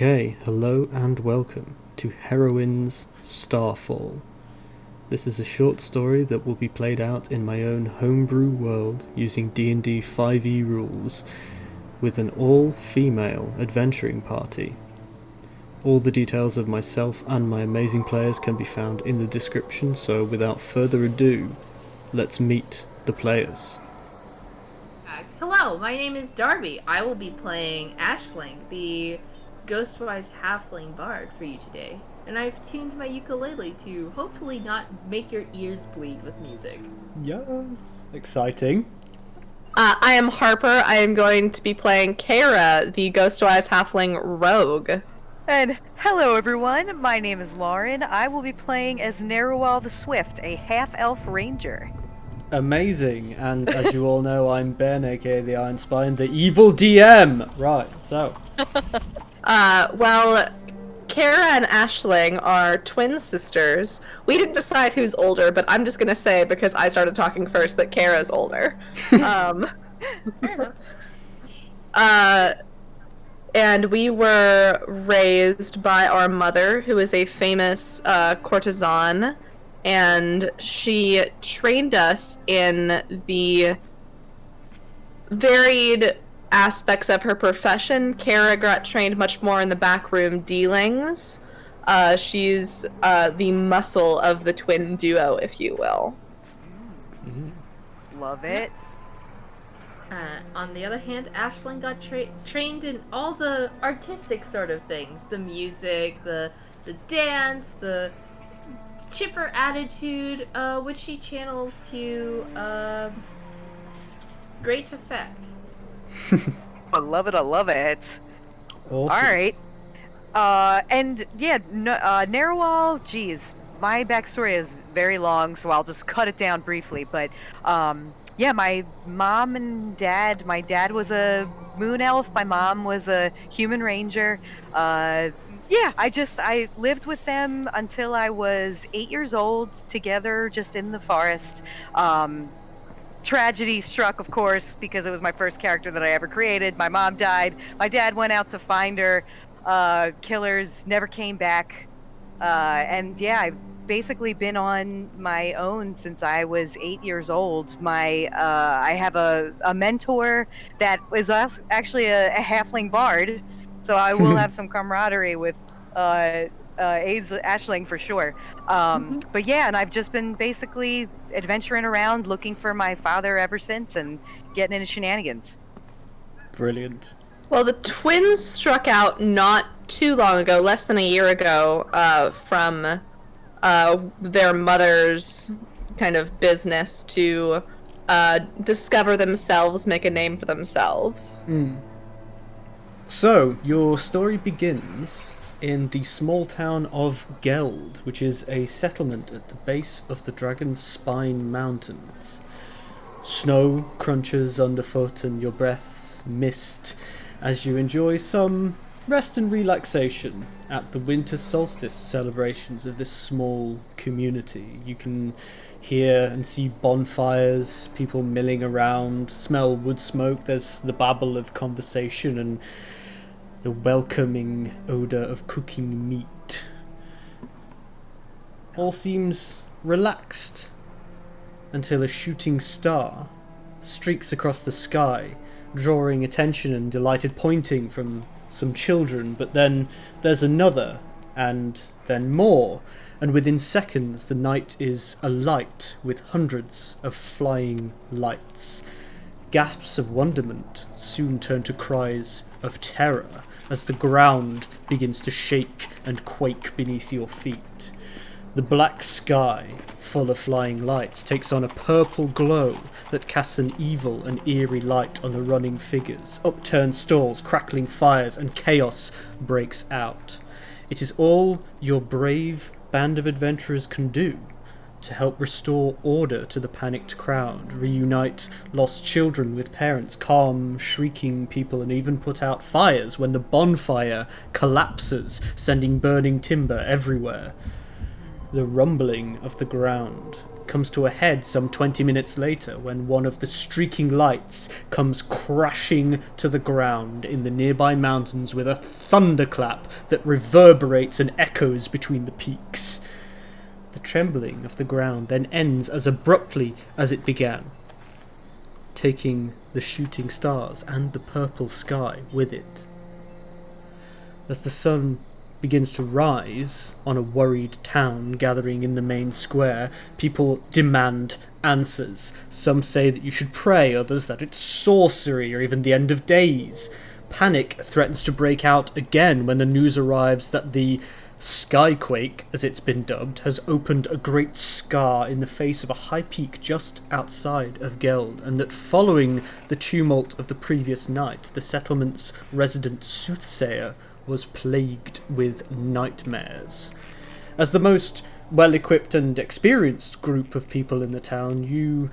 Okay, hello and welcome to Heroines Starfall. This is a short story that will be played out in my own homebrew world using D&D 5e rules with an all-female adventuring party. All the details of myself and my amazing players can be found in the description, so without further ado, let's meet the players. Hello, my name is Darby. I will be playing Ashling, the Ghostwise Halfling Bard for you today. And I've tuned my ukulele to hopefully not make your ears bleed with music. Yes! Exciting. I am Harper. I am going to be playing Kara, the Ghostwise Halfling Rogue. And hello everyone, my name is Lauren. I will be playing as Narwhal the Swift, a half-elf ranger. Amazing, and as you all know, I'm Ben, aka the Iron Spine, the evil DM! Right, so. Well, Kara and Ashling are twin sisters. We didn't decide who's older, but I'm just gonna say, because I started talking first, that Kara's older. Fair enough. And we were raised by our mother, who is a famous courtesan, and she trained us in the varied aspects of her profession. Kara got trained much more in the backroom dealings. She's the muscle of the twin duo, if you will. Love it. On the other hand, Ashling got trained in all the artistic sort of things. The music, the dance, the chipper attitude, which she channels to great effect. I love it, I love it. Awesome. Alright. Narwhal, geez, my backstory is very long, so I'll just cut it down briefly, but, my mom and dad, my dad was a moon elf, my mom was a human ranger. I lived with them until I was 8 years old, together just in the forest. Tragedy struck, of course, because it was my first character that I ever created. My mom died. My dad went out to find her. Killers never came back. I've basically been on my own since I was 8 years old. I have a mentor that is actually a halfling bard, so I will have some camaraderie with Ashling for sure. But yeah, and I've just been basically adventuring around looking for my father ever since and getting into shenanigans. Brilliant. Well, the twins struck out not too long ago, less than a year ago, from their mother's kind of business to discover themselves, make a name for themselves. So, your story begins in the small town of Geld, which is a settlement at the base of the Dragon's Spine Mountains. Snow crunches underfoot and your breaths mist as you enjoy some rest and relaxation at the winter solstice celebrations of this small community. You can hear and see bonfires, people milling around, smell wood smoke, there's the babble of conversation and the welcoming odour of cooking meat. All seems relaxed until a shooting star streaks across the sky, drawing attention and delighted pointing from some children, but then there's another, and then more, and within seconds the night is alight with hundreds of flying lights. Gasps of wonderment soon turn to cries of terror as the ground begins to shake and quake beneath your feet. The black sky, full of flying lights, takes on a purple glow that casts an evil and eerie light on the running figures. Upturned stalls, crackling fires, and chaos breaks out. It is all your brave band of adventurers can do to help restore order to the panicked crowd, reunite lost children with parents, calm shrieking people, and even put out fires when the bonfire collapses, sending burning timber everywhere. The rumbling of the ground comes to a head some 20 minutes later when one of the streaking lights comes crashing to the ground in the nearby mountains with a thunderclap that reverberates and echoes between the peaks. The trembling of the ground then ends as abruptly as it began, taking the shooting stars and the purple sky with it. As the sun begins to rise on a worried town gathering in the main square, people demand answers. Some say that you should pray, others that it's sorcery or even the end of days. Panic threatens to break out again when the news arrives that the Skyquake, as it's been dubbed, has opened a great scar in the face of a high peak just outside of Geld, and that following the tumult of the previous night, the settlement's resident soothsayer was plagued with nightmares. As the most well-equipped and experienced group of people in the town, you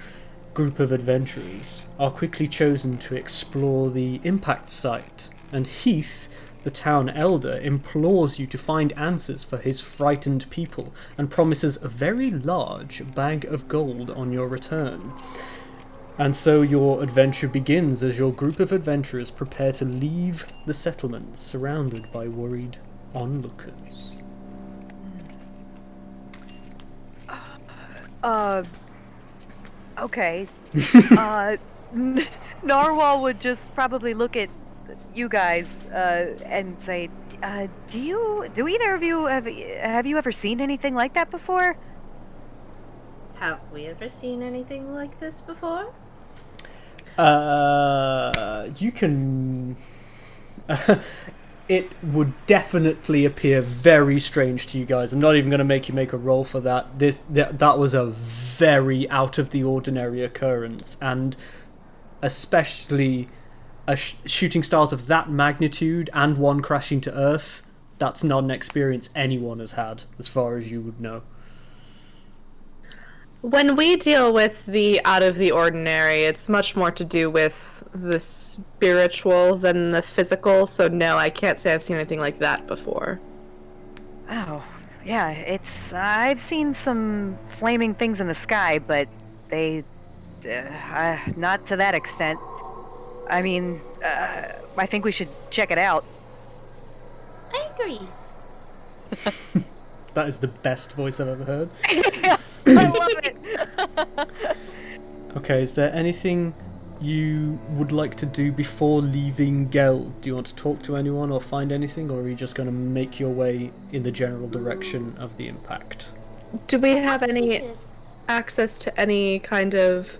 group of adventurers are quickly chosen to explore the impact site, and Heath, the town elder, implores you to find answers for his frightened people and promises a very large bag of gold on your return. And so your adventure begins as your group of adventurers prepare to leave the settlement surrounded by worried onlookers. Okay. Narwhal would just probably look at you guys and say, do either of you have you ever seen anything like that before? Have we ever seen anything like this before? You can... It would definitely appear very strange to you guys. I'm not even going to make you make a roll for that. That was a very out of the ordinary occurrence, and especially shooting stars of that magnitude and one crashing to Earth, that's not an experience anyone has had, as far as you would know. When we deal with the out of the ordinary, it's much more to do with the spiritual than the physical, so no, I can't say I've seen anything like that before. Oh, yeah, I've seen some flaming things in the sky, but they, not to that extent. I mean, I think we should check it out. I agree. That is the best voice I've ever heard. I love it. Okay, is there anything you would like to do before leaving Geld? Do you want to talk to anyone or find anything, or are you just going to make your way in the general direction of the impact? Do we have any access to any kind of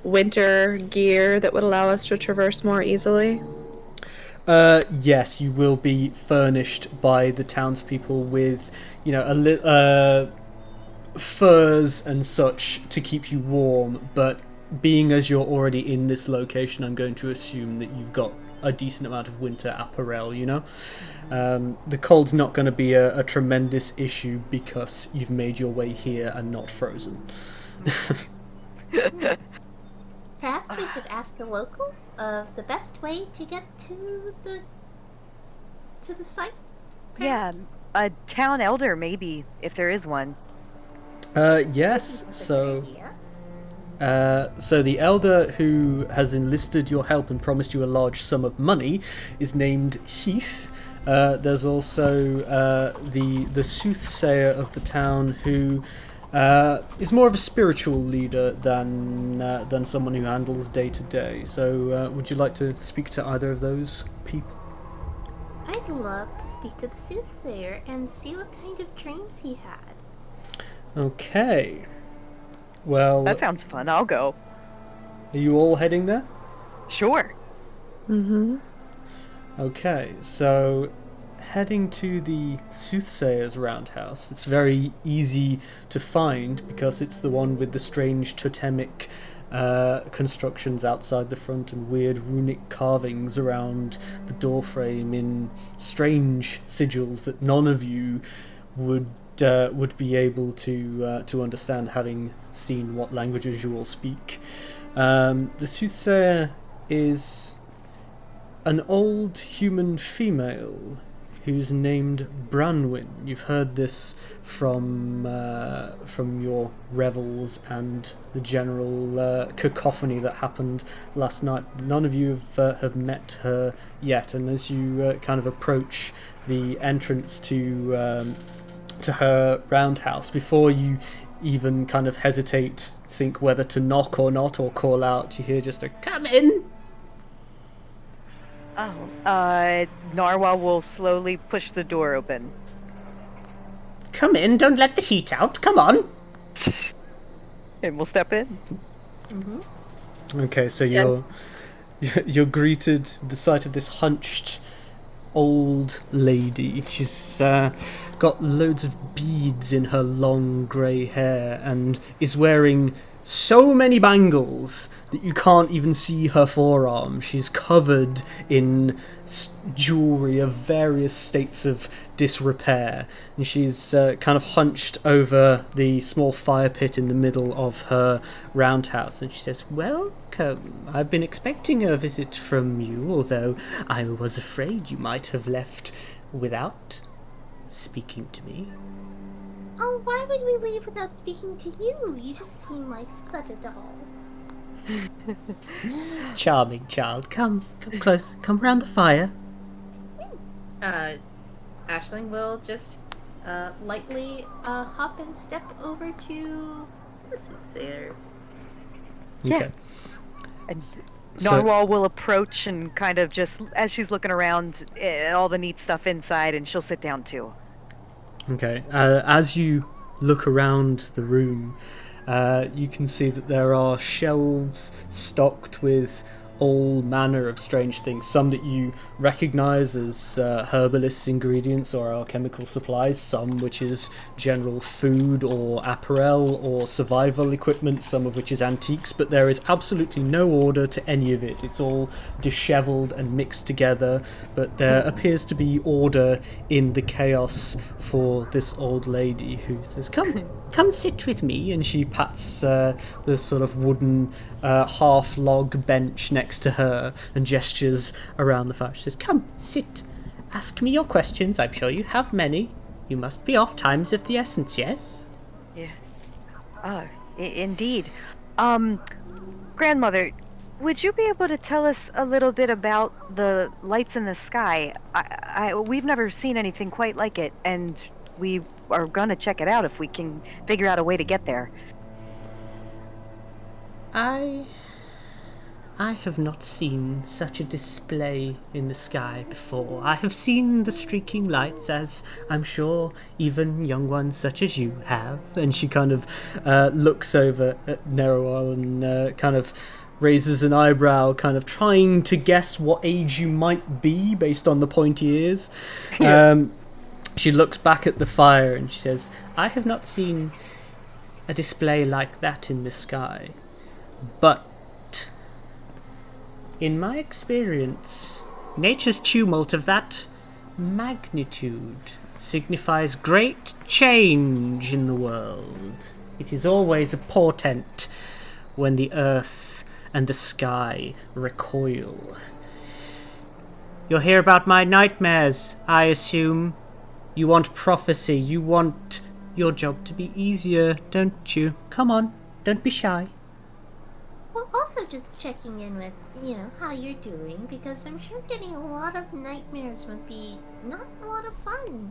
winter gear that would allow us to traverse more easily? Yes, you will be furnished by the townspeople with, furs and such to keep you warm, but being as you're already in this location, I'm going to assume that you've got a decent amount of winter apparel, The cold's not going to be a tremendous issue because you've made your way here and not frozen. Perhaps we should ask a local of the best way to get to the site? Yeah, a town elder maybe, if there is one. Yes, so the elder who has enlisted your help and promised you a large sum of money is named Heath. There's also the soothsayer of the town who is more of a spiritual leader than someone who handles day to day. So would you like to speak to either of those people? I'd love to speak to the soothsayer and see what kind of dreams he had. Okay. Well, That sounds fun. I'll go. are you all heading there? Sure. Mm-hmm. Okay, so heading to the Soothsayer's Roundhouse. It's very easy to find because it's the one with the strange totemic constructions outside the front and weird runic carvings around the doorframe in strange sigils that none of you would be able to understand, having seen what languages you all speak. The Soothsayer is an old human female who's named Branwyn. You've heard this from your revels and the general cacophony that happened last night. None of you have met her yet, and as you kind of approach the entrance to her roundhouse, before you even kind of hesitate, think whether to knock or not, or call out, you hear just a "Come in!" Narwhal will slowly push the door open. "Come in, don't let the heat out, come on!" And we'll step in. Okay, so you're greeted with the sight of this hunched old lady. She's got loads of beads in her long grey hair and is wearing so many bangles that you can't even see her forearm. She's covered in jewellery of various states of disrepair, and she's kind of hunched over the small fire pit in the middle of her roundhouse, and she says, "Welcome. I've been expecting a visit from you, although I was afraid you might have left without speaking to me." Oh, why would we leave without speaking to you? You just seem like such a doll. Charming child. Come close. Come round the fire. Aisling will just lightly hop and step over to the soothsayer. Yeah. Okay. And So- Narwhal will approach and kind of just, as she's looking around, all the neat stuff inside, and she'll sit down too. Okay. As you look around the room, you can see that there are shelves stocked with all manner of strange things. Some that you recognise as herbalist ingredients or alchemical supplies, some which is general food or apparel or survival equipment, some of which is antiques, but there is absolutely no order to any of it. It's all dishevelled and mixed together, but there appears to be order in the chaos for this old lady who says, Come sit with me, and she pats the sort of wooden half log bench next to her and gestures around the fire. She says, "Come, sit. Ask me your questions. I'm sure you have many. You must be off. Time's of the essence, yes?" Yeah. Indeed. Grandmother, would you be able to tell us a little bit about the lights in the sky? We've never seen anything quite like it, and we are gonna check it out if we can figure out a way to get there. I have not seen such a display in the sky before. I have seen the streaking lights, as I'm sure even young ones such as you have. And she kind of looks over at Nerowal and kind of raises an eyebrow, kind of trying to guess what age you might be based on the pointy ears. She looks back at the fire and she says, "I have not seen a display like that in the sky. But in my experience, nature's tumult of that magnitude signifies great change in the world. It is always a portent when the earth and the sky recoil. You'll hear about my nightmares, I assume. You want prophecy, you want your job to be easier, don't you? Come on, don't be shy." Well, also just checking in with, how you're doing, because I'm sure getting a lot of nightmares must be not a lot of fun,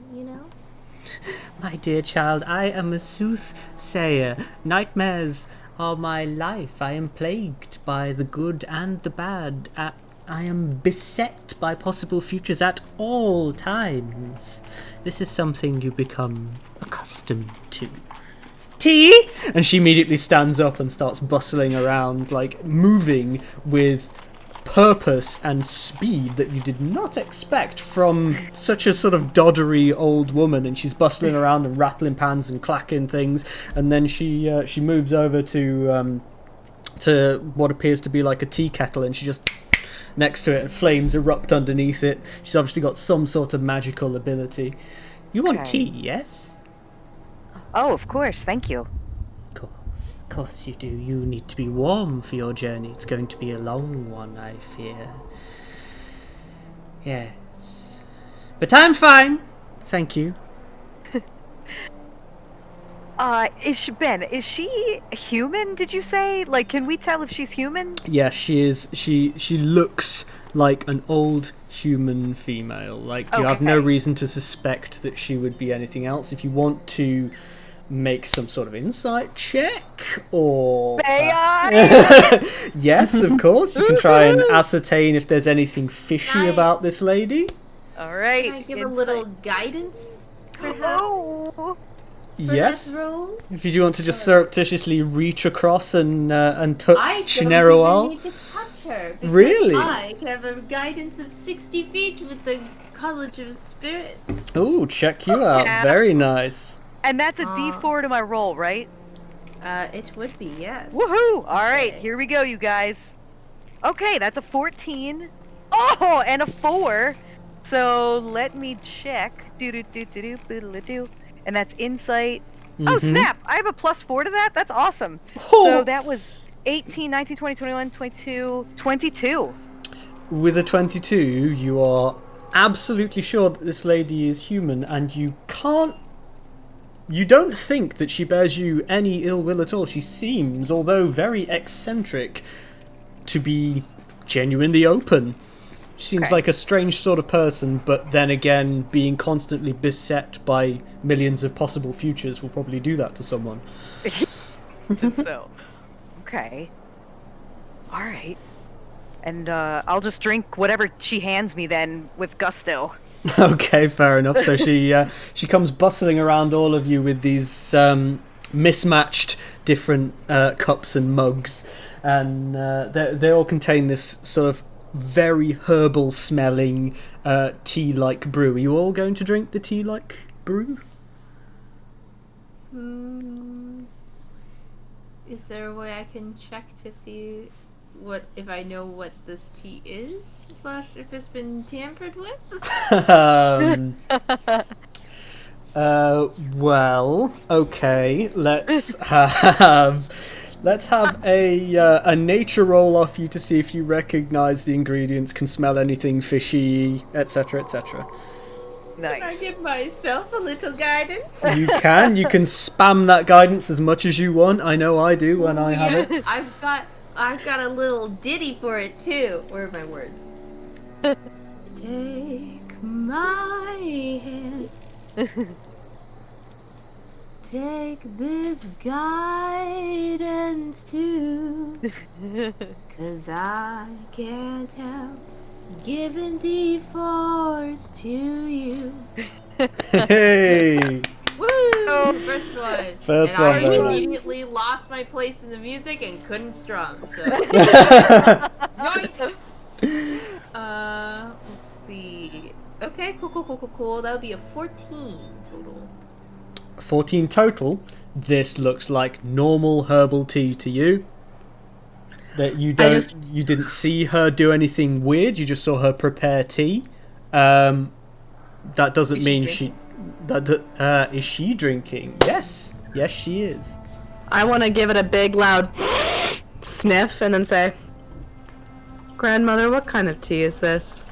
My dear child, I am a soothsayer. Nightmares are my life. I am plagued by the good and the bad. I am beset by possible futures at all times. This is something you become accustomed to. Tea? And she immediately stands up and starts bustling around, like moving with purpose and speed that you did not expect from such a sort of doddery old woman. And she's bustling around and rattling pans and clacking things. And then she moves over to what appears to be like a tea kettle, and she just next to it, and flames erupt underneath it. She's obviously got some sort of magical ability. You want tea, yes? Oh, of course, thank you. Of course you do. You need to be warm for your journey. It's going to be a long one, I fear. Yes. But I'm fine. Thank you. Is she human, did you say? Like, can we tell if she's human? Yeah, she is. She looks like an old human female. Like, you have no Okay. reason to suspect that she would be anything else. If you want to make some sort of insight check, or... Yes, of course. You can try and ascertain if there's anything fishy Can I- about this lady. Alright. Can I give a little guidance? Perhaps? Oh! For Yes. this role? If you do want to just surreptitiously reach across and touch I don't Chineroal. even need to touch her. Because Really? I have a guidance of 60 feet with the College of Spirits. Ooh, check you out. Yeah. Very nice. And that's a D4 to my roll, right? It would be, yes. Woohoo! Alright, Okay. here we go, you guys. Okay, that's a 14. Oh, and a 4. So let me check. Do-do-do-do-do, boodle-a-doo. And that's insight. Oh, Mhm. snap! I have a +4 to that? That's awesome. Oh. So that was 18, 19, 20, 21, 22, 22. With a 22, you are absolutely sure that this lady is human, and you don't think that she bears you any ill will at all. She seems, although very eccentric, to be genuinely open. She seems Okay. like a strange sort of person, but then again, being constantly beset by millions of possible futures will probably do that to someone. So, okay. Alright. And I'll just drink whatever she hands me then with gusto. Okay, fair enough. So she comes bustling around all of you with these mismatched different cups and mugs, and they all contain this sort of very herbal smelling tea-like brew. Are you all going to drink the tea-like brew? Is there a way I can check to see if I know what this tea is? / if it's been tampered with? Well, okay. Let's have a nature roll off you to see if you recognise the ingredients, can smell anything fishy, etc., etc. Can I Nice. give myself a little guidance? You can spam that guidance as much as you want. I know I do when I have it. I've got a little ditty for it too. Where are my words? Take my hand. Take this guidance too. 'Cause I can't help giving D4s to you. Hey, Woo! First one. First and one, I very nice. immediately lost my place in the music and couldn't strum. So. Yoink! Let's see. Okay, cool. That would be a 14 total. 14 total. This looks like normal herbal tea to you. That you didn't see her do anything weird. You just saw her prepare tea. That doesn't Is she mean drinking? is she drinking? Yes, she is. I want to give it a big, loud sniff and then say, "Grandmother, what kind of tea is this?"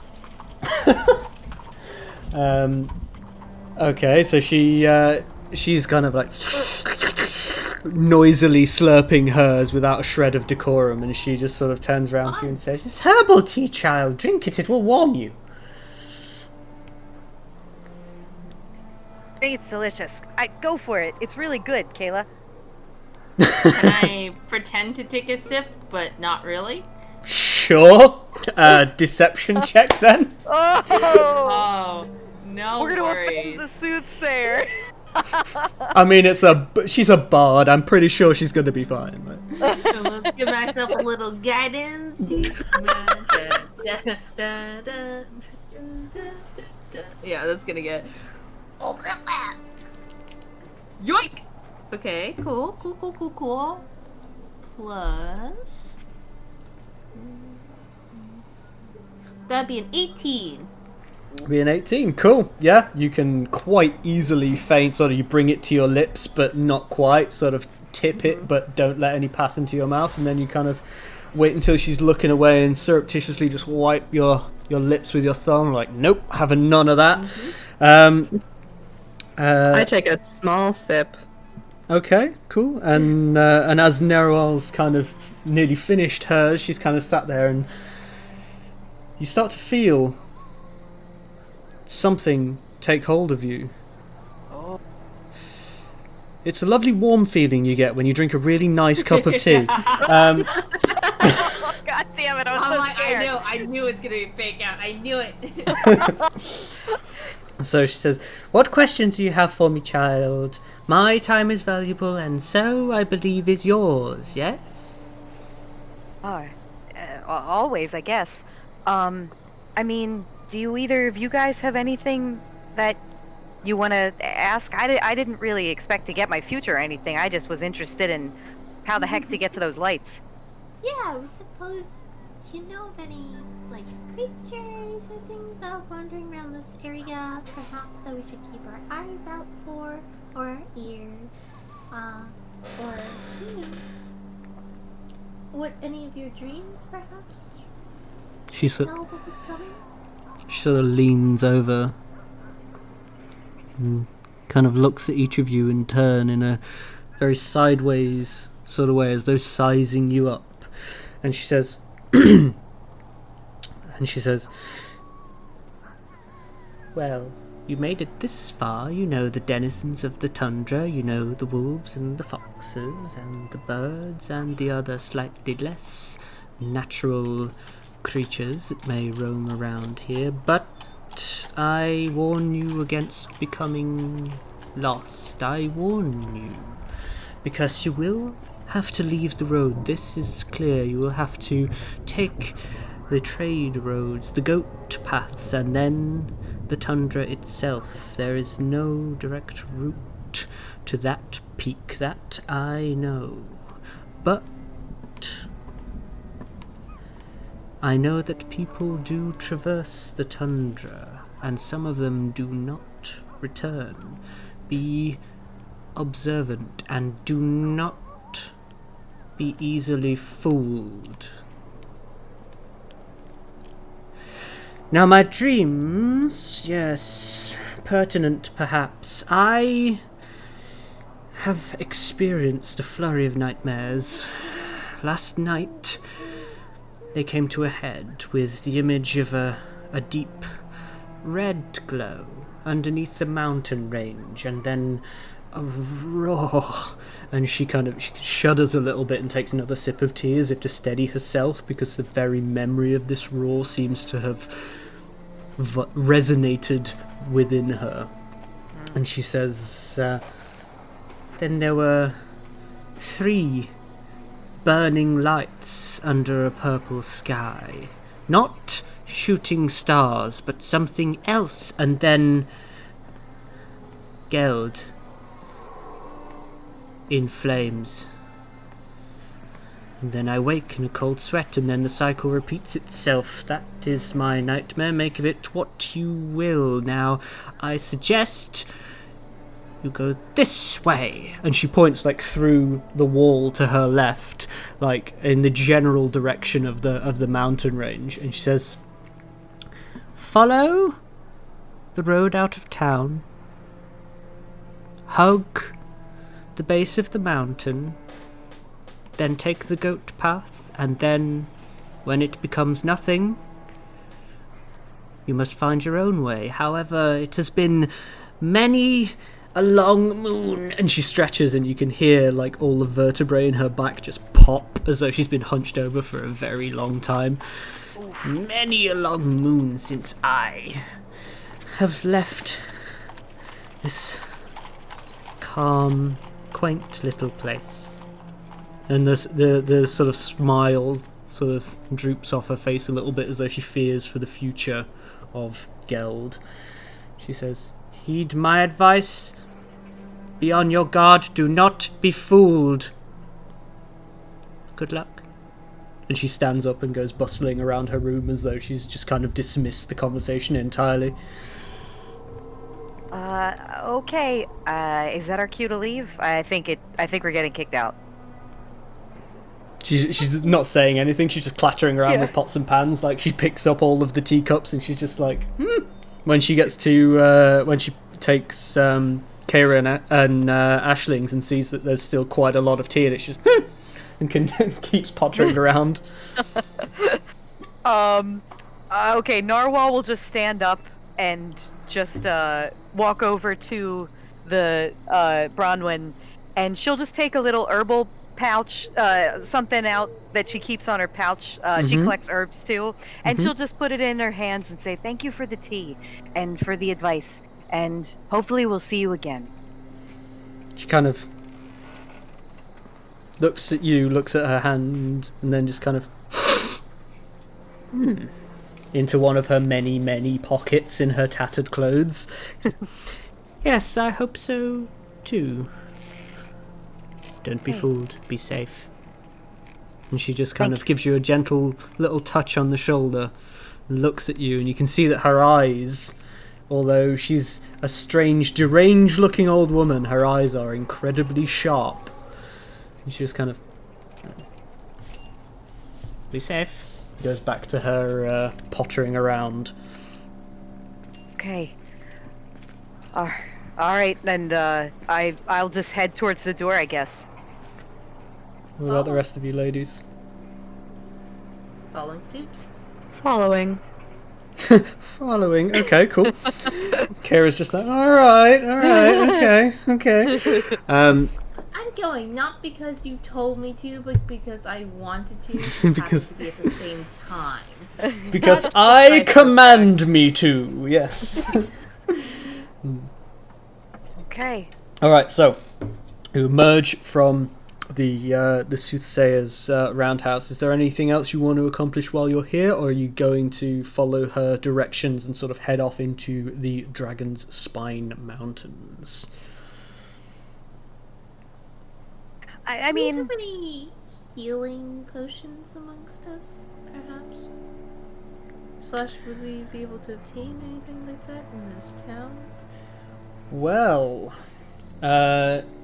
Okay, so she's kind of like noisily slurping hers without a shred of decorum, and she just sort of turns around to you and says, "It's herbal tea, child. Drink it. It will warm you." It's delicious. Go for it. It's really good, Kayla. Can I pretend to take a sip, but not really? Sure. Deception check then. Oh! Oh, no We're gonna worries. offend the soothsayer. I mean, she's a bard. I'm pretty sure she's going to be fine. But... So let's give myself a little guidance. Yeah, that's gonna get ultra fast. Yoink! Okay, cool. Plus... That'd be an 18. Be an 18. Cool. Yeah, you can quite easily feign, sort of you bring it to your lips, but not quite. Sort of tip it, but don't let any pass into your mouth, and then you kind of wait until she's looking away and surreptitiously just wipe your lips with your thumb. Like, nope, having none of that. I take a small sip. Okay, cool. And as Nerual's kind of nearly finished hers, she's kind of sat there, and you start to feel something take hold of you. Oh. It's a lovely warm feeling you get when you drink a really nice cup of tea. God damn it! I was so scared. I knew it's gonna be fake out. I knew it. So she says, "What questions do you have for me, child? My time is valuable, and so, I believe, is yours, yes?" Always, I guess. I mean, do either of you guys have anything that you want to ask? I didn't really expect to get my future or anything. I just was interested in how the heck to get to those lights. Yeah, I suppose you know of any, like, creatures or things that are wandering around this area, perhaps that we should keep our eyes out for, or our ears, or, you know, what, any of your dreams, perhaps? She Know what was coming? sort of leans over and kind of looks at each of you in turn in a very sideways sort of way, as though sizing you up. And she says, "Well, you made it this far. You know the denizens of the tundra. You know the wolves and the foxes and the birds and the other slightly less natural creatures that may roam around here. But I warn you against becoming lost. I warn you. Because you will have to leave the road. This is clear. You will have to take the trade roads, the goat paths, and then the tundra itself. There is no direct route to that peak, that I know. But I know that people do traverse the tundra, and some of them do not return. Be observant and do not be easily fooled. Now, my dreams, yes, pertinent perhaps. I have experienced a flurry of nightmares. Last night, they came to a head with the image of a deep red glow underneath the mountain range, and then a roar, and she shudders a little bit and takes another sip of tea as if to steady herself, because the very memory of this roar seems to have resonated within her. And she says, then there were 3 burning lights under a purple sky. Not shooting stars, but something else, and then Geld in flames. And then I wake in a cold sweat, and then the cycle repeats itself. That is my nightmare. Make of it what you will. Now, I suggest you go this way. And she points, like, through the wall to her left, like, in the general direction of the mountain range. And she says, follow the road out of town. Hug the base of the mountain, then take the goat path, and then, when it becomes nothing, you must find your own way. However, it has been many a long moon, and she stretches, and you can hear, like, all the vertebrae in her back just pop, as though she's been hunched over for a very long time. Many a long moon since I have left this calm, quaint little place. And the sort of smile sort of droops off her face a little bit, as though she fears for the future of Geld. She says, heed my advice. Be on your guard. Do not be fooled. Good luck. And she stands up and goes bustling around her room as though she's just kind of dismissed the conversation entirely. Okay. Is that our cue to leave? I think we're getting kicked out. She's not saying anything. She's just clattering around with pots and pans. Like, she picks up all of the teacups and she's just like, When she gets to when she takes Kira and Ashling's and sees that there's still quite a lot of tea in it, she's and keeps pottering around. Okay, Narwhal will just stand up and just walk over to the Bronwyn, and she'll just take a little herbal pouch, something out that she keeps on her pouch. She collects herbs too, and she'll just put it in her hands and say, "Thank you for the tea and for the advice, and hopefully we'll see you again." She kind of looks at you, looks at her hand, and then just kind of into one of her many, many pockets in her tattered clothes. Yes, I hope so too. Don't be fooled. Be safe. And she just kind of gives you a gentle little touch on the shoulder and looks at you, and you can see that her eyes, although she's a strange, deranged-looking old woman, her eyes are incredibly sharp. And she just kind of... Be safe. Goes back to her pottering around. Okay. All right, and I'll just head towards the door, I guess. What about the rest of you ladies? Following suit. Following. Following. Okay, cool. Kira's just like, all right, okay. I'm going not because you told me to, but because I wanted to. Because- to be at the same time. Because I command me to. Yes. Okay. All right, so you emerge from the soothsayer's roundhouse. Is there anything else you want to accomplish while you're here, or are you going to follow her directions and sort of head off into the Dragon's Spine Mountains? I Do you mean, have any healing potions amongst us, perhaps? / would we be able to obtain anything like that in this town? Well,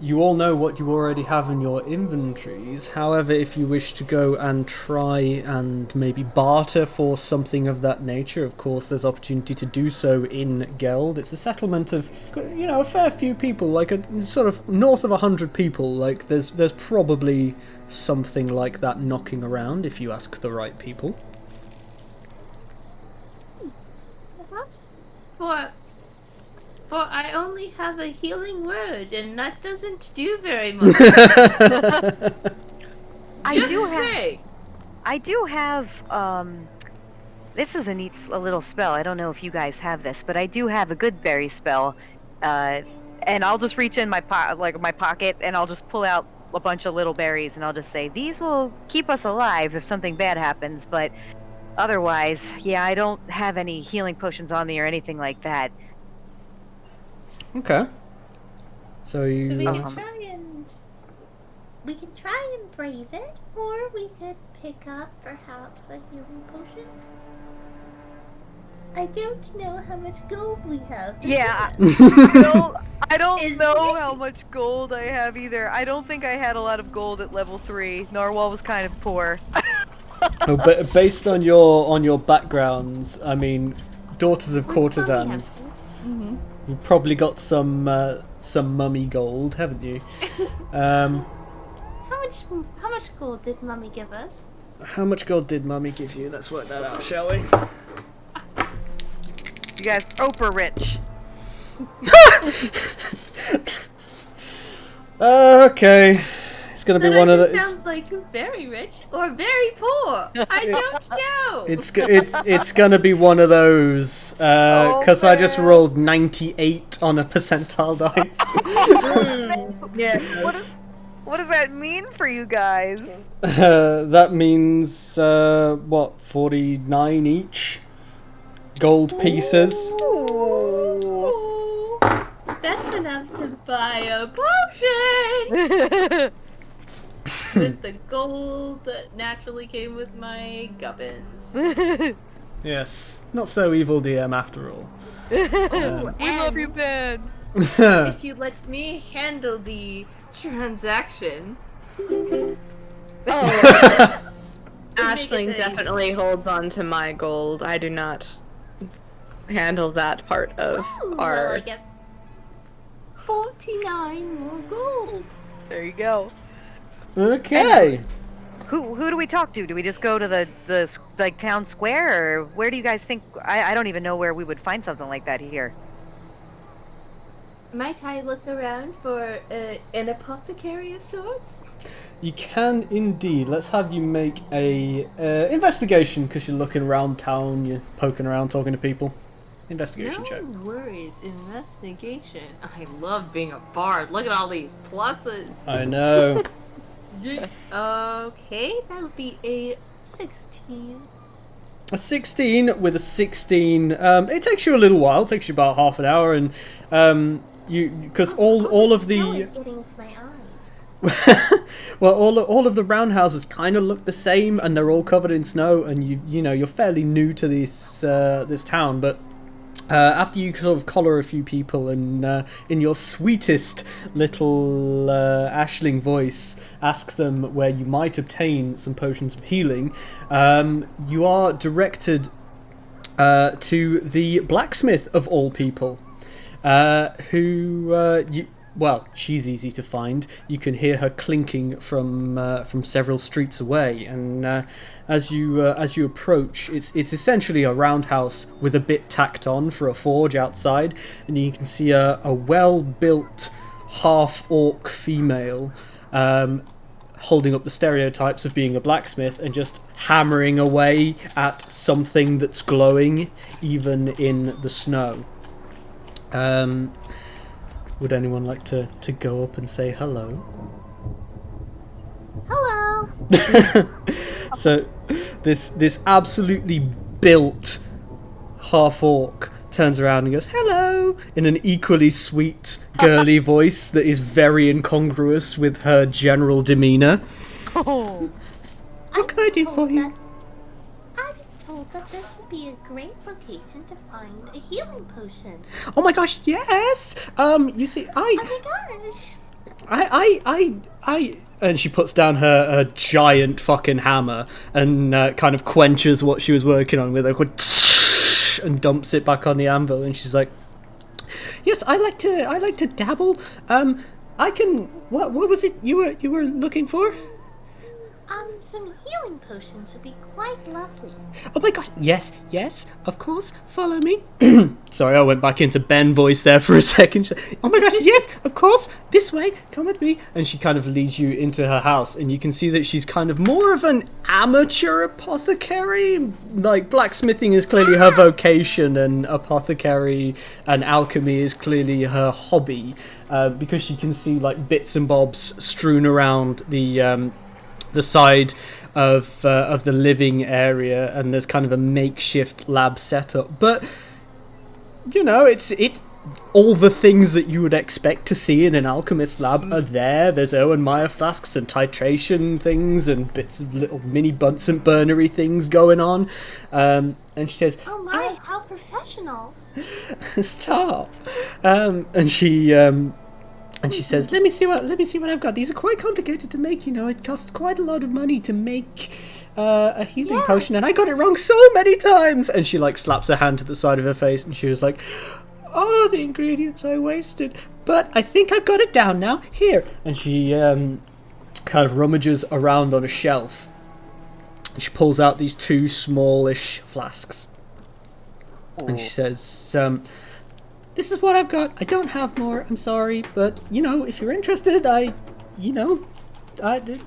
you all know what you already have in your inventories. However, if you wish to go and try and maybe barter for something of that nature, of course, there's opportunity to do so in Geld. It's a settlement of, a fair few people, like a sort of north of 100 people. Like, there's probably something like that knocking around if you ask the right people. Perhaps? For I only have a healing word, and that doesn't do very much. I do have, this is a little spell. I don't know if you guys have this, but I do have a good berry spell. And I'll just reach in my pocket, and I'll just pull out a bunch of little berries, and I'll just say, these will keep us alive if something bad happens, but otherwise, yeah, I don't have any healing potions on me or anything like that. Okay. So you... So we can try and brave it, or we could pick up perhaps a healing potion. I don't know how much gold we have. Yeah, I don't know how much gold I have either. I don't think I had a lot of gold at level 3. Narwhal was kind of poor. Oh, but based on your backgrounds, I mean, daughters of courtesans, you've probably got some mummy gold, haven't you? How much gold did Mummy give us? How much gold did Mummy give you? Let's work that out, shall we? You guys, Oprah rich. Okay. It's gonna be one of the. Sounds like very rich or very poor. I don't know. It's gonna be one of those because I just rolled 98 on a percentile dice. Yeah. What does that mean for you guys? That means 49 each gold pieces. Ooh, that's enough to buy a potion. With the gold that naturally came with my gubbins. Yes, not so evil, DM, after all. We love you, Ben. If you let me handle the transaction. Oh, Let's make Ashling it a- definitely holds on to my gold. I do not handle that part of Ooh, our. well, I get 49 more gold. There you go. Okay. Who do we talk to? Do we just go to the like town square, or where do you guys think? I don't even know where we would find something like that here. Might I look around for an apothecary of sorts? You can indeed. Let's have you make a investigation, because you're looking around town, you're poking around, talking to people. Investigation No check. worries. Investigation. I love being a bard. Look at all these pluses. I know. Okay, that would be a 16. A 16 with a 16. It takes you a little while. It takes you about half an hour, and because all of Snow the is getting to my eyes. well, all of the roundhouses kind of look the same, and they're all covered in snow. And you're fairly new to this town, but after you sort of collar a few people and in your sweetest little Ashling voice ask them where you might obtain some potions of healing, you are directed to the blacksmith of all people, well, she's easy to find. You can hear her clinking from several streets away, and as you approach, it's essentially a roundhouse with a bit tacked on for a forge outside, and you can see a well-built half-orc female holding up the stereotypes of being a blacksmith and just hammering away at something that's glowing, even in the snow. Would anyone like to go up and say hello? Hello. So, this absolutely built half-orc turns around and goes, hello, in an equally sweet, girly voice that is very incongruous with her general demeanour. Oh, What can I do for you? I was told that this would be a great location to find a healing potion. Oh my gosh, yes! You see, Oh my gosh. I and she puts down her giant fucking hammer and kind of quenches what she was working on with a and dumps it back on the anvil, and she's like, yes, I like to dabble. I can. What was it you were looking for? Some healing potions would be quite lovely. Oh my gosh, yes, of course, follow me. Sorry, I went back into Ben voice there for a second. Oh my gosh, yes, of course, this way, come with me. And she kind of leads you into her house, and you can see that she's kind of more of an amateur apothecary. Like, blacksmithing is clearly her vocation, and apothecary and alchemy is clearly her hobby, because you can see, like, bits and bobs strewn around the side of the living area, and there's kind of a makeshift lab setup. But it's all the things that you would expect to see in an alchemist lab are there. There's Owen-Meyer flasks and titration things and bits of little mini Bunsen burnery things going on. And she says, Oh my, how professional. "Stop!" And she says, let me see what I've got. These are quite complicated to make, It costs quite a lot of money to make a healing potion, and I got it wrong so many times. And she like slaps her hand to the side of her face, and she was like, oh, the ingredients I wasted. But I think I've got it down now. Here. And she kind of rummages around on a shelf. And she pulls out these two smallish flasks. And she says, this is what I've got. I don't have more. I'm sorry, but if you're interested, I can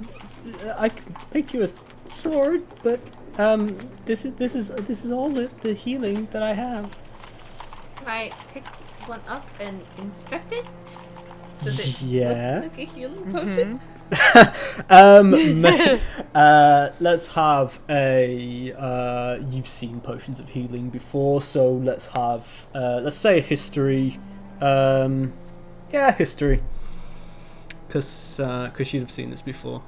make you a sword. But this is all the healing that I have. Can I pick one up and inspect it? Does it Yeah. look like a healing potion? Let's have a. You've seen potions of healing before, so let's have. Let's say a history. History. Because you'd have seen this before.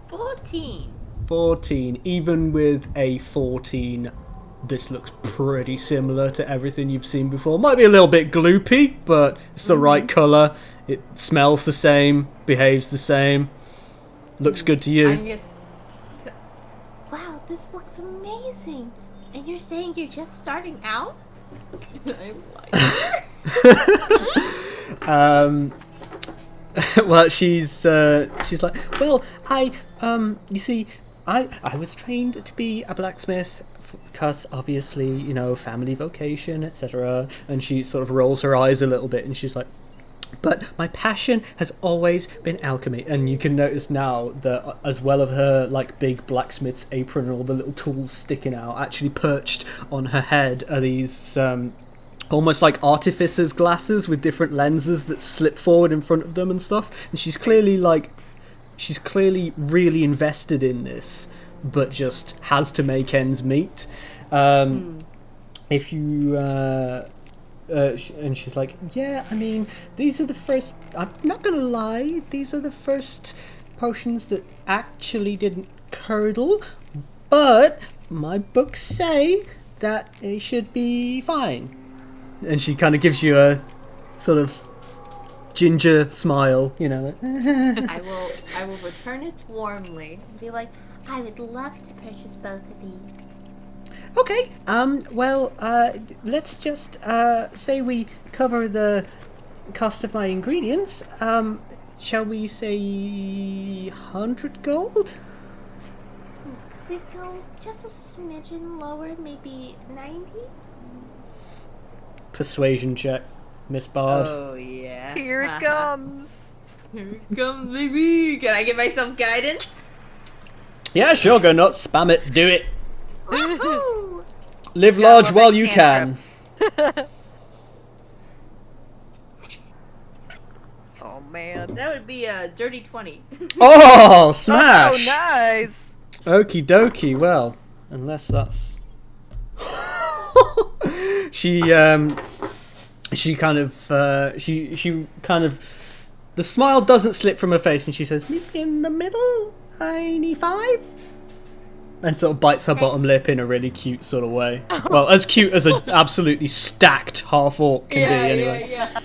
14. 14. Even with a 14, this looks pretty similar to everything you've seen before. Might be a little bit gloopy, but it's the right colour. It smells the same, behaves the same. Looks good to you. saying you're just starting out? I'm like, well, she's like, well, you see, I was trained to be a blacksmith because obviously, you know, family vocation, etc. And she sort of rolls her eyes a little bit, and she's like, but my passion has always been alchemy. And you can notice now that as well of her like big blacksmith's apron and all the little tools sticking out, actually perched on her head are these almost like artificer's glasses with different lenses that slip forward in front of them and stuff. And she's clearly really invested in this, but just has to make ends meet. If you and she's like, yeah, I mean, these are the first, I'm not gonna lie, these are the first potions that actually didn't curdle, but my books say that they should be fine. And she kind of gives you a sort of ginger smile, you know. I will return it warmly. Be like, I would love to purchase both of these. Okay, well, let's just, say we cover the cost of my ingredients. Shall we say 100 gold? Could we go just a smidgen lower, maybe 90? Persuasion check, Miss Bard. Oh yeah. Here it comes. Here it comes, baby. Can I give myself guidance? Yeah, sure, go nuts, spam it, do it. Woohoo! Live Yeah, large well, while that you cantrip. can. Oh man. That would be a dirty 20. Oh, smash! Oh, nice. Okie dokie, well, unless that's... she kind of, the smile doesn't slip from her face and she says, maybe in the middle, 95? And sort of bites her bottom lip in a really cute sort of way. Well, as cute as an absolutely stacked half-orc can be, anyway. Yeah.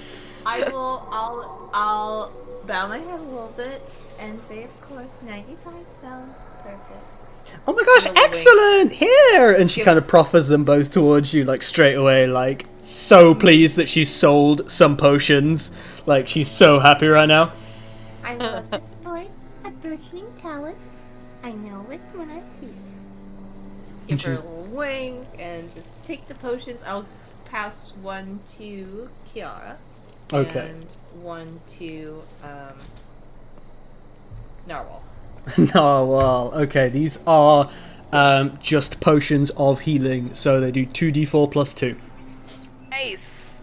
I'll bow my head a little bit and say, of course, 95 sounds perfect. Oh my gosh, Give her a excellent! Here! And she Give- kind of proffers them both towards you, like, straight away, like, so pleased that she's sold some potions. Like, she's so happy right now. I love to support a burgeoning talent. I know it when I see it. Give her a She's- little wink and just take the potions. I'll pass one to Kiara. Okay. And one to Narwhal. Narwhal. Okay, these are just potions of healing, so they do 2d4 plus 2. Nice.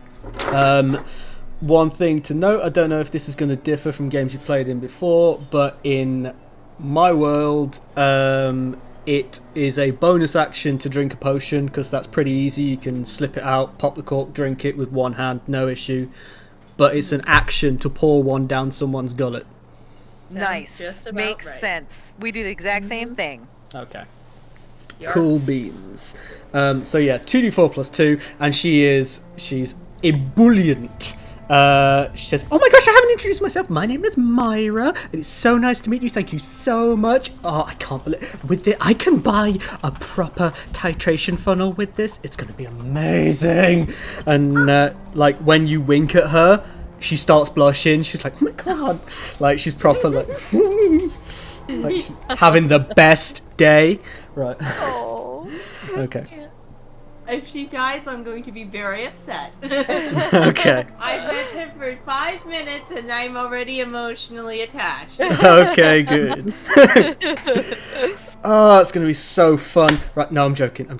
One thing to note, I don't know if this is going to differ from games you played in before, but in my world, it is a bonus action to drink a potion, because that's pretty easy. You can slip it out, pop the cork, drink it with one hand, no issue. But it's an action to pour one down someone's gullet. Sounds Nice. just about Makes right. sense. We do the exact same thing. Okay. Yarp. Cool beans. So yeah, 2d4 plus 2, and she's ebullient. She says, oh my gosh, I haven't introduced myself. My name is Myra, and it's so nice to meet you. Thank you so much. Oh, I can't believe with it. I can buy a proper titration funnel with this. It's gonna be amazing. And like when you wink at her, she starts blushing. She's like, oh my god, like she's proper like, like she's having the best day. Right. Oh. Okay. If she dies, I'm going to be very upset. Okay. I've met her for 5 minutes and I'm already emotionally attached. Okay, good. Oh, it's going to be so fun. Right, no, I'm joking. Oh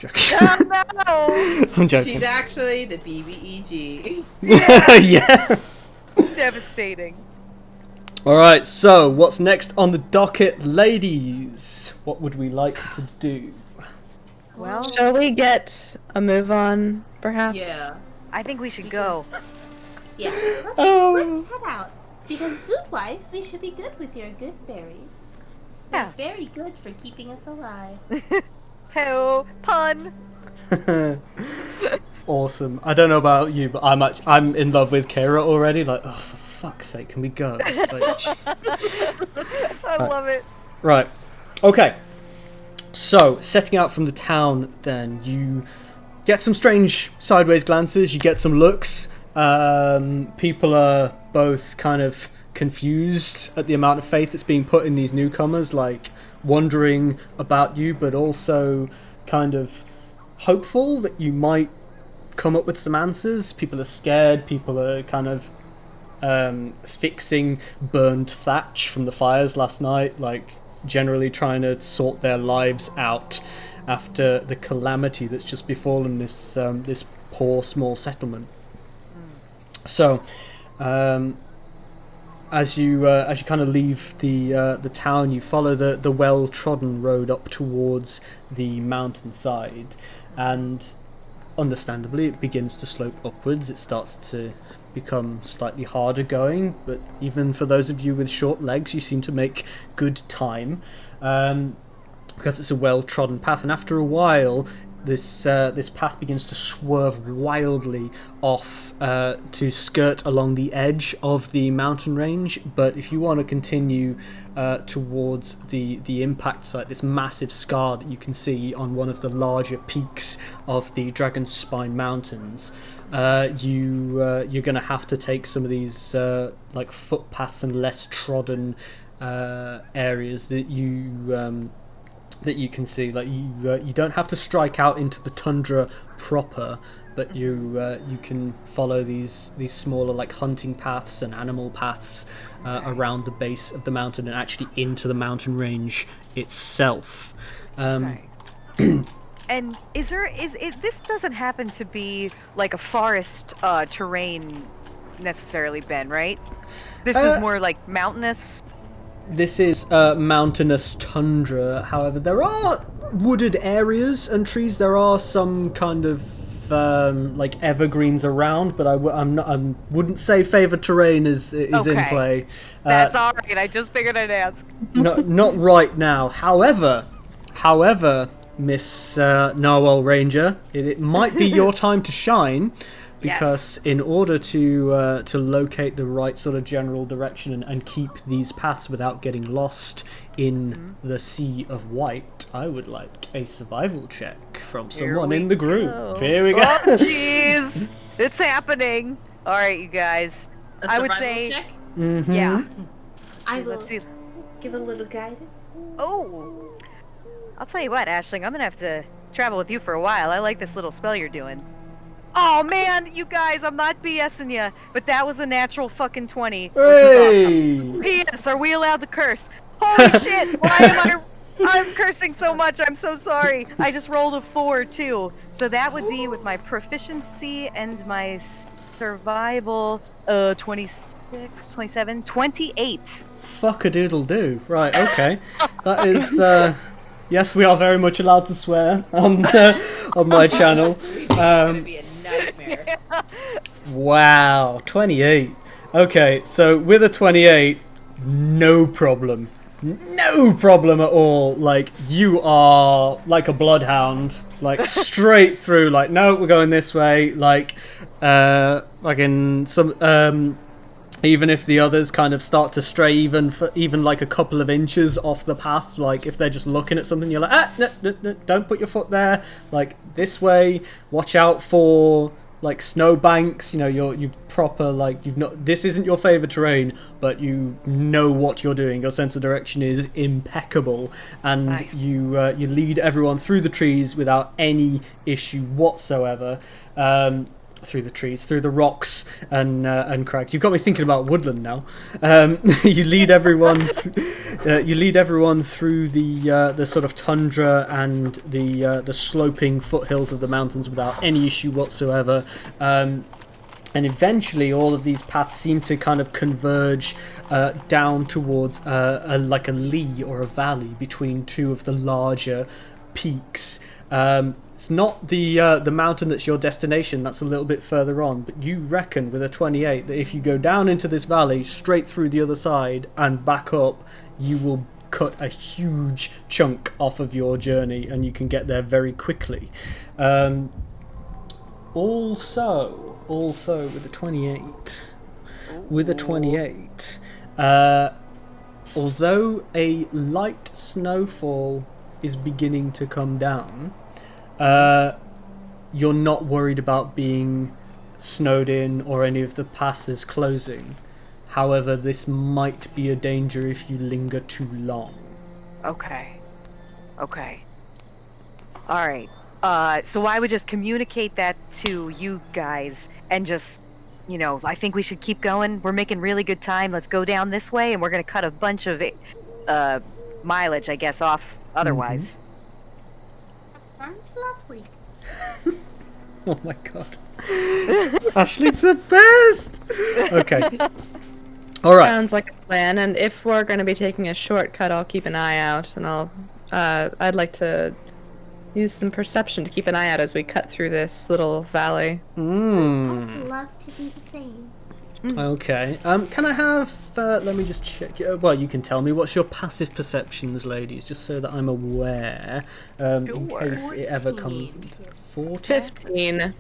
no. I'm joking. She's actually the BBEG. Yeah. Devastating. Alright, so what's next on the docket, ladies? What would we like to do? Well, Shall we get a move on, perhaps? Yeah. I think we should go. Yeah. Oh. Let's head out. Because food-wise, we should be good with your good berries. Yeah. They're very good for keeping us alive. Ho, pun. Awesome. I don't know about you, but I'm in love with Kara already. Like, oh, for fuck's sake, can we go? Like, I love it. right. Okay. So, setting out from the town, then, you get some strange sideways glances. You get some looks. People are both kind of confused at the amount of faith that's being put in these newcomers, like wondering about you, but also kind of hopeful that you might come up with some answers. People are scared. People are kind of fixing burned thatch from the fires last night, like generally trying to sort their lives out after the calamity that's just befallen this this poor small settlement. So as you kind of leave the town, you follow the well-trodden road up towards the mountainside, and understandably it begins to slope upwards. It starts to become slightly harder going, but even for those of you with short legs, you seem to make good time, because it's a well-trodden path. And after a while, this path begins to swerve wildly off to skirt along the edge of the mountain range. But if you want to continue towards the impact site, this massive scar that you can see on one of the larger peaks of the Dragon's Spine Mountains, you're going to have to take some of these like footpaths and less trodden areas that you can see. Like you don't have to strike out into the tundra proper, but you can follow these smaller like hunting paths and animal paths around the base of the mountain and actually into the mountain range itself. And this doesn't happen to be like a forest terrain necessarily, Ben, right? This is more like mountainous. This is mountainous tundra. However, there are wooded areas and trees. There are some kind of like evergreens around, but I wouldn't say favoured terrain is in play. That's all right. I just figured I'd ask. Not right now. However, Miss Narwhal Ranger, it might be your time to shine, because in order to locate the right sort of general direction and keep these paths without getting lost in the sea of white, I would like a survival check from someone in the group. Here we go. Oh, jeez. It's happening. All right, you guys. I would say, check? Mm-hmm. yeah. I will Let's see. give a little guidance. Oh, I'll tell you what, Aisling. I'm gonna have to travel with you for a while. I like this little spell you're doing. Oh man, you guys, I'm not BSing you, but that was a natural fucking 20. Which was awesome. P.S. Are we allowed to curse? Holy shit! Why am I'm cursing so much? I'm so sorry. I just rolled a 4 too, so that would be with my proficiency and my survival. 26, 27, 28. Fuck-a-doodle-doo. Right, okay. That is... yes, we are very much allowed to swear on my channel. It's gonna be a nightmare. Wow, 28. Okay, so with a 28, no problem. No problem at all. Like, you are like a bloodhound. Like, straight through. Like, no, we're going this way. Like in some... even if the others kind of start to stray even like a couple of inches off the path, like if they're just looking at something, you're like, no, don't put your foot there. Like, this way, watch out for like snowbanks. You know, you proper, like, this isn't your favorite terrain, but you know what you're doing. Your sense of direction is impeccable, and nice. you lead everyone through the trees without any issue whatsoever. Through the trees, through the rocks and crags. You've got me thinking about woodland now. You lead everyone through the sort of tundra and the sloping foothills of the mountains without any issue whatsoever. And eventually, all of these paths seem to kind of converge down towards like a lea or a valley between two of the larger peaks. It's not the mountain that's your destination. That's a little bit further on. But you reckon with a 28 that if you go down into this valley, straight through the other side and back up, you will cut a huge chunk off of your journey, and you can get there very quickly. Also with a 28, although a light snowfall is beginning to come down, you're not worried about being snowed in or any of the passes closing. However, this might be a danger if you linger too long. Okay. All right. So I would just communicate that to you guys and just, I think we should keep going. We're making really good time. Let's go down this way, and we're going to cut a bunch of mileage, I guess, off otherwise. Sounds lovely. Oh my god. Ashley's the best! Okay. Alright. Sounds like a plan, and if we're going to be taking a shortcut, I'll keep an eye out, and I'd like to use some perception to keep an eye out as we cut through this little valley. I'd love to do the same. Okay. Can I have... let me just check. Well, you can tell me. What's your passive perceptions, ladies? Just so that I'm aware. In case it ever comes... 14? 15.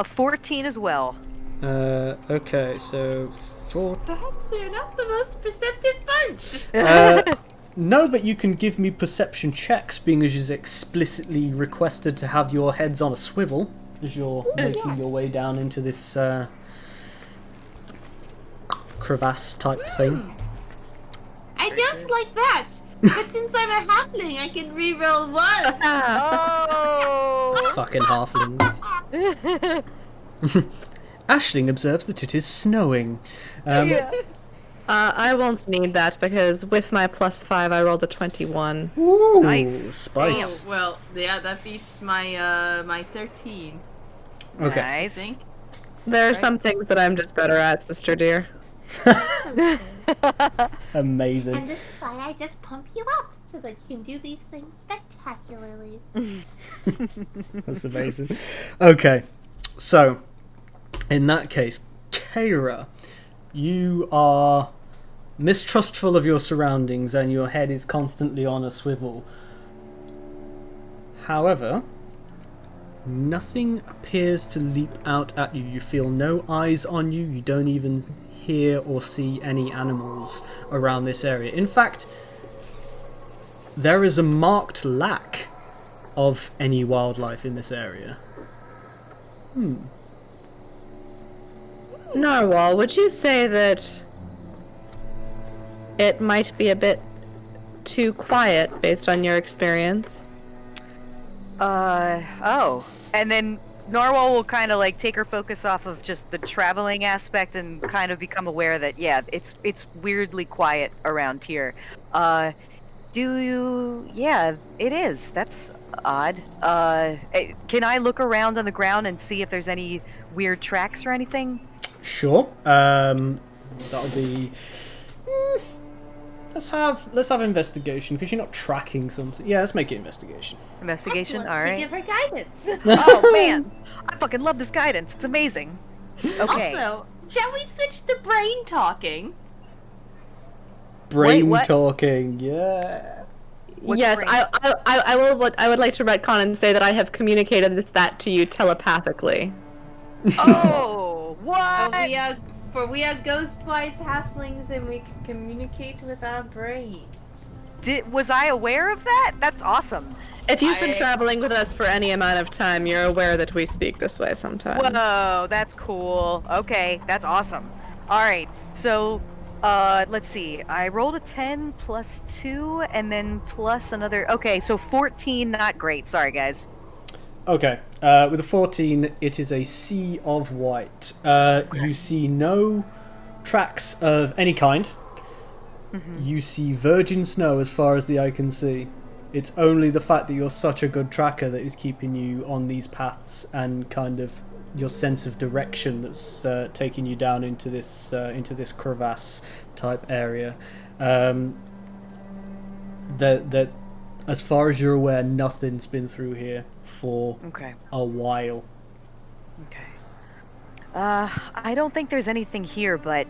14 as well. Okay, so... Perhaps we're not the most perceptive bunch. No, but you can give me perception checks, being as you've explicitly requested to have your heads on a swivel as you're making your way down into this crevasse type thing. I don't like that. But since I'm a halfling, I can reroll one. Oh! Fucking halflings. Aisling observes that it is snowing. I won't need that because with my +5 I rolled a 21. Ooh, Nice. Spice. Oh, well, yeah, that beats my my 13. Okay. I Nice. think. There are some things that I'm just better at, sister dear. Amazing. And this is why I just pump you up so that you can do these things spectacularly. That's amazing. Okay, so in that case, Keira, you are mistrustful of your surroundings and your head is constantly on a swivel. However, nothing appears to leap out at you. You feel no eyes on you. You don't even hear or see any animals around this area. In fact, there is a marked lack of any wildlife in this area. Narwhal, would you say that it might be a bit too quiet based on your experience? Oh. And then Narwhal will kind of like take her focus off of just the traveling aspect and kind of become aware that, yeah, it's weirdly quiet around here. Yeah, it is. That's odd. Can I look around on the ground and see if there's any weird tracks or anything? Sure. That'll be. Let's have investigation because you're not tracking something. Yeah, let's make it investigation. Investigation. I'd All love to right. give her guidance. Oh man, I fucking love this guidance. It's amazing. Okay. Also, shall we switch to brain talking? Brain what? talking. Yeah. What's yes, brain- I would like to retcon and say that I have communicated that to you telepathically. Oh, what? We are ghost-wise halflings and we can communicate with our brains. Was I aware of that? That's awesome. If you've been traveling with us for any amount of time, you're aware that we speak this way sometimes. Whoa, that's cool. Okay, that's awesome. All right, so let's see. I rolled a 10 plus 2 and then plus another. Okay, so 14. Not great. Sorry, guys. Okay. With a 14, it is a sea of white. You see no tracks of any kind. You see virgin snow as far as the eye can see. It's only the fact that you're such a good tracker that is keeping you on these paths and kind of your sense of direction that's taking you down into this crevasse type area. That as far as you're aware, nothing's been through here for a while. Okay. I don't think there's anything here, but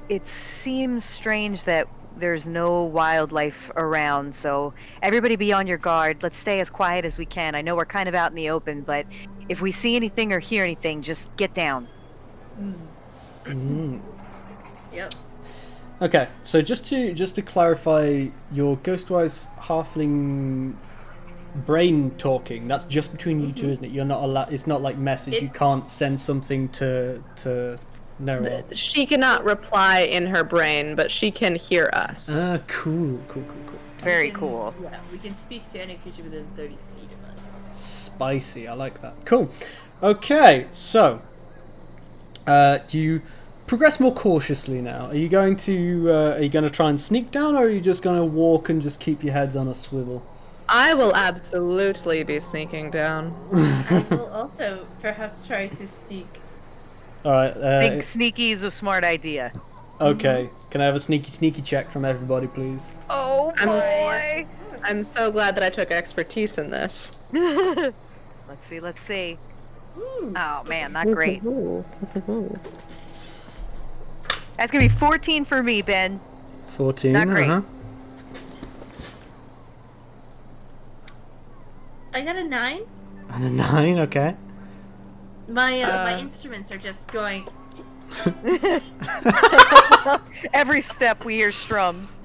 it seems strange that there's no wildlife around, so everybody be on your guard. Let's stay as quiet as we can. I know we're kind of out in the open, but if we see anything or hear anything, just get down. Yep. Okay, so just to clarify, your Ghostwise halfling brain talking. That's just between you two, isn't it? You're not allowed. It's not like message. You can't send something to Nerol. She cannot reply in her brain, but she can hear us. Cool. Very cool. Yeah, we can speak to any creature within 30 feet of us. Spicy. I like that. Cool. Okay, so you progress more cautiously now. Are you going to try and sneak down, or are you just going to walk and just keep your heads on a swivel? I will absolutely be sneaking down. I will also perhaps try to sneak. All right. Think sneaky is a smart idea. Okay. Can I have a sneaky check from everybody, please? Oh boy! I'm so glad that I took expertise in this. Let's see. Oh man, not great. That's gonna be 14 for me, Ben. 14. Not great. I got a 9. And a 9. Okay. My instruments are just going. Every step we hear strums.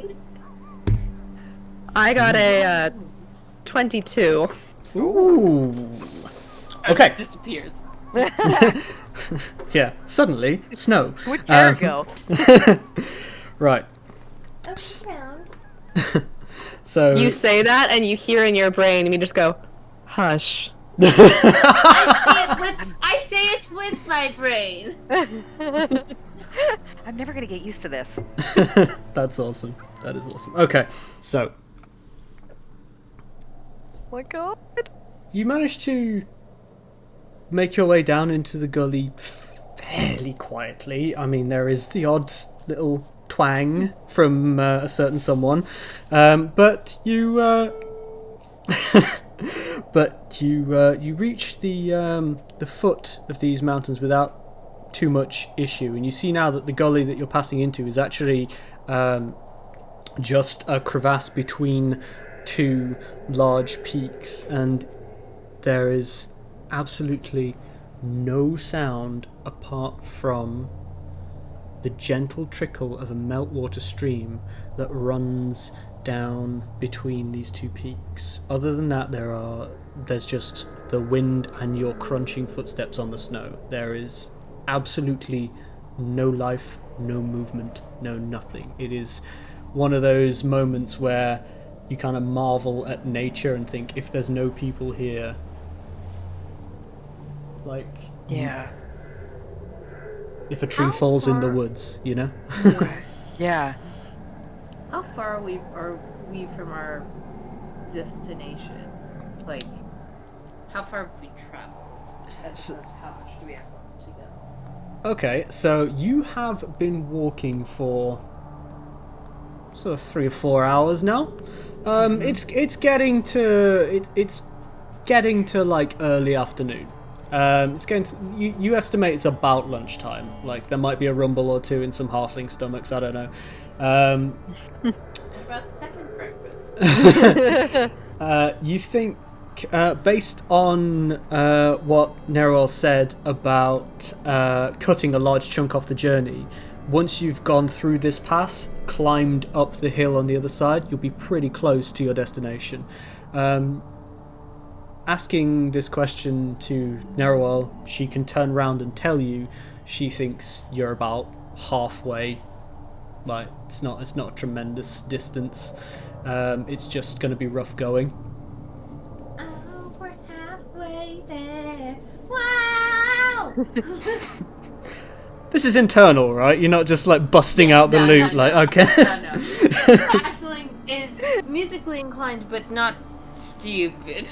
I got a 22. Ooh. Okay. It disappears. Yeah. Suddenly, snow. Where'd Kara go? Right. Up and down. So You say that, and you hear in your brain, and you just go, hush. I say it with my brain. I'm never gonna get used to this. That's awesome. That is awesome. Okay, so Oh my god. you managed to make your way down into the gully fairly quietly. I mean, there is the odd little twang from a certain someone, but you you reach the foot of these mountains without too much issue, and you see now that the gully that you're passing into is actually just a crevasse between two large peaks, and there is absolutely no sound apart from the gentle trickle of a meltwater stream that runs down between these two peaks. Other than that, there's just the wind and your crunching footsteps on the snow. There is absolutely no life, no movement, no nothing. It is one of those moments where you kind of marvel at nature and think, if there's no people here, like, Yeah. if a tree How falls in the far- woods, you know? Yeah. How far are we from our destination? Like, how far have we traveled? As opposed to how much do we have left to go? Okay, so you have been walking for sort of 3 or 4 hours now. It's getting to like early afternoon. It's getting to, you estimate it's about lunchtime. Like, there might be a rumble or two in some halfling stomachs. I don't know. What about second breakfast? You think, based on what Nerol said about cutting a large chunk off the journey, once you've gone through this pass, climbed up the hill on the other side, you'll be pretty close to your destination. Asking this question to Nerol, she can turn around and tell you she thinks you're about halfway. Like, it's not a tremendous distance. It's just going to be rough going. Oh, we're halfway there. Wow! This is internal, right? You're not just like busting out the loot. No. Like, okay. No. Ashling is musically inclined, but not stupid.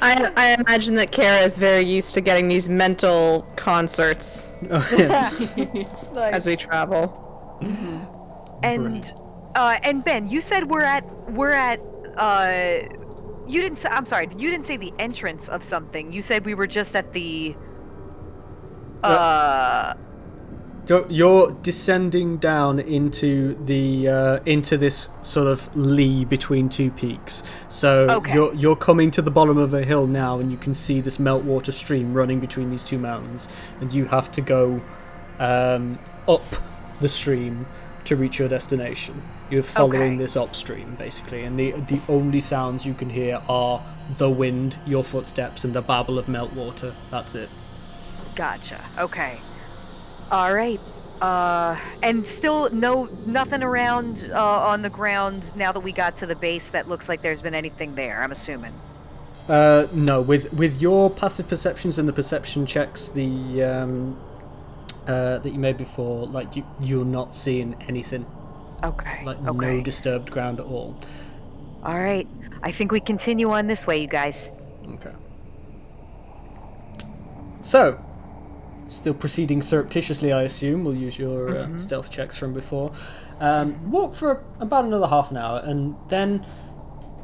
I imagine that Kara is very used to getting these mental concerts Oh, yeah. as we travel. And Ben, you said we're at you didn't say, I'm sorry, you didn't say the entrance of something. You said we were just at the You're descending down into the into this sort of lee between two peaks. So Okay. you're coming to the bottom of a hill now, and you can see this meltwater stream running between these two mountains, and you have to go up the stream to reach your destination. You're following Okay. this upstream, basically, and the only sounds you can hear are the wind, your footsteps, and the babble of meltwater. That's it. Gotcha. Okay. All right. And still nothing around on the ground now that we got to the base that looks like there's been anything there, I'm assuming. No, with your passive perceptions and the perception checks that you made before, like you're not seeing anything. Okay. Like okay. no disturbed ground at all. All right. I think we continue on this way, you guys. Okay. So, still proceeding surreptitiously, I assume. We'll use your stealth checks from before. Walk for about another half an hour, and then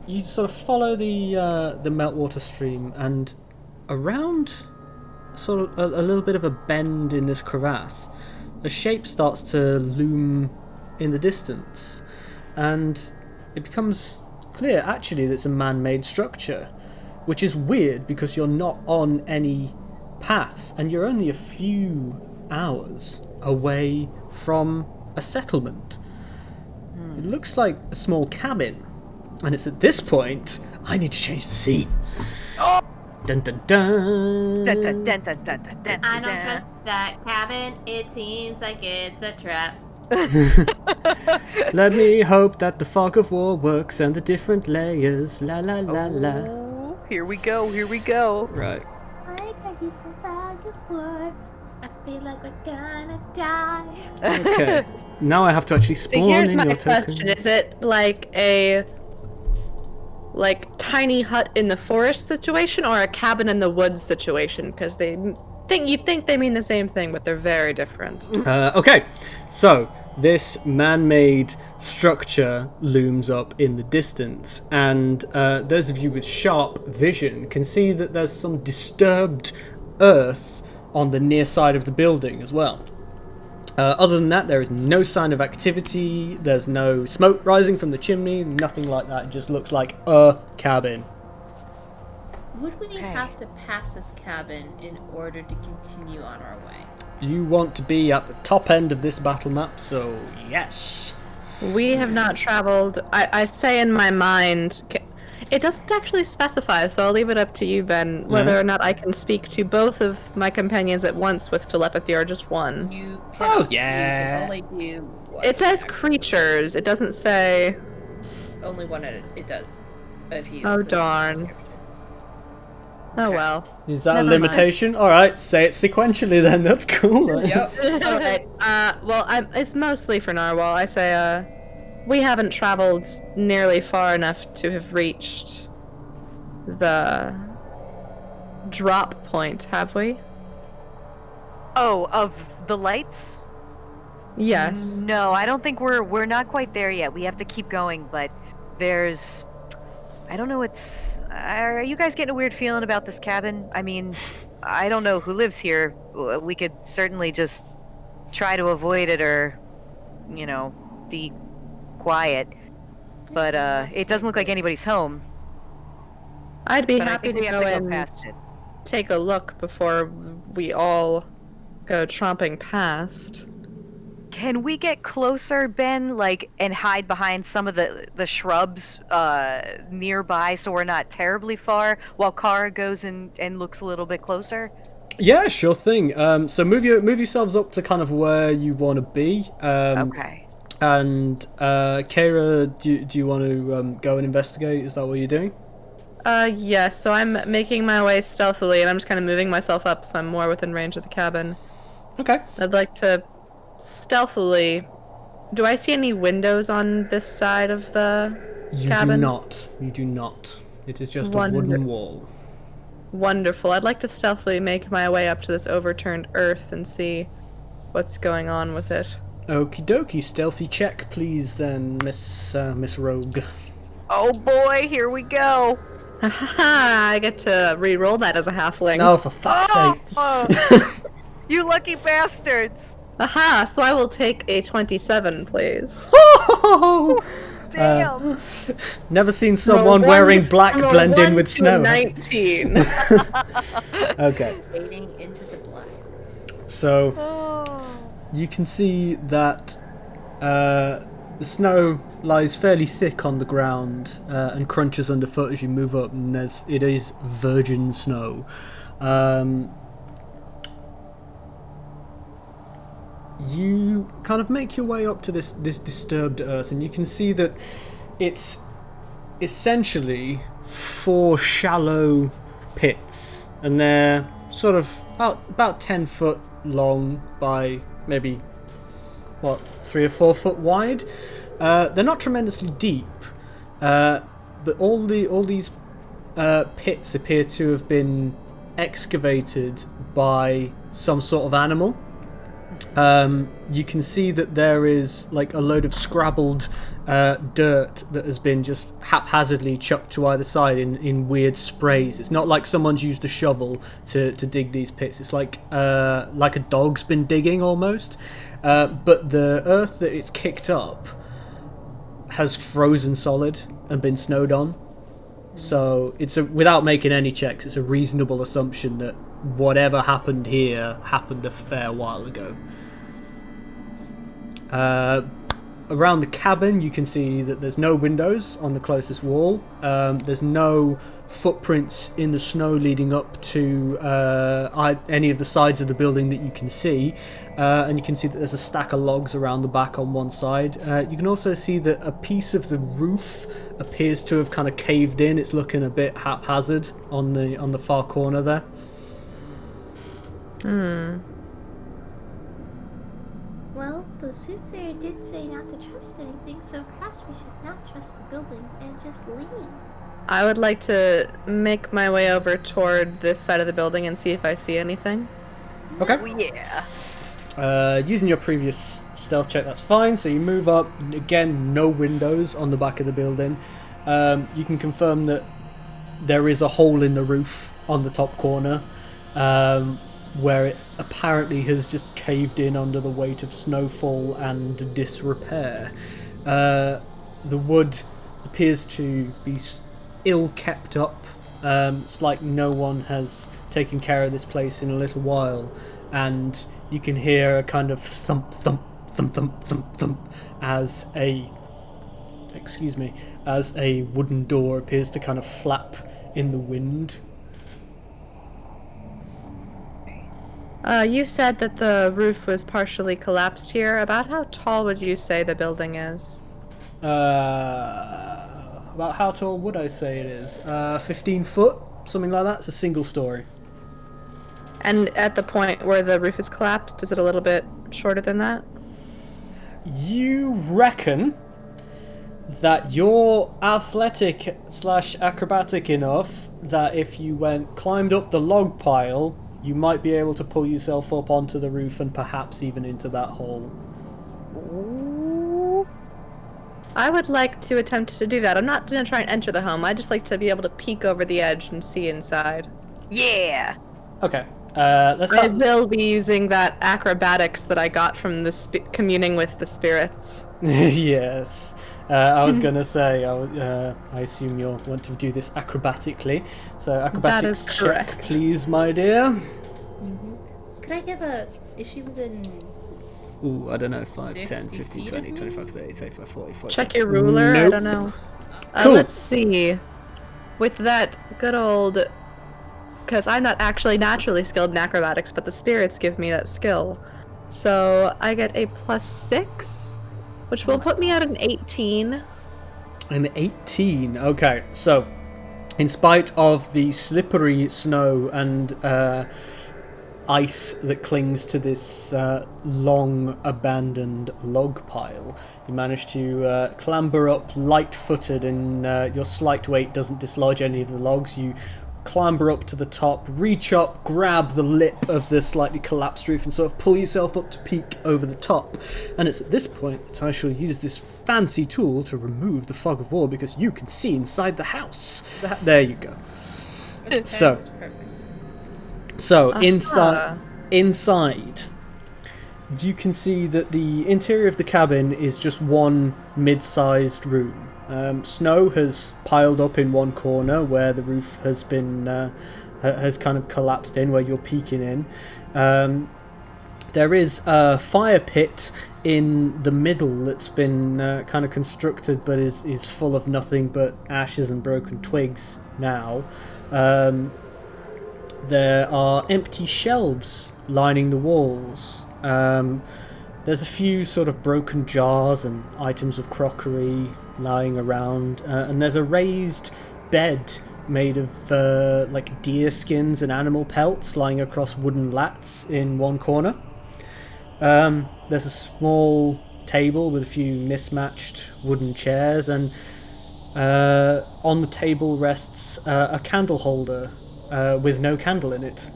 you sort of follow the meltwater stream, and around sort of a little bit of a bend in this crevasse, a shape starts to loom in the distance, and it becomes clear actually that it's a man-made structure, which is weird because you're not on any paths and you're only a few hours away from a settlement. It looks like a small cabin, and it's at this point I need to change the scene. Dun dun dun. Dun, dun, dun, dun, dun, dun, dun, I don't dun. trust that cabin. It seems like it's a trap. Let me hope that the fog of war works and the different layers. La la la la. Oh, here we go. Here we go. Right. Like I used to bag of war. I feel like we're gonna die. Okay. Now I have to actually So spawn here's in my your question: token. is it like a tiny hut in the forest situation, or a cabin in the woods situation? Because you'd think they mean the same thing, but they're very different. Okay, so this man-made structure looms up in the distance, and those of you with sharp vision can see that there's some disturbed earth on the near side of the building as well. Other than that, there is no sign of activity, there's no smoke rising from the chimney, nothing like that. It just looks like a cabin. Would we Okay. have to pass this cabin in order to continue on our way? You want to be at the top end of this battle map, so yes. We have not traveled. I say in my mind, it doesn't actually specify, so I'll leave it up to you, Ben, whether or not I can speak to both of my companions at once with telepathy or just one. You Oh, cannot. yeah. You can only do one. It says creatures. It doesn't say. Only one at it does. If you Oh, look at the darn. description. Oh well. Is that Never a mind. limitation? Alright, say it sequentially then, that's cool. Yep. Alright. Well, it's mostly for Narwhal. I say, we haven't traveled nearly far enough to have reached the drop point, have we? Oh, of the lights? Yes. No, I don't think we're not quite there yet. We have to keep going, but there's I don't know, are you guys getting a weird feeling about this cabin? I mean, I don't know who lives here. We could certainly just try to avoid it or, be quiet. But it doesn't look like anybody's home. I'd be But I happy think to we have go to go and past it. take a look before we all go tromping past. Can we get closer, Ben, and hide behind some of the shrubs nearby so we're not terribly far while Kara goes and looks a little bit closer? Yeah, sure thing. So move yourselves up to kind of where you want to be. Okay. And Kara, do you want to go and investigate? Is that what you're doing? Yes, so I'm making my way stealthily, and I'm just kind of moving myself up so I'm more within range of the cabin. Okay. I'd like to stealthily... Do I see any windows on this side of the You cabin? do not. You do not. It is just a Wonder- wooden wall. Wonderful. I'd like to stealthily make my way up to this overturned earth and see what's going on with it. Okie dokie. Stealthy check, please, then, Miss Rogue. Oh boy, here we go. Haha, I get to re-roll that as a halfling. Oh, for fuck's sake. Oh, you lucky bastards. Aha, so I will take a 27, please. Damn. Never seen someone wearing black From a blend in 1 with to snow. 19. Okay. Fading into the blackness. So Oh. you can see that The snow lies fairly thick on the ground and crunches underfoot as you move up, and it is virgin snow. You kind of make your way up to this disturbed earth, and you can see that it's essentially 4 shallow pits, and they're sort of about 10 foot long by maybe 3 or 4 foot wide. They're not tremendously deep, but all these pits appear to have been excavated by some sort of animal. You can see that there is like a load of scrabbled dirt that has been just haphazardly chucked to either side in weird sprays. It's not like someone's used a shovel to dig these pits. It's like a dog's been digging almost. But the earth that it's kicked up has frozen solid and been snowed on. So without making any checks, it's a reasonable assumption that whatever happened here happened a fair while ago. Around the cabin, you can see that there's no windows on the closest wall. There's no footprints in the snow leading up to any of the sides of the building that you can see. And you can see that there's a stack of logs around the back on one side. You can also see that a piece of the roof appears to have kind of caved in. It's looking a bit haphazard on the far corner there. Well, the soothsayer did say not to trust anything, so perhaps we should not trust the building and just leave. I would like to make my way over toward this side of the building and see if I see anything. Okay. Oh, yeah. Using your previous stealth check, that's fine. So you move up. Again, no windows on the back of the building. You can confirm that there is a hole in the roof on the top corner, where it apparently has just caved in under the weight of snowfall and disrepair. The wood appears to be ill kept up. It's like no one has taken care of this place in a little while, and you can hear a kind of thump, thump, thump, thump, thump, thump as a wooden door appears to kind of flap in the wind. You said that the roof was partially collapsed here. About how tall would you say the building is? About how tall would I say it is? 15 foot, something like that. It's a single story. And at the point where the roof is collapsed, is it a little bit shorter than that? You reckon that you're athletic/acrobatic enough that if you climbed up the log pile, you might be able to pull yourself up onto the roof and perhaps even into that hole. I would like to attempt to do that. I'm not going to try and enter the home. I'd just like to be able to peek over the edge and see inside. Yeah. Okay. I will be using that acrobatics that I got from the communing with the spirits. Yes. I was going to say, I assume you'll want to do this acrobatically. So acrobatics check, correct. please, my dear. Could I get is she within... Ooh, I don't know, 5, 10, 60 15, feet 20, of me? 25, 30, 35, 40, 45. Check your ruler? Nope. I don't know. Cool. Let's see. With that good old... Because I'm not actually naturally skilled in acrobatics, but the spirits give me that skill. So I get a +6, which will put me at an 18. An 18. Okay, so in spite of the slippery snow and ice that clings to this long abandoned log pile, you manage to clamber up light-footed, and your slight weight doesn't dislodge any of the logs. You clamber up to the top, reach up, grab the lip of the slightly collapsed roof and sort of pull yourself up to peek over the top. And it's at this point that I shall use this fancy tool to remove the fog of war, because you can see inside the house. There you go. So inside you can see that the interior of the cabin is just one mid-sized room. Snow has piled up in one corner where the roof has been has kind of collapsed in, where you're peeking in. There is a fire pit in the middle that's been kind of constructed but is full of nothing but ashes and broken twigs now. There are empty shelves lining the walls. There's a few sort of broken jars and items of crockery lying around, and there's a raised bed made of like deer skins and animal pelts lying across wooden lats in one corner. There's a small table with a few mismatched wooden chairs, and on the table rests a candle holder with no candle in it.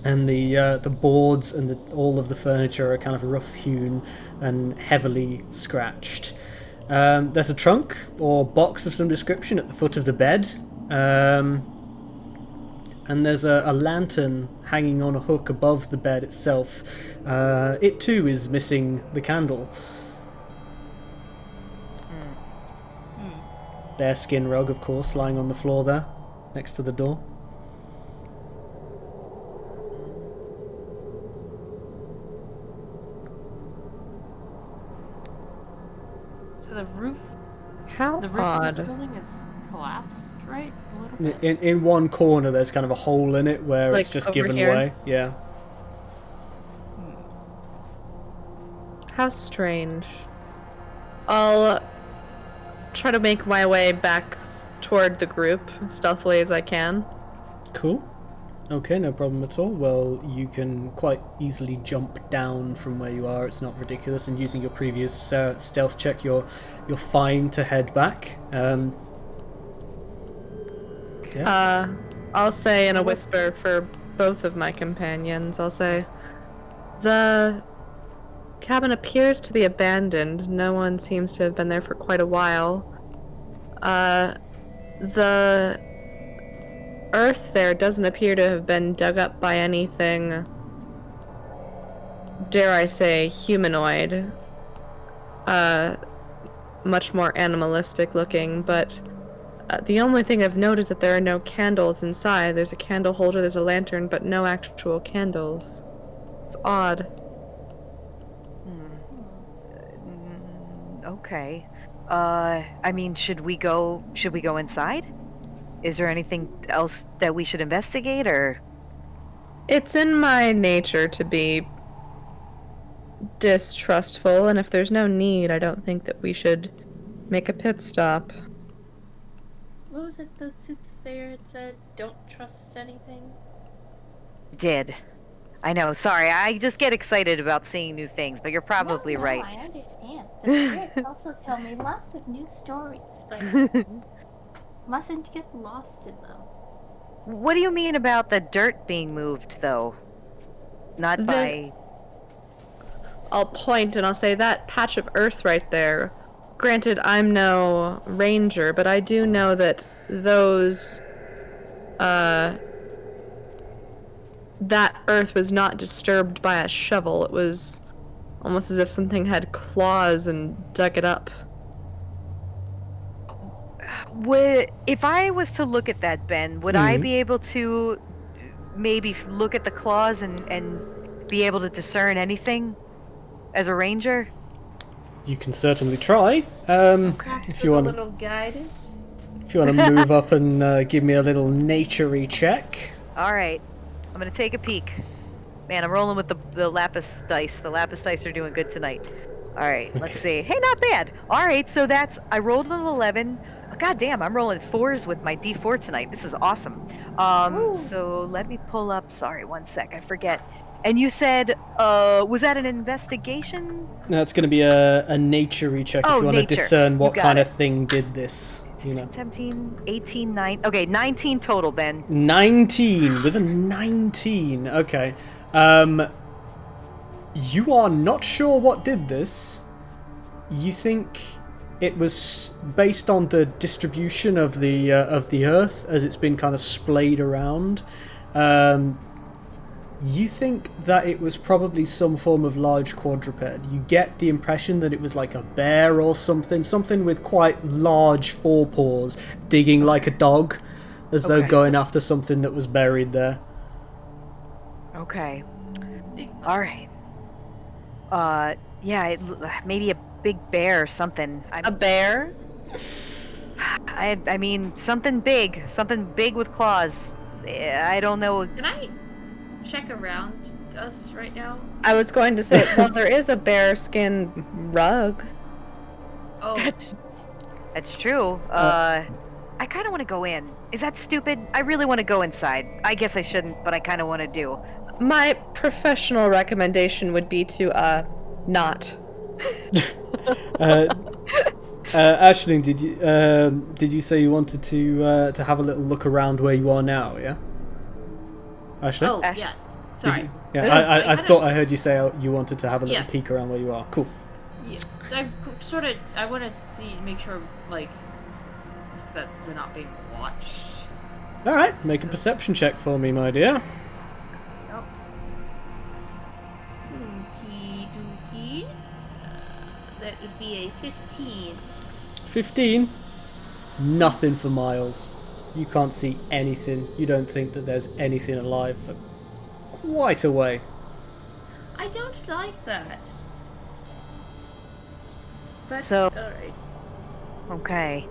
And the boards and all of the furniture are kind of rough hewn and heavily scratched. There's a trunk or box of some description at the foot of the bed, and there's a lantern hanging on a hook above the bed itself. It too is missing the candle. Bearskin rug, of course, lying on the floor there, next to the door. So the roof How of this odd. building is collapsed, right? A little bit. In one corner, there's kind of a hole in it where Like it's just over given here? way. Yeah. How strange. I'll try to make my way back toward the group as stealthily as I can. Cool. Okay, no problem at all. Well, you can quite easily jump down from where you are. It's not ridiculous, and using your previous stealth check, you're fine to head back. Yeah. I'll say in a whisper for both of my companions, I'll say, the cabin appears to be abandoned. No one seems to have been there for quite a while. The earth there doesn't appear to have been dug up by anything, dare I say, humanoid. Much more animalistic looking, but the only thing I've noticed is that there are no candles inside. There's a candle holder, there's a lantern, but no actual candles. It's odd. Okay. I mean, should we go inside? Is there anything else that we should investigate, or? It's in my nature to be distrustful, and if there's no need, I don't think that we should make a pit stop. What was it the soothsayer had said? Don't trust anything? Did. I know, sorry, I just get excited about seeing new things, but you're probably no, right. I understand. The spirits also tell me lots of new stories, but mustn't get lost in them. What do you mean about the dirt being moved, though? Not by... I'll point and I'll say that patch of earth right there. Granted, I'm no ranger, but I do know that those, that earth was not disturbed by a shovel. It was almost as if something had claws and dug it up. If I was to look at that, Ben, would I be able to maybe look at the claws and be able to discern anything as a ranger? You can certainly try. If you want to, little guidance. if you want to move up and give me a little naturey check. All right, I'm gonna take a peek. Man, I'm rolling with the lapis dice. The lapis dice are doing good tonight. All right, let's see. Hey, not bad. All right, so I rolled an 11. God damn, I'm rolling 4s with my D4 tonight. This is awesome. So let me pull up. Sorry, one sec. I forget. And you said, was that an investigation? No, it's going to be a naturey check if you want to discern what kind of thing did this. 17, 18, 9. Okay, 19 total, Ben. 19 with a 19. Okay. You are not sure what did this. You think it was based on the distribution of the earth as it's been kind of splayed around. You think that it was probably some form of large quadruped. You get the impression that it was like a bear or something with quite large forepaws, digging like a dog, as though going after something that was buried there. Okay. All right. Yeah, maybe a big bear or something. A bear? I mean, something big with claws. I don't know. Can I check around us right now? I was going to say, well, there is a bear skin rug. Oh, That's true. I kind of want to go in. Is that stupid? I really want to go inside. I guess I shouldn't, but I kind of want to do. My professional recommendation would be to, not. Aisling, did you say you wanted to have a little look around where you are now? Yeah. Aisling? oh Ash- yes. Did Sorry. you- yeah, I kinda- thought I heard you say you wanted to have a little Yes. peek around where you are. Cool. Yeah, I want to make sure, like, just that we're not being watched. All right, make a perception check for me, my dear. Yep. Okie dokie. That would be a 15. 15. Nothing for miles. You can't see anything. You don't think that there's anything alive for quite a way. I don't like that. But, So- alright. Okay.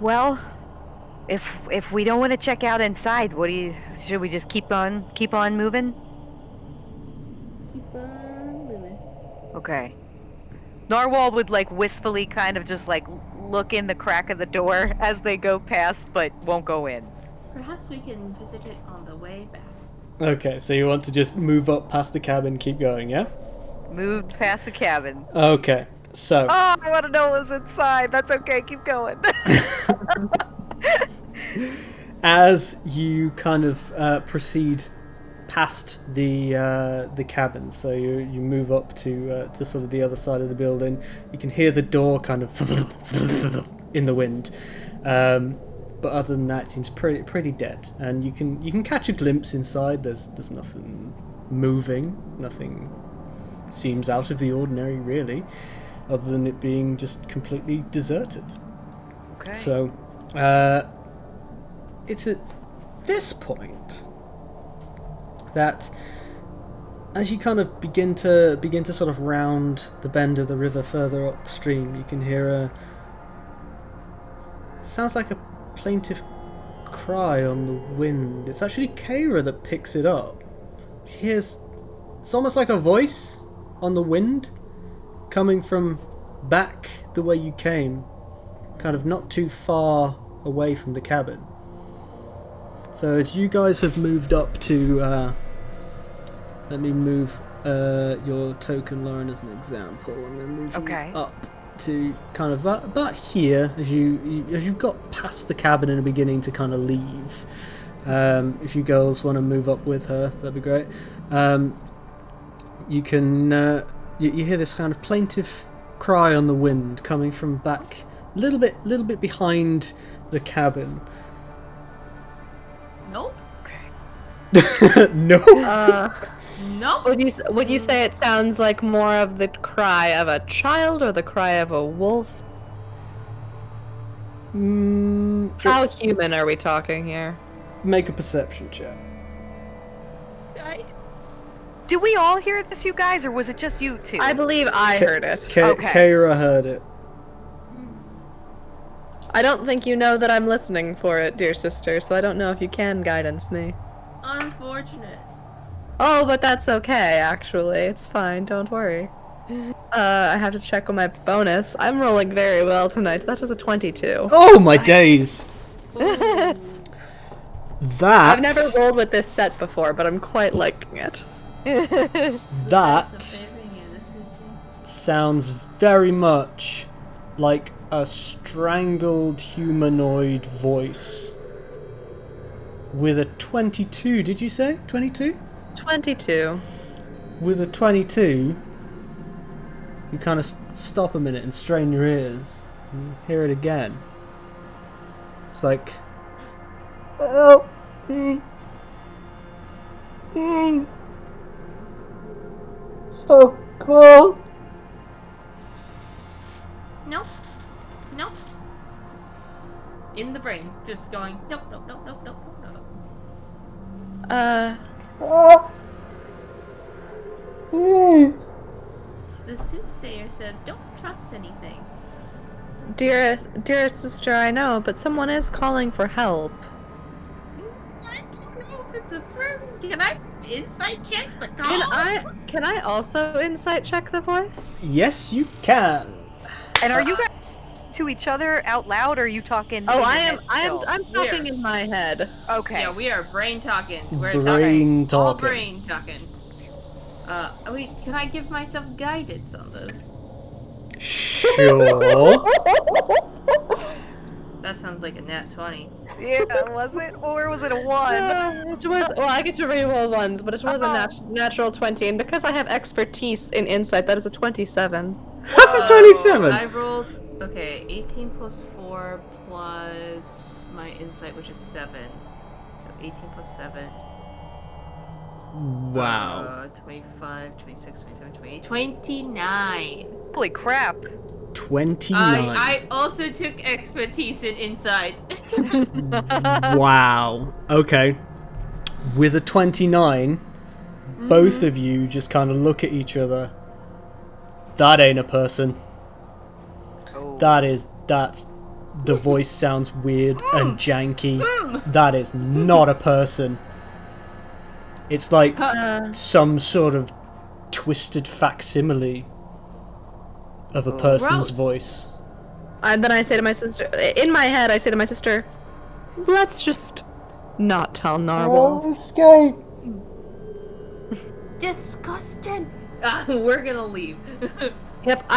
Well, if we don't want to check out inside, should we just keep on moving? Keep on moving. Okay. Narwhal would like wistfully kind of just like look in the crack of the door as they go past, but won't go in. Perhaps we can visit it on the way back. Okay, so you want to just move up past the cabin, keep going, yeah? Moved past the cabin. Okay, so Oh, I want to know what's inside. That's okay. Keep going. as you kind of proceed past the cabin, so you move up to sort of the other side of the building, you can hear the door kind of in the wind. But other than that, it seems pretty dead, and you can catch a glimpse inside. There's nothing moving, nothing seems out of the ordinary really, other than it being just completely deserted. Okay. So it's at this point that as you kind of begin to sort of round the bend of the river further upstream, you can hear sounds like a plaintive cry on the wind. It's actually Kara that picks it up. She hears, it's almost like a voice on the wind coming from back the way you came, kind of not too far away from the cabin. So as you guys have moved up to let me move your token, Lauren, as an example. I'm going to move Okay. you up to kind of about here as you got past the cabin in the beginning to kind of leave. If you girls want to move up with her, that'd be great. You can you hear this kind of plaintive cry on the wind coming from back a little bit behind the cabin. Nope. No. Nope. Would you say it sounds like more of the cry of a child or the cry of a wolf? How Let's human are we talking here? make a perception check. Do we all hear this, you guys, or was it just you two? I believe I heard it. Okay. Kara heard it. I don't think you know that I'm listening for it, dear sister, so I don't know if you can guidance me. Unfortunate. Oh, but that's okay, actually. It's fine, don't worry. I have to check on my bonus. I'm rolling very well tonight. That was a 22. Oh my days! Ooh. That I've never rolled with this set before, but I'm quite liking it. that sounds very much like a strangled humanoid voice with a 22. Did you say 22? 22. With a 22, you kind of stop a minute and strain your ears and you hear it again. It's like, help me, please, so cold. Nope. Nope. In the brain, just going nope, nope, nope, nope, nope, nope. Oh, please. the soothsayer said, don't trust anything. Dearest sister, I know, but someone is calling for help. I don't know if it's a friend. Can I insight check the call? Can I also insight check the voice? Yes, you can. And are you guys to each other out loud, or are you talking? Oh, in your I'm head still? I'm talking in my head. Okay. Yeah, we are brain talking. We're Brain talking. All talking. brain talking. Wait, can I give myself guidance on this? Sure. That sounds like a nat 20. Yeah, was it? Or was it a 1? It was, well, I get to reroll ones, but it was a natural 20, and because I have expertise in insight, that is a 27. That's a 27. I rolled, okay, 18 plus 4 plus my insight, which is 7. So 18 plus 7. Wow. 25, 26, 27, 28, 29. Holy crap. 29. I also took expertise in insight. Wow. Okay. With a 29, both of you just kind of look at each other. That ain't a person. Oh. That's the voice sounds weird and janky. That is not a person. It's like some sort of twisted facsimile of a person's Gross. voice. And then I say to my sister, in my head, I say to my sister, let's just not tell Narwhal. Escape. Disgusting. We're gonna leave. Yep,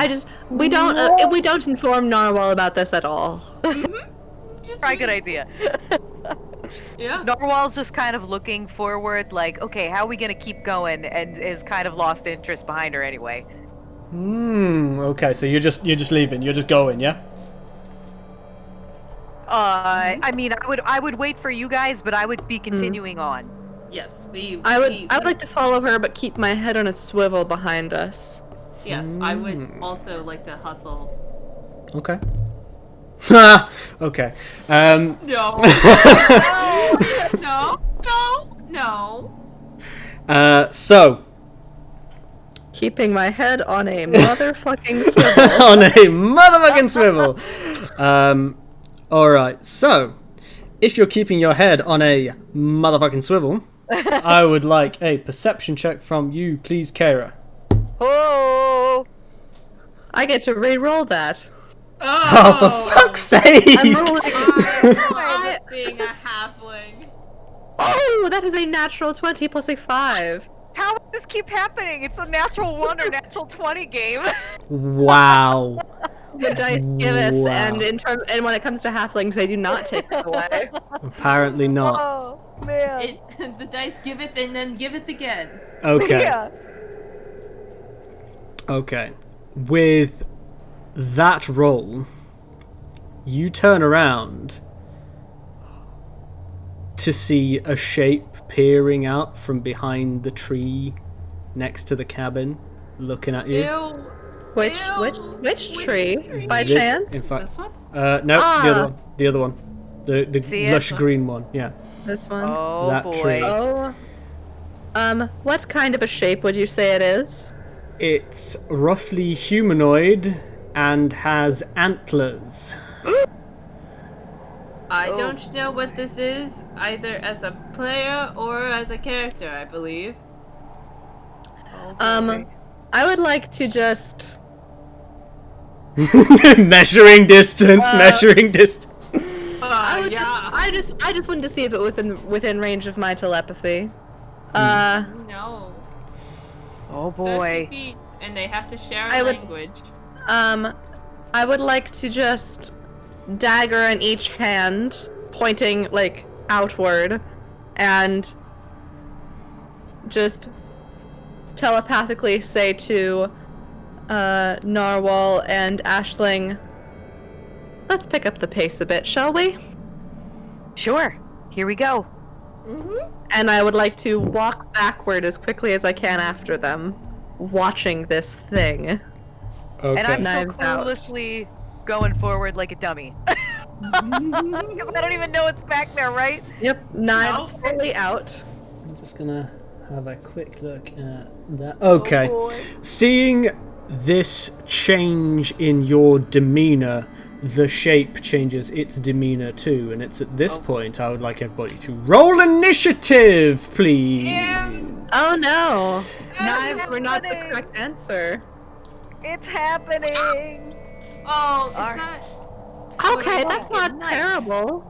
we don't inform Narwhal about this at all. Probably a good idea. Yeah. Narwhal's just kind of looking forward, like, okay, how are we gonna keep going? And is kind of lost interest behind her anyway. Okay, so you're just leaving. You're just going, yeah? I mean, I would wait for you guys, but I would be continuing on. Yes, I would like to follow her, but keep my head on a swivel behind us. Yes, I would also like to hustle. Okay. Okay. No. No. So Keeping my head on a motherfucking swivel. on a motherfucking swivel. Alright, so if you're keeping your head on a motherfucking swivel, I would like a perception check from you, please, Kara. Oh! I get to re-roll that. Oh, for fuck's sake! I'm rolling. I'm being a halfling. Oh, that is a natural 20 plus a 5. How does this keep happening? It's a natural 1 or natural 20 game. Wow. The dice giveth, Wow. and when it comes to halflings, they do not take it away. Apparently not. Oh, man. The dice giveth and then giveth again. Okay. Yeah. Okay. With that roll, you turn around to see a shape peering out from behind the tree next to the cabin, looking at you. Ew. Which tree? By This- chance? In fact, This one? no, the other one. The other one. The See it? lush green one. Yeah. This one? Oh, That boy. tree. Oh. What kind of a shape would you say it is? It's roughly humanoid and has antlers. I Oh. don't know what this is, either as a player or as a character, I believe. Oh, boy. I would like to just... Measuring distance. I just wanted to see if it was within range of my telepathy. No. Oh, 30 boy. feet, and they have to share I a would- language. I would like to just dagger in each hand, pointing like outward, and just telepathically say to Narwhal and Aisling, let's pick up the pace a bit, shall we? Sure. Here we go. And I would like to walk backward as quickly as I can after them, watching this thing. Okay. And I'm still Knives out. cluelessly going forward like a dummy. Because I don't even know it's back there, right? Yep, knives No. fully out. I'm just gonna have a quick look at that. Okay. Oh, boy. Seeing this change in your demeanor, the shape changes its demeanor too, and it's at this point I would like everybody to roll initiative, please. Oh no! Knives Knives were not the correct answer. It's happening. Oh, it's Alright. not. Okay, Oh, that's not nice. terrible.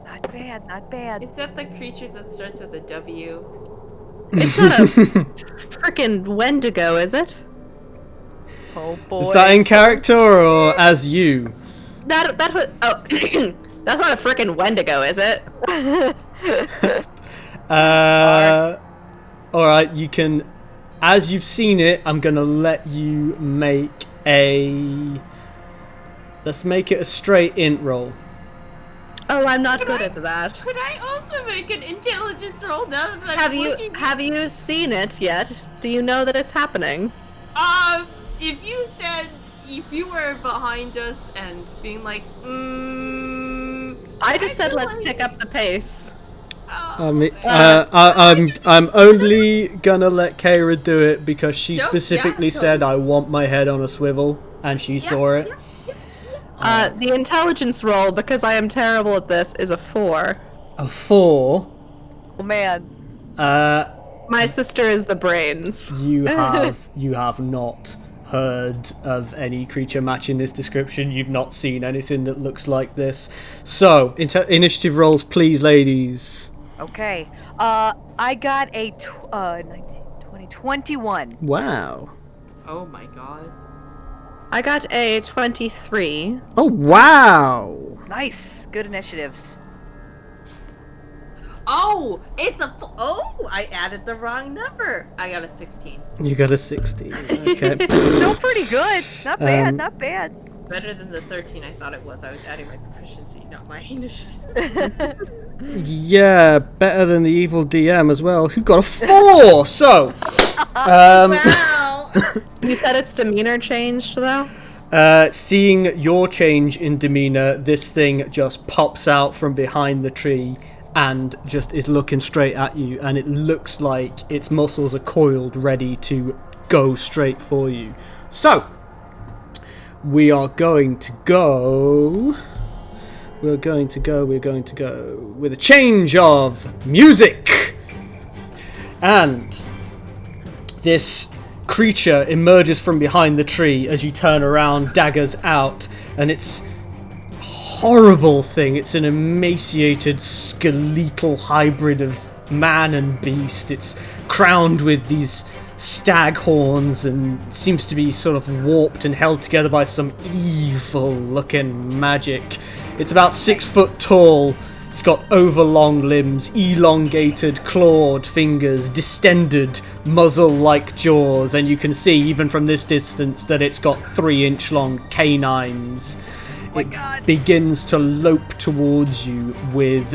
Not bad, not bad. Is that the creature that starts with a W? It's not a frickin' Wendigo, is it? Oh boy. Is that in character or as you? That was that's not a frickin' Wendigo, is it? Alright, you can, as you've seen it, I'm gonna let you make let's make it a straight int roll. Oh, I'm not good at that. Could I also make an intelligence roll now that I'm looking? Have you seen it yet? Do you know that it's happening? If you said, if you were behind us and being like, I just said feel let's like- pick up the pace. I'm only gonna let Kara do it because she Nope, specifically yeah, said I want my head on a swivel, and she saw it. The intelligence roll, because I am terrible at this, is a 4. A 4. Oh man. My sister is the brains. You have not heard of any creature matching this description. You've not seen anything that looks like this. So, initiative rolls, please, ladies. Okay. I got a 19, 20, 21. Wow. Oh my god. I got a 23. Oh, wow. Nice. Good initiatives. Oh, it's a. Oh, I added the wrong number. I got a 16. You got a 16. Okay. Still pretty good. Not bad, Um, not bad. Better than the 13 I thought it was. I was adding my proficiency, not my initiative. Yeah, better than the evil DM as well, who got a 4. So, Wow. You said its demeanor changed, though? seeing your change in demeanor, this thing just pops out from behind the tree and just is looking straight at you, and it looks like its muscles are coiled, ready to go straight for you. So, we are going to go... We're going to go with a change of music! And this creature emerges from behind the tree as you turn around, daggers out, and it's horrible thing. It's an emaciated, skeletal hybrid of man and beast. It's crowned with these stag horns and seems to be sort of warped and held together by some evil-looking magic. It's about 6 foot tall. It's got overlong limbs, elongated clawed fingers, distended muzzle-like jaws, and you can see even from this distance that it's got 3-inch long canines. It begins to lope towards you with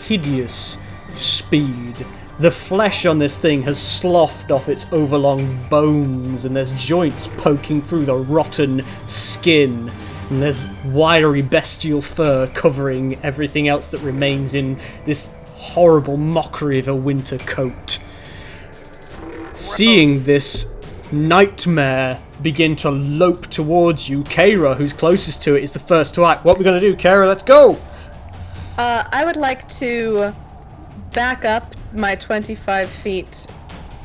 hideous speed. The flesh on this thing has sloughed off its overlong bones, and there's joints poking through the rotten skin. And there's wiry bestial fur covering everything else that remains in this horrible mockery of a winter coat. Seeing this nightmare begin to lope towards you, Kara, who's closest to it, is the first to act. What are we going to do, Kara? Let's go! I would like to back up my 25 feet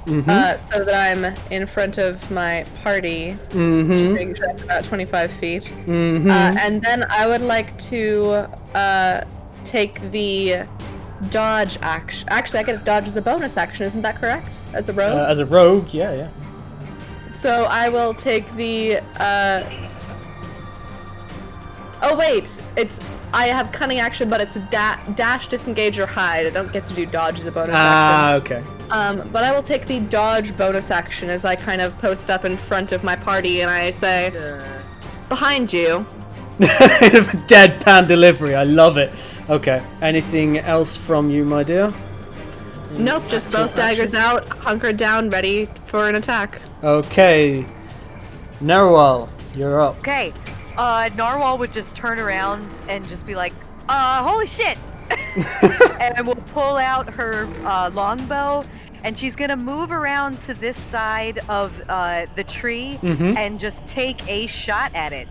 so that I'm in front of my party, making sure that's about 25 feet. And then I would like to take the dodge action. Actually, I get a dodge as a bonus action, isn't that correct? As a rogue? As a rogue, yeah. So I will take the, oh wait, I have cunning action, but it's dash, disengage, or hide. I don't get to do dodge as a bonus action. Okay. But I will take the dodge bonus action as I kind of post up in front of my party and I say, behind you. Deadpan delivery, I love it. Okay, anything else from you, my dear? Nope, just both daggers out, hunkered down, ready for an attack. Okay. Narwhal, you're up. Okay. Narwhal would just turn around and just be like, holy shit! And will pull out her longbow and she's gonna move around to this side of the tree and just take a shot at it.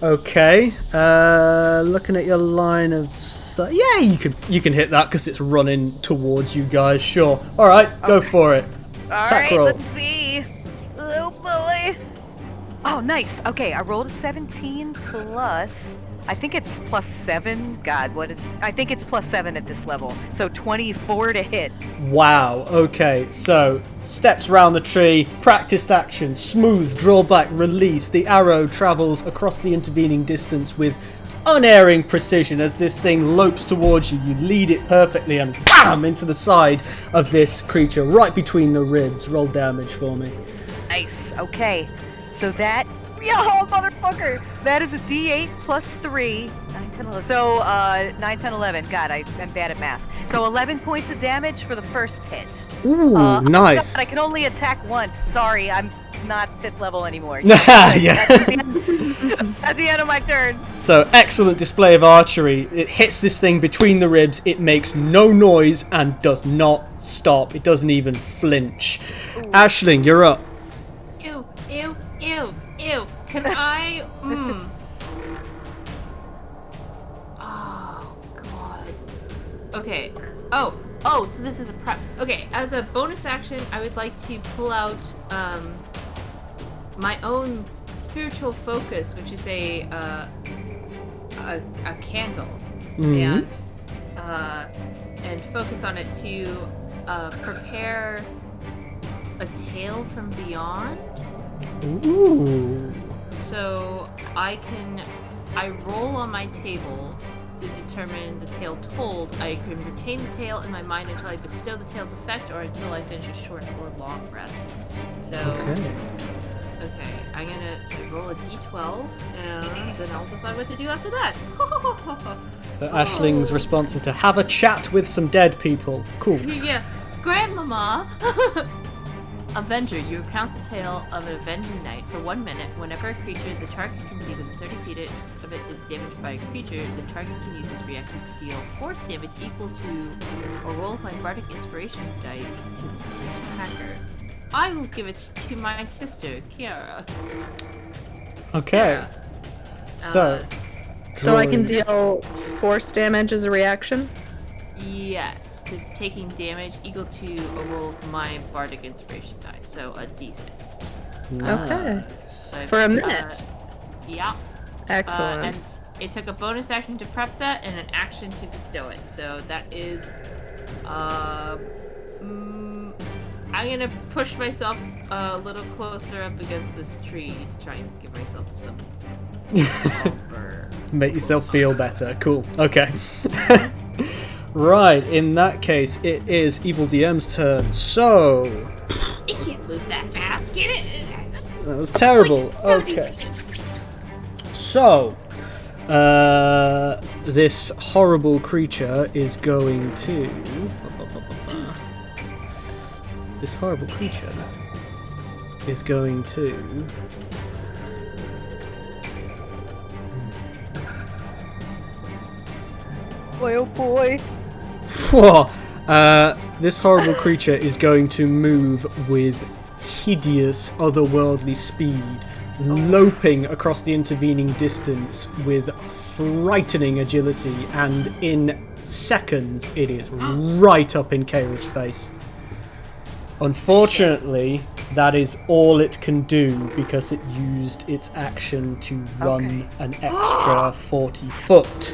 Okay. Looking at your line of sight. Yeah, you can hit that because it's running towards you guys. Sure. All right, go for it. All Attack right, roll. let's see. Oh boy. Oh, nice. Okay, I rolled a 17 plus. I think it's plus 7. God, what is... I think it's plus 7 at this level. So 24 to hit. Wow, okay, so steps round the tree, practiced action, smooth, draw back, release. The arrow travels across the intervening distance with unerring precision as this thing lopes towards you. You lead it perfectly and BAM! Into the side of this creature, right between the ribs. Roll damage for me. Nice. Okay, so that... Yo, motherfucker! That is a D8 plus 3. 9, 10, 11. So, 9, 10, 11. God, I'm bad at math. So 11 points of damage for the first hit. Ooh, nice. Oh God, I can only attack once. Sorry, I'm not 5th level anymore. Yeah. At the end of my turn. So, excellent display of archery. It hits this thing between the ribs. It makes no noise and does not stop. It doesn't even flinch. Ooh. Aisling, you're up. Ew, ew, ew, ew. Can I... Oh, God. Okay. Oh, so this is a prep. Okay, as a bonus action, I would like to pull out my own spiritual focus, which is a candle, and focus on it to prepare a tale from beyond. Ooh. So I roll on my table to determine the tale told. I can retain the tale in my mind until I bestow the tale's effect or until I finish a short or long rest. So, okay, I'm gonna roll a d12 and then I'll decide what to do after that. So Aisling's response is to have a chat with some dead people. Cool. Yeah, Grandmama! Avenger, you recount the tale of an avenging knight for 1 minute. Whenever a creature the target can see within 30 feet of it is damaged by a creature, the target can use this reaction to deal force damage equal to a roll of my bardic inspiration die to the attacker. I will give it to my sister, Kiara. Okay. Kiara. So I can deal force damage as a reaction? Yes. Taking damage equal to a roll of my bardic inspiration die, so a d6. Nice. Okay. So for a minute. Yeah. Excellent. And it took a bonus action to prep that and an action to bestow it. So that is, I'm gonna push myself a little closer up against this tree to try and give myself some. Make yourself feel better. Cool. Okay. Right, in that case, it is Evil DM's turn. So... It can't move that fast, get it? That was terrible. Okay. So, this horrible creature is going to... This horrible creature is going to... Boy, oh boy. This horrible creature is going to move with hideous otherworldly speed, loping across the intervening distance with frightening agility, and in seconds it is right up in Kaira's face. Unfortunately, that is all it can do because it used its action to run an extra 40 foot.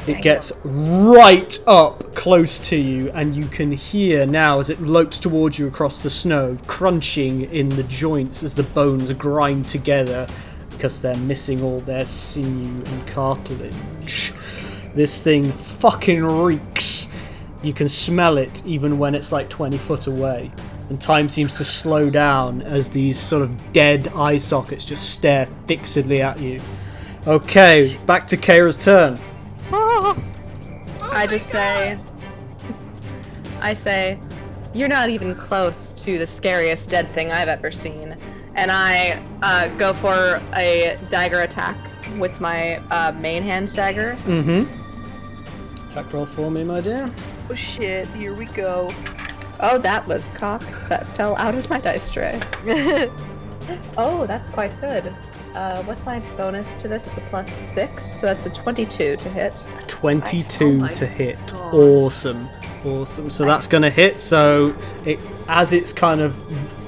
It gets right up close to you, and you can hear now as it lopes towards you across the snow, crunching in the joints as the bones grind together because they're missing all their sinew and cartilage. This thing fucking reeks. You can smell it even when it's like 20 foot away. And time seems to slow down as these sort of dead eye sockets just stare fixedly at you. Okay, back to Kaira's turn. I say, you're not even close to the scariest dead thing I've ever seen. And I go for a dagger attack with my main hand dagger. Attack roll for me, my dear. Oh shit, here we go. Oh, that was cocked. That fell out of my dice tray. Oh, that's quite good. What's my bonus to this? It's a +6, so that's a 22 to hit. 22 Nice. Oh to my hit. God. Awesome. So that's going to hit. So as it's kind of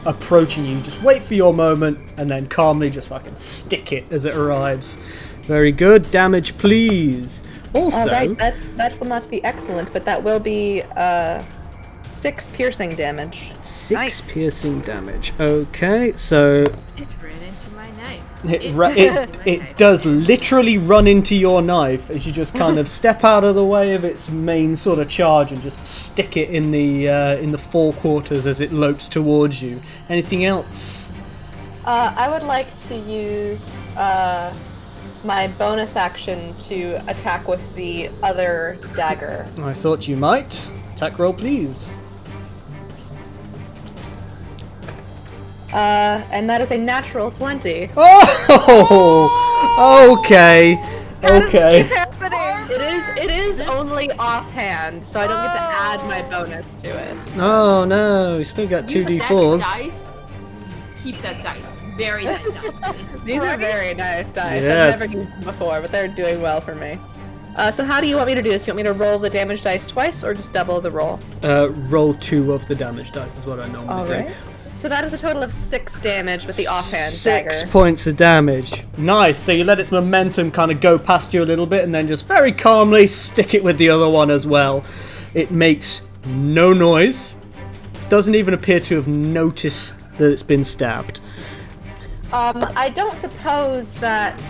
approaching you, just wait for your moment and then calmly just fucking stick it as it arrives. Very good. Damage, please. Also, Alright, that will not be excellent, but that will be 6 piercing damage. 6 Nice. piercing damage. Okay, so It ran into my knife. it does literally run into your knife as you just kind of step out of the way of its main sort of charge and just stick it in the forequarters as it lopes towards you. Anything else? I would like to use my bonus action to attack with the other dagger. I thought you might. Attack roll, please. And that is a natural 20. Oh! Okay. Okay. Happening. It is only offhand, so I don't get to add my bonus to it. Oh no, you still got You 2d4s. that dice, keep that dice. Very nice dice. These are very nice dice. Yes. I've never used them before, but they're doing well for me. So how do you want me to do this? You want me to roll the damage dice twice, or just double the roll? Roll 2 of the damage dice is what I normally All do. right. So that is a total of 6 damage with the offhand 6 dagger. points of damage. Nice. So you let its momentum kind of go past you a little bit and then just very calmly stick it with the other one as well. It makes no noise. Doesn't even appear to have noticed that it's been stabbed. I don't suppose that...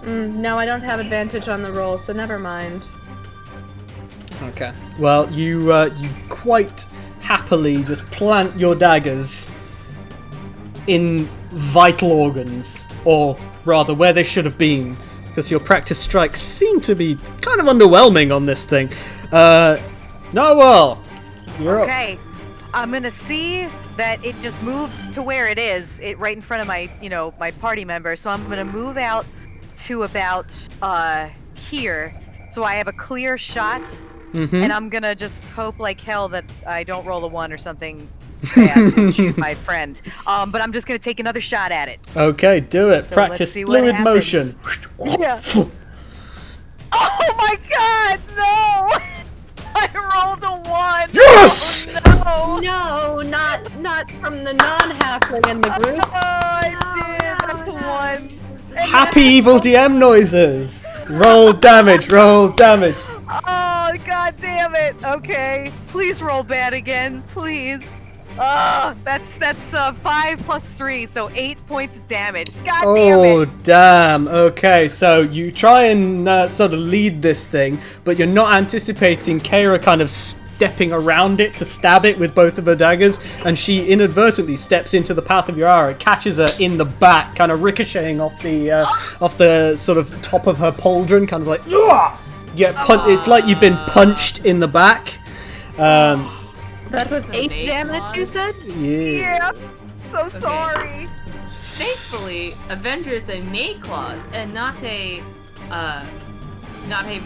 no, I don't have advantage on the roll, so never mind. Okay. Well, you quite happily just plant your daggers in vital organs, or rather where they should have been, because your practice strikes seem to be kind of underwhelming on this thing. Narwhal, you're up. Okay. I'm gonna see that it just moved to where it is, right in front of my, my party member. So I'm gonna move out to about here, so I have a clear shot, and I'm gonna just hope like hell that I don't roll a 1 or something bad and shoot my friend. But I'm just gonna take another shot at it. Okay, do it. So Practice let's see what fluid happens. motion. Yeah. Oh my God, no! I rolled a 1. Yes! No! No, not from the non-halfling in the group. Oh, I did. That's a 1. And Happy evil DM noises. Roll damage. Roll damage. Oh, God damn it. Okay. Please roll bad again. Please. That's 5 plus 3, so 8 points of damage. God damn Oh, it. damn. Okay, so you try and sort of lead this thing, but you're not anticipating Kara kind of stepping around it to stab it with both of her daggers, and she inadvertently steps into the path of your arrow. It catches her in the back, kind of ricocheting off the sort of top of her pauldron, kind of like, "Ugh!" It's like you've been punched in the back. That was 8 Amazing. damage, you said? Yeah. Yeah. So sorry. Thankfully, Avenger is a MacLeod and not a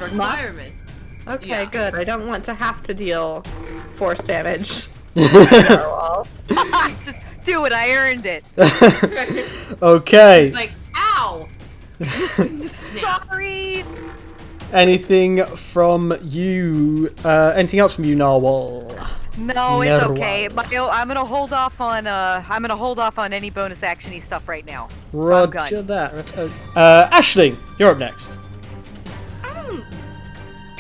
requirement. Okay, Yeah. good. I don't want to have to deal force damage. Narwhal. Just do it. I earned it. Okay. It's like, ow! Sorry. Anything from you? Anything else from you, Narwhal? No, it's Narwhal. okay. I'm gonna hold off on any bonus actiony stuff right now. So I'm Roger good. that. Ashley, you're up next.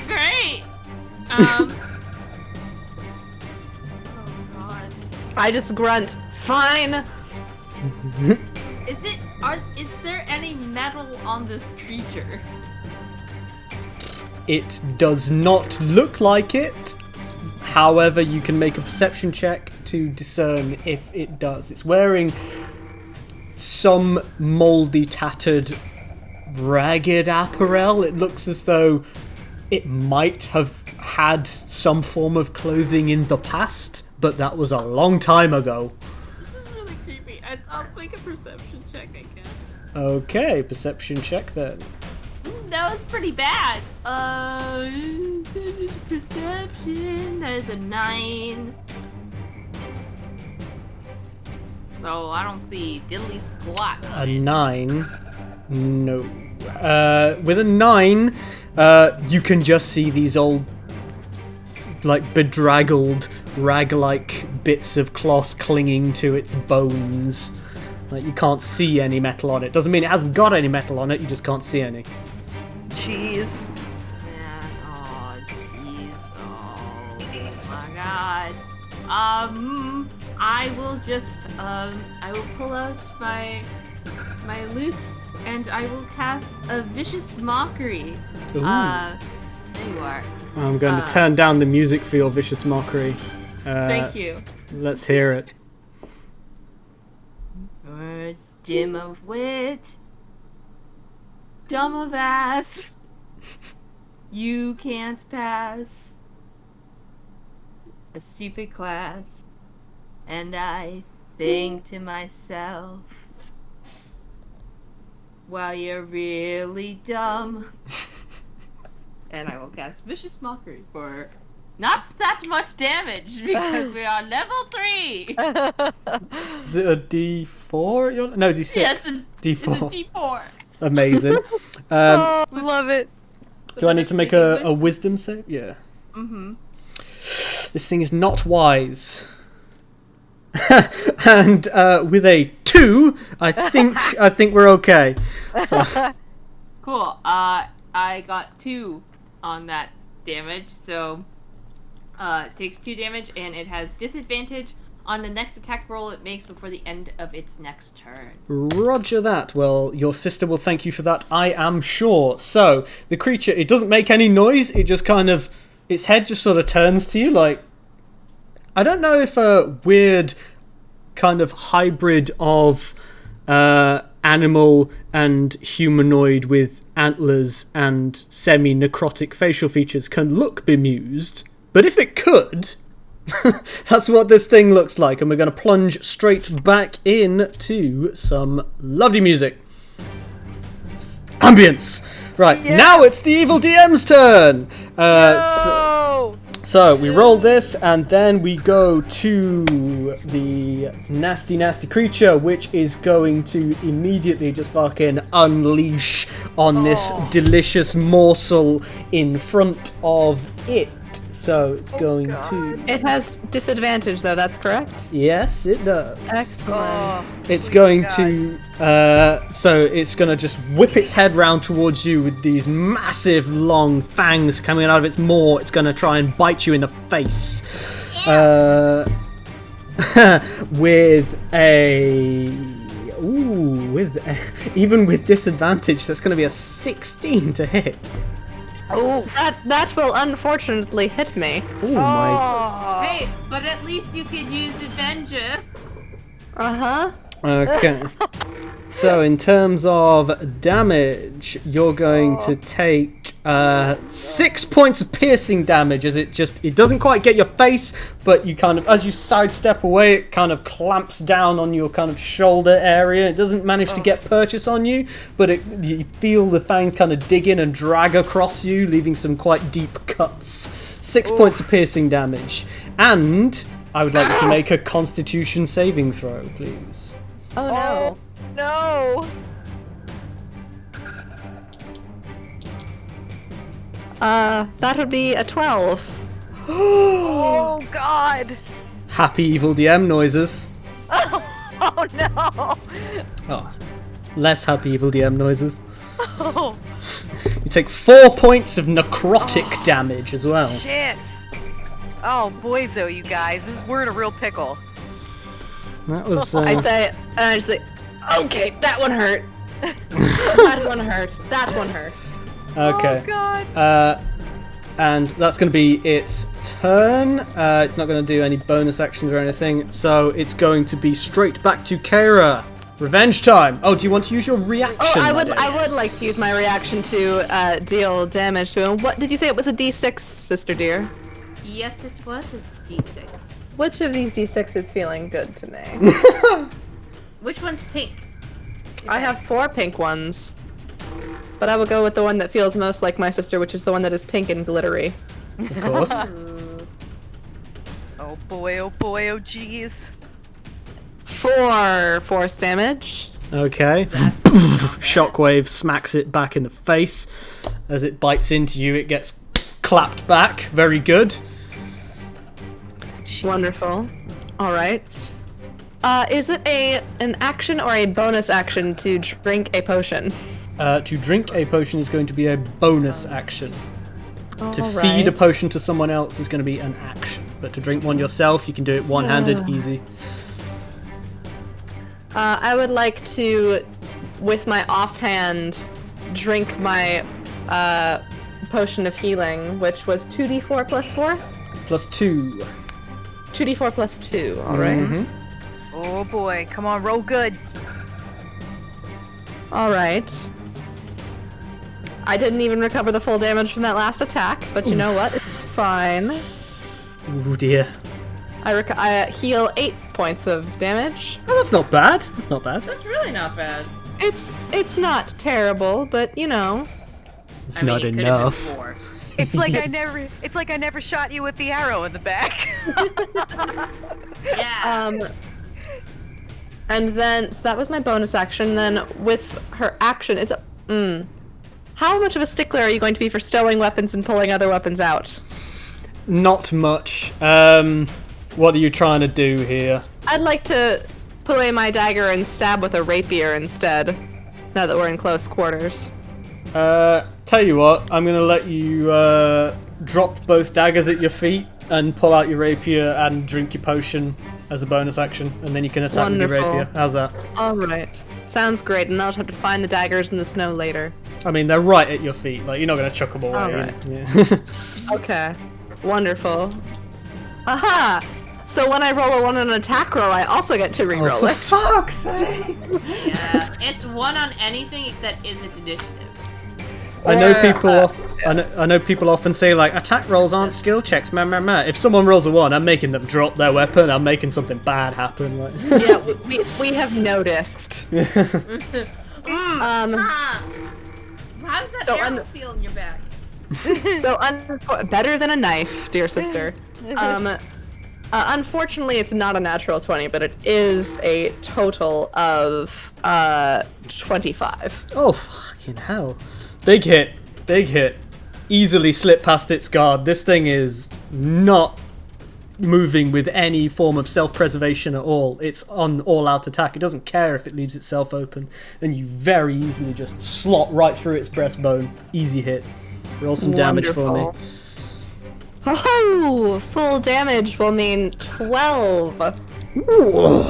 Great! Oh god. I just grunt. Fine. Is there any metal on this creature? It does not look like it. However, you can make a perception check to discern if it does. It's wearing some mouldy, tattered, ragged apparel. It looks as though it might have had some form of clothing in the past, but that was a long time ago. This is really creepy. I'll make a perception check, I guess. Okay, perception check then. Ooh, that was pretty bad. Perception. That is a 9. So I don't see diddly squat. A 9? No. With a 9, you can just see these old, like, bedraggled, rag-like bits of cloth clinging to its bones. Like, you can't see any metal on it. Doesn't mean it hasn't got any metal on it, you just can't see any. Jeez. Man, oh jeez, oh my god. I will just, I will pull out my lute and I will cast a vicious mockery. Ooh. There you are. I'm going to turn down the music for your vicious mockery. Thank you. Let's hear it. You're dim of wit, dumb of ass. You can't pass a stupid class. And I think to myself, well, you're really dumb. And I will cast Vicious Mockery for not that much damage because we are level 3. Is it a D4? No, D6. Yes, D4. it's a D4. Amazing. Oh, love it. Do I need to make a wisdom save? Yeah. Mm-hmm. This thing is not wise. And with a 2, I think we're okay. So. Cool. I got 2 on that damage, so it takes 2 damage, and it has disadvantage on the next attack roll it makes before the end of its next turn. Roger that. Well, your sister will thank you for that, I am sure. So, the creature, it doesn't make any noise, it just kind of, its head just sort of turns to you like, I don't know if a weird kind of hybrid of animal and humanoid with antlers and semi-necrotic facial features can look bemused, but if it could, that's what this thing looks like, and we're going to plunge straight back into some lovely music. Ambience! Right, Yes! Now it's the evil DM's turn! No! So we roll this, and then we go to the nasty, nasty creature, which is going to immediately just fucking unleash on this delicious morsel in front of it. So it's going to... It has disadvantage, though, that's correct? Yes, it does. Excellent. Oh, It's going to... so it's going to just whip its head round towards you with these massive, long fangs coming out of its maw. It's going to try and bite you in the face. With a... even with disadvantage, that's going to be a 16 to hit. Oh, that will unfortunately hit me. Oh my... Hey, but at least you could use Avenger. Uh-huh. Okay. So in terms of damage, you're going to take 6 points of piercing damage as it doesn't quite get your face, but you kind of, as you sidestep away, it kind of clamps down on your kind of shoulder area. It doesn't manage to get purchase on you, but you feel the fangs kind of dig in and drag across you, leaving some quite deep cuts. 6 points of piercing damage. And I would like you to make a Constitution saving throw, please. Oh, no. No! That would be a 12. Oh, God! Happy evil DM noises. Oh, no! Oh, less happy evil DM noises. Oh, You take 4 points of necrotic damage as well. shit! Oh, boyzo, you guys. We're in a real pickle. That was... I'd say, okay, that one hurt. That one hurt. That one hurt. okay. Oh, God. And that's going to be its turn. It's not going to do any bonus actions or anything, so it's going to be straight back to Kara. Revenge time. Oh, do you want to use your reaction? Oh, I Madeline? would like to use my reaction to deal damage to him. What did you say? It was a D6, sister dear. Yes, it was. It's D6. Which of these D6 is feeling good to me? Which one's pink? I have 4 pink ones. But I will go with the one that feels most like my sister, which is the one that is pink and glittery. Of course. Oh boy, oh boy, oh jeez. 4 force damage. Okay. Shockwave smacks it back in the face. As it bites into you, it gets clapped back. Very good. Wonderful. All right. Is it an action or a bonus action to drink a potion? To drink a potion is going to be a bonus action. To All feed a right. potion to someone else is going to be an action. But to drink one yourself, you can do it one-handed, easy. I would like to, with my offhand, drink my potion of healing, which was 2d4 plus 4? Plus 2. 2d4 plus 2, alright. Mhm. Oh boy, come on, roll good. Alright. I didn't even recover the full damage from that last attack, but you know what? It's fine. Ooh dear. I heal 8 points of damage. Oh, that's not bad. That's not bad. That's really not bad. It's not terrible, but you know. It's I mean, not it could've been enough. 4. It's like I never shot you with the arrow in the back. Yeah. And then so that was my bonus action. Then with her action is how much of a stickler are you going to be for stowing weapons and pulling other weapons out? Not much. What are you trying to do here? I'd like to put away my dagger and stab with a rapier instead. Now that we're in close quarters. Tell you what, I'm gonna let you drop both daggers at your feet and pull out your rapier and drink your potion as a bonus action, and then you can attack with your Wonderful. rapier. How's that? All right, sounds great. And I'll just have to find the daggers in the snow later. I mean, they're right at your feet. Like, you're not gonna chuck them away. Alright. Yeah. Okay, wonderful. Aha! So when I roll a 1 on an attack roll, I also get to Oh, reroll for it. fuck's sake! Yeah. It's 1 on anything that isn't initiative. I know Or, people. I know people often say like attack rolls aren't skill checks. Meh. If someone rolls a 1, I'm making them drop their weapon. I'm making something bad happen. Like. Yeah, we have noticed. How does that So arrow feel in your back? So better than a knife, dear sister. Unfortunately, it's not a natural 20, but it is a total of 25. Oh fucking hell! Big hit. Easily slip past its guard. This thing is not moving with any form of self-preservation at all. It's on all-out attack. It doesn't care if it leaves itself open, and you very easily just slot right through its breastbone. Easy hit. Roll some damage for me. Wonderful. Oh, full damage will mean 12. Ooh,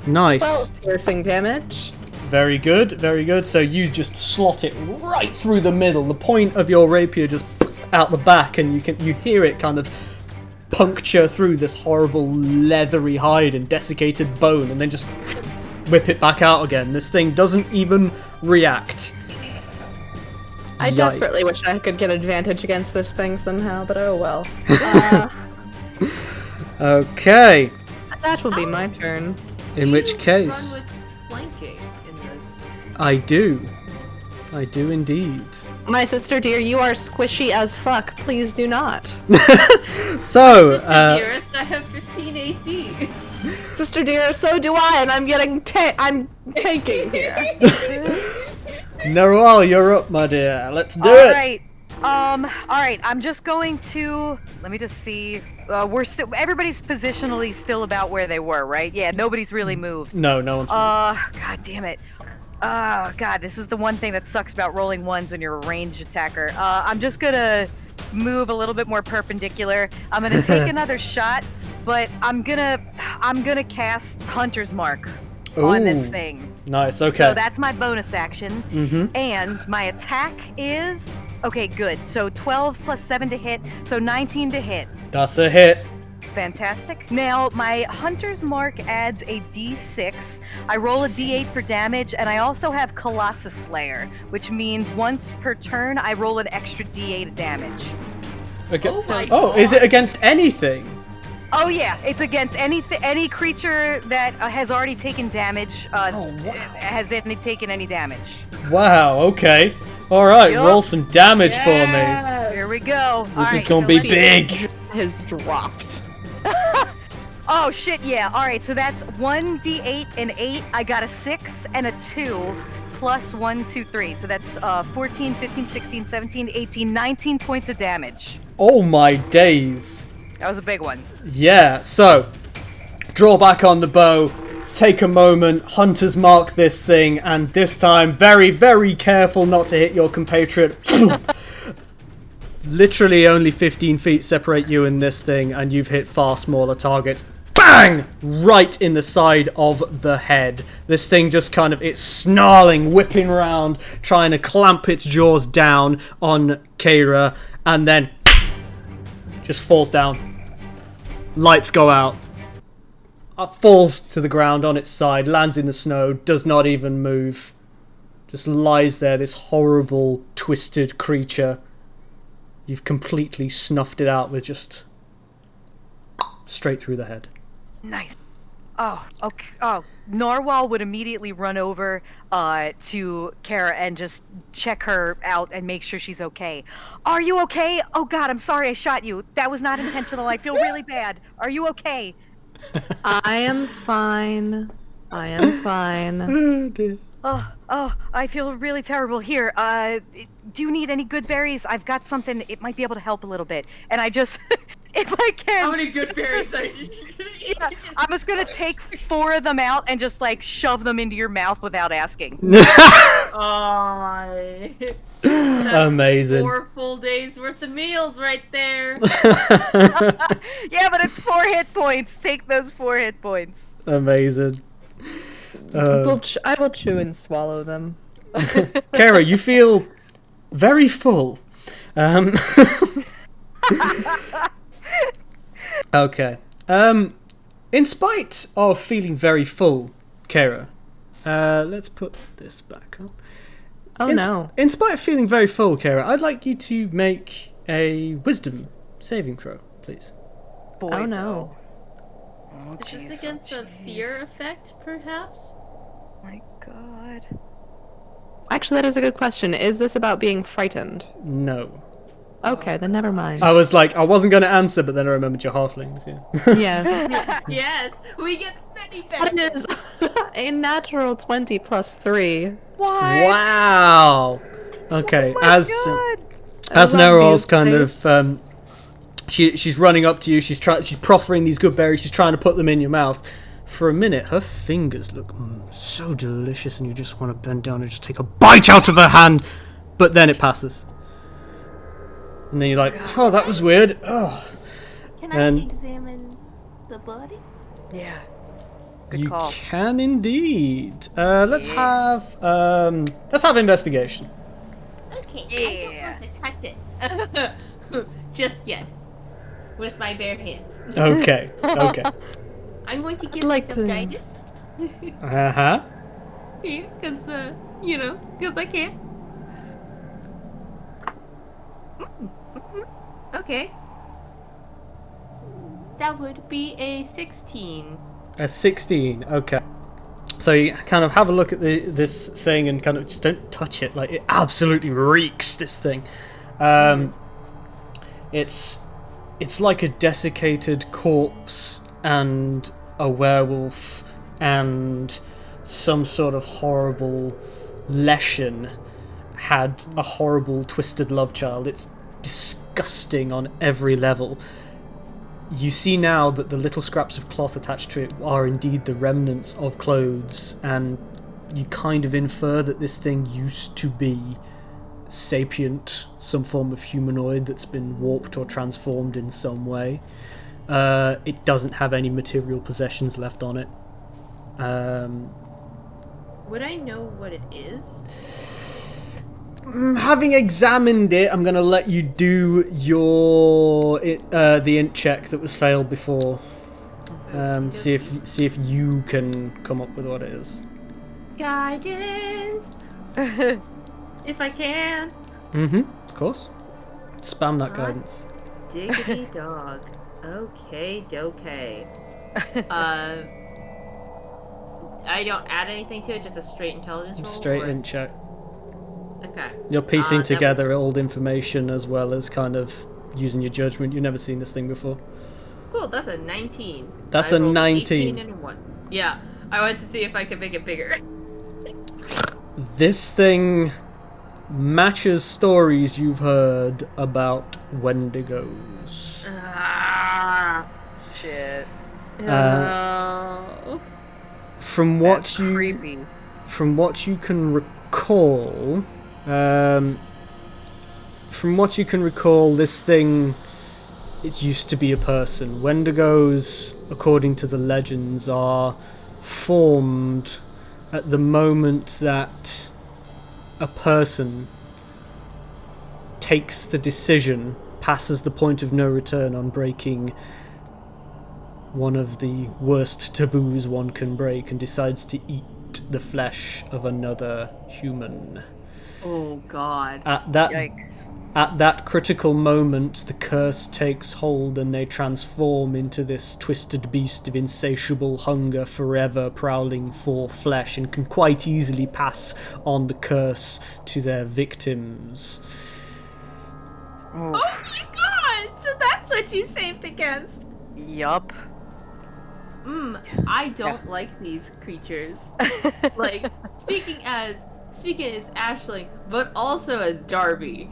nice. 12 piercing damage. Very good. So you just slot it right through the middle. The point of your rapier just out the back, and you hear it kind of puncture through this horrible leathery hide and desiccated bone, and then just whip it back out again. This thing doesn't even react. I Yikes. desperately wish I could get advantage against this thing somehow, but oh well. Okay. That will be my turn. In which Run case, with flanking in this. I do indeed. My sister dear, you are squishy as fuck. Please do not. So, Sister dearest, I have 15 AC. Sister dear, so do I, and I'm getting I'm taking here. Narual, you're up, my dear. Let's do All it. right. All right. I'm just going to. Let me just see. We're still. Everybody's positionally still about where they were, right? Yeah. Nobody's really moved. No one's. God damn it. God, this is the one thing that sucks about rolling ones when you're a ranged attacker. I'm just gonna move a little bit more perpendicular. I'm gonna take another shot, but I'm gonna cast Hunter's Mark on this Ooh. thing. Nice. Okay. So that's my bonus action. Mhm. And my attack is okay, good. So 12 plus 7 to hit, so 19 to hit. That's a hit. Fantastic. Now, my Hunter's Mark adds a d6. I roll a d8 for damage, and I also have Colossus Slayer, which means once per turn, I roll an extra d8 of damage. Against, Oh my is it against anything? Oh yeah, it's against any creature that has already taken damage. Has taken any damage? Wow, okay. Alright, Yup. roll some damage for me. Here we go. This is gonna be big. Has dropped. Oh shit, yeah. All right, so that's 1d8 and 8. I got a 6 and a 2 plus 1, 2, 3. So that's 14, 15, 16, 17, 18, 19 points of damage. Oh my days. That was a big one. Yeah, so draw back on the bow, take a moment, hunters mark this thing, and this time very, very careful not to hit your compatriot. Literally only 15 feet separate you and this thing, and you've hit far smaller targets. Bang! Right in the side of the head. This thing just kind of, it's snarling, whipping around, trying to clamp its jaws down on Kira, and then just falls down. Lights go out. Falls to the ground on its side, lands in the snow, does not even move. Just lies there, this horrible, twisted creature. You've completely snuffed it out with just straight through the head. Nice. Oh, okay. Oh, Narwhal would immediately run over to Kara and just check her out and make sure she's okay. Are you okay? Oh God, I'm sorry I shot you. That was not intentional. I feel really bad. Are you okay? I am fine. I am fine. Oh, dear. Oh, I feel really terrible. Here, do you need any good berries? I've got something. It might be able to help a little bit. And I just, if I can. How many good berries are you? Yeah, I'm just gonna take 4 of them out and just like shove them into your mouth without asking. Oh my. That's Amazing. 4 full days worth of meals right there. Yeah, but it's 4 hit points. Take those 4 hit points. Amazing. I will chew and swallow them. Kara, you feel very full. Okay. In spite of feeling very full, Kara, let's put this back on. Oh no. In spite of feeling very full, Kara, I'd like you to make a wisdom saving throw, please. Oh no. Oh, Is jeez, this against a fear effect, perhaps? My God. Actually, that is a good question. Is this about being frightened? No. Okay, then never mind. I was like, I wasn't going to answer, but then I remembered your halflings, yeah. Yeah. Yes, we get many That benefits. is a natural 20 plus 3. What? Wow! Okay, Oh my as God. as I love Neryl's these kind things. of she's running up to you, she's proffering these good berries, she's trying to put them in your mouth. For a minute, her fingers look so delicious, and you just want to bend down and just take a bite out of her hand, but then it passes. And then you're like, oh, that was weird. Oh, Can And- I examine the body? Yeah. Good you call. can indeed. Let's have investigation. Okay, Yeah. I don't want to touch it. Just yet. With my bare hands. Okay, okay. I'm going to give like myself to- guidance. Uh-huh. Because, because I can. Okay. That would be a 16. A 16, okay. So you kind of have a look at this thing and kind of just don't touch it. Like, it absolutely reeks, this thing. It's like a desiccated corpse and a werewolf and some sort of horrible Leshen had a horrible twisted love child. It's disgusting on every level. You see now that the little scraps of cloth attached to it are indeed the remnants of clothes, and you kind of infer that this thing used to be sapient, some form of humanoid that's been warped or transformed in some way. It doesn't have any material possessions left on it. Would I know what it is? Having examined it, I'm going to let you do your the int check that was failed before. See if you can come up with what it is. Guidance! If I can. Of course. Spam that guidance. Diggity dog. Okay, dokay. I don't add anything to it, just a straight intelligence roll? Straight or- in check. Okay. You're piecing that- together old information as well as kind of using your judgment. You've never seen this thing before. Cool, that's a 19. That's I a rolled 19. 18 and a 1. Yeah, I wanted to see if I could make it bigger. This thing matches stories you've heard about Wendigos. Ah. Shit. Oh. From That's what you creepy. from what you can recall, this thing, it used to be a person. Wendigos, according to the legends, are formed at the moment that a person takes the decision, passes the point of no return on breaking one of the worst taboos one can break, and decides to eat the flesh of another human. Oh god. Yikes. At that critical moment, the curse takes hold and they transform into this twisted beast of insatiable hunger, forever prowling for flesh, and can quite easily pass on the curse to their victims. Oh my god! So that's what you saved against! Yup. I don't like these creatures. Like, speaking as Aisling, but also as Darby.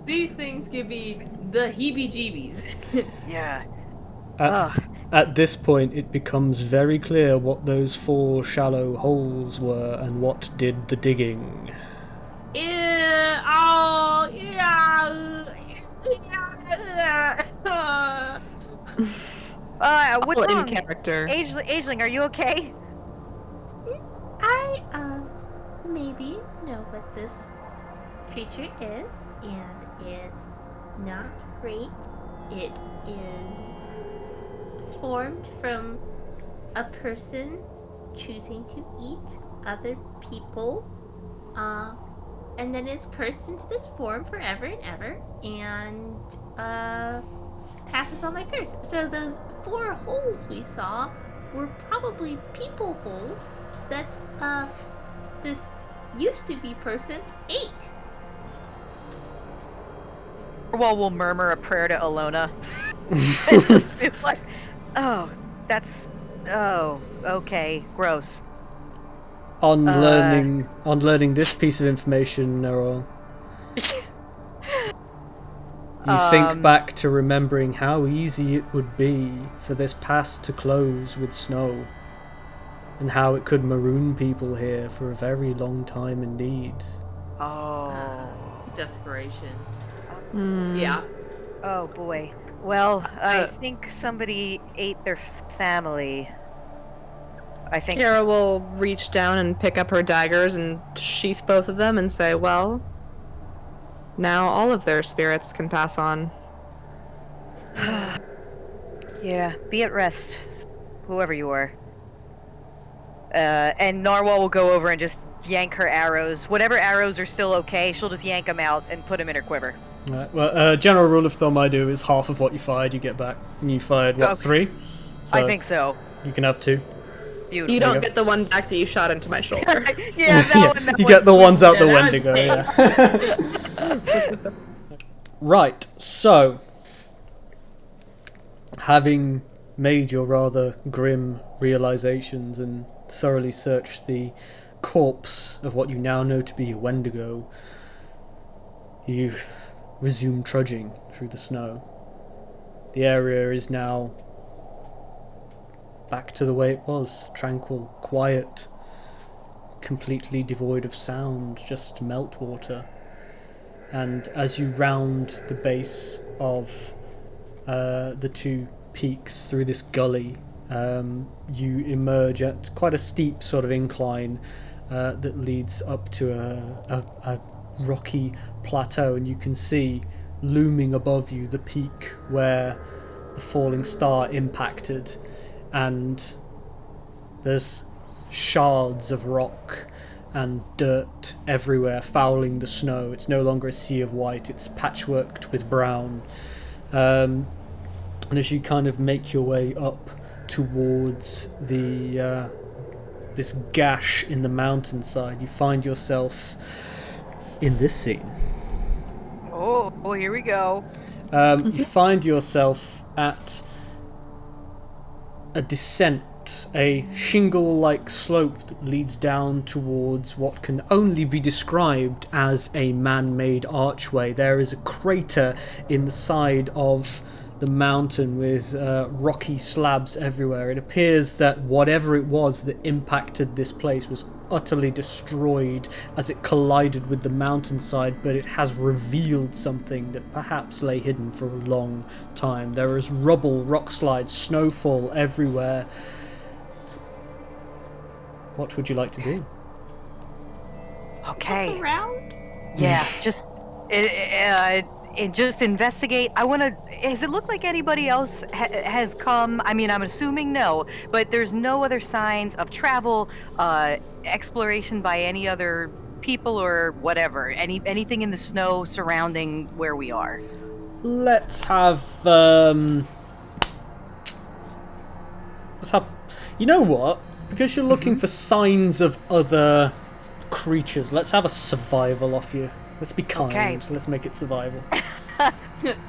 These things give me the heebie-jeebies. Yeah. At this point, it becomes very clear what those 4 shallow holes were and what did the digging. Oh, yeah. What's All in wrong? character. Aisling, are you okay? I, maybe know what this creature is, and it's not great. It is formed from a person choosing to eat other people, and then is cursed into this form forever and ever, and, passes on that curse. So those 4 holes we saw were probably people holes that, this used to be person ate. Well, we'll murmur a prayer to Alona. And just be like, oh, okay, gross. On learning this piece of information, Nerol, you think back to remembering how easy it would be for this pass to close with snow, and how it could maroon people here for a very long time indeed. Oh. Desperation. Hmm. Yeah. Oh boy. Well, I think somebody ate their family. I think. Kara will reach down and pick up her daggers and sheath both of them and say, well, now all of their spirits can pass on. Yeah, be at rest, whoever you are. And Narwhal will go over and just yank her arrows. Whatever arrows are still okay, she'll just yank them out and put them in her quiver. Right, well, general rule of thumb I do is half of what you fired you get back. And you fired, what, Okay. 3? So I think so. you can have 2. Beautiful. You don't go. get the one back that you shot into my shoulder. Yeah, that you get the ones out the Yeah, Wendigo, that yeah. Right, so having made your rather grim realizations and thoroughly searched the corpse of what you now know to be a Wendigo, you resume trudging through the snow. The area is now back to the way it was, tranquil, quiet, completely devoid of sound, just meltwater. And as you round the base of the 2 peaks through this gully, you emerge at quite a steep sort of incline that leads up to a rocky plateau, and you can see looming above you the peak where the falling star impacted, and there's shards of rock and dirt everywhere fouling the snow. It's no longer a sea of white, it's patchworked with brown. And as you kind of make your way up towards the this gash in the mountainside, you find yourself in this scene. Oh, here we go. You find yourself at a descent, a shingle-like slope that leads down towards what can only be described as a man-made archway. There is a crater in the side of the mountain with rocky slabs everywhere. It appears that whatever it was that impacted this place was utterly destroyed as it collided with the mountainside, but it has revealed something that perhaps lay hidden for a long time. There is rubble, rock slides, snowfall everywhere. What would you like to do? Okay. Around? Yeah, just just investigate. I want to. Does it look like anybody else has come? I mean, I'm assuming no, but there's no other signs of travel, exploration by any other people or whatever. Anything in the snow surrounding where we are. Let's have. You know what? Because you're looking for signs of other creatures, let's have a survival off you. Let's be kind. Okay. Let's make it survival. All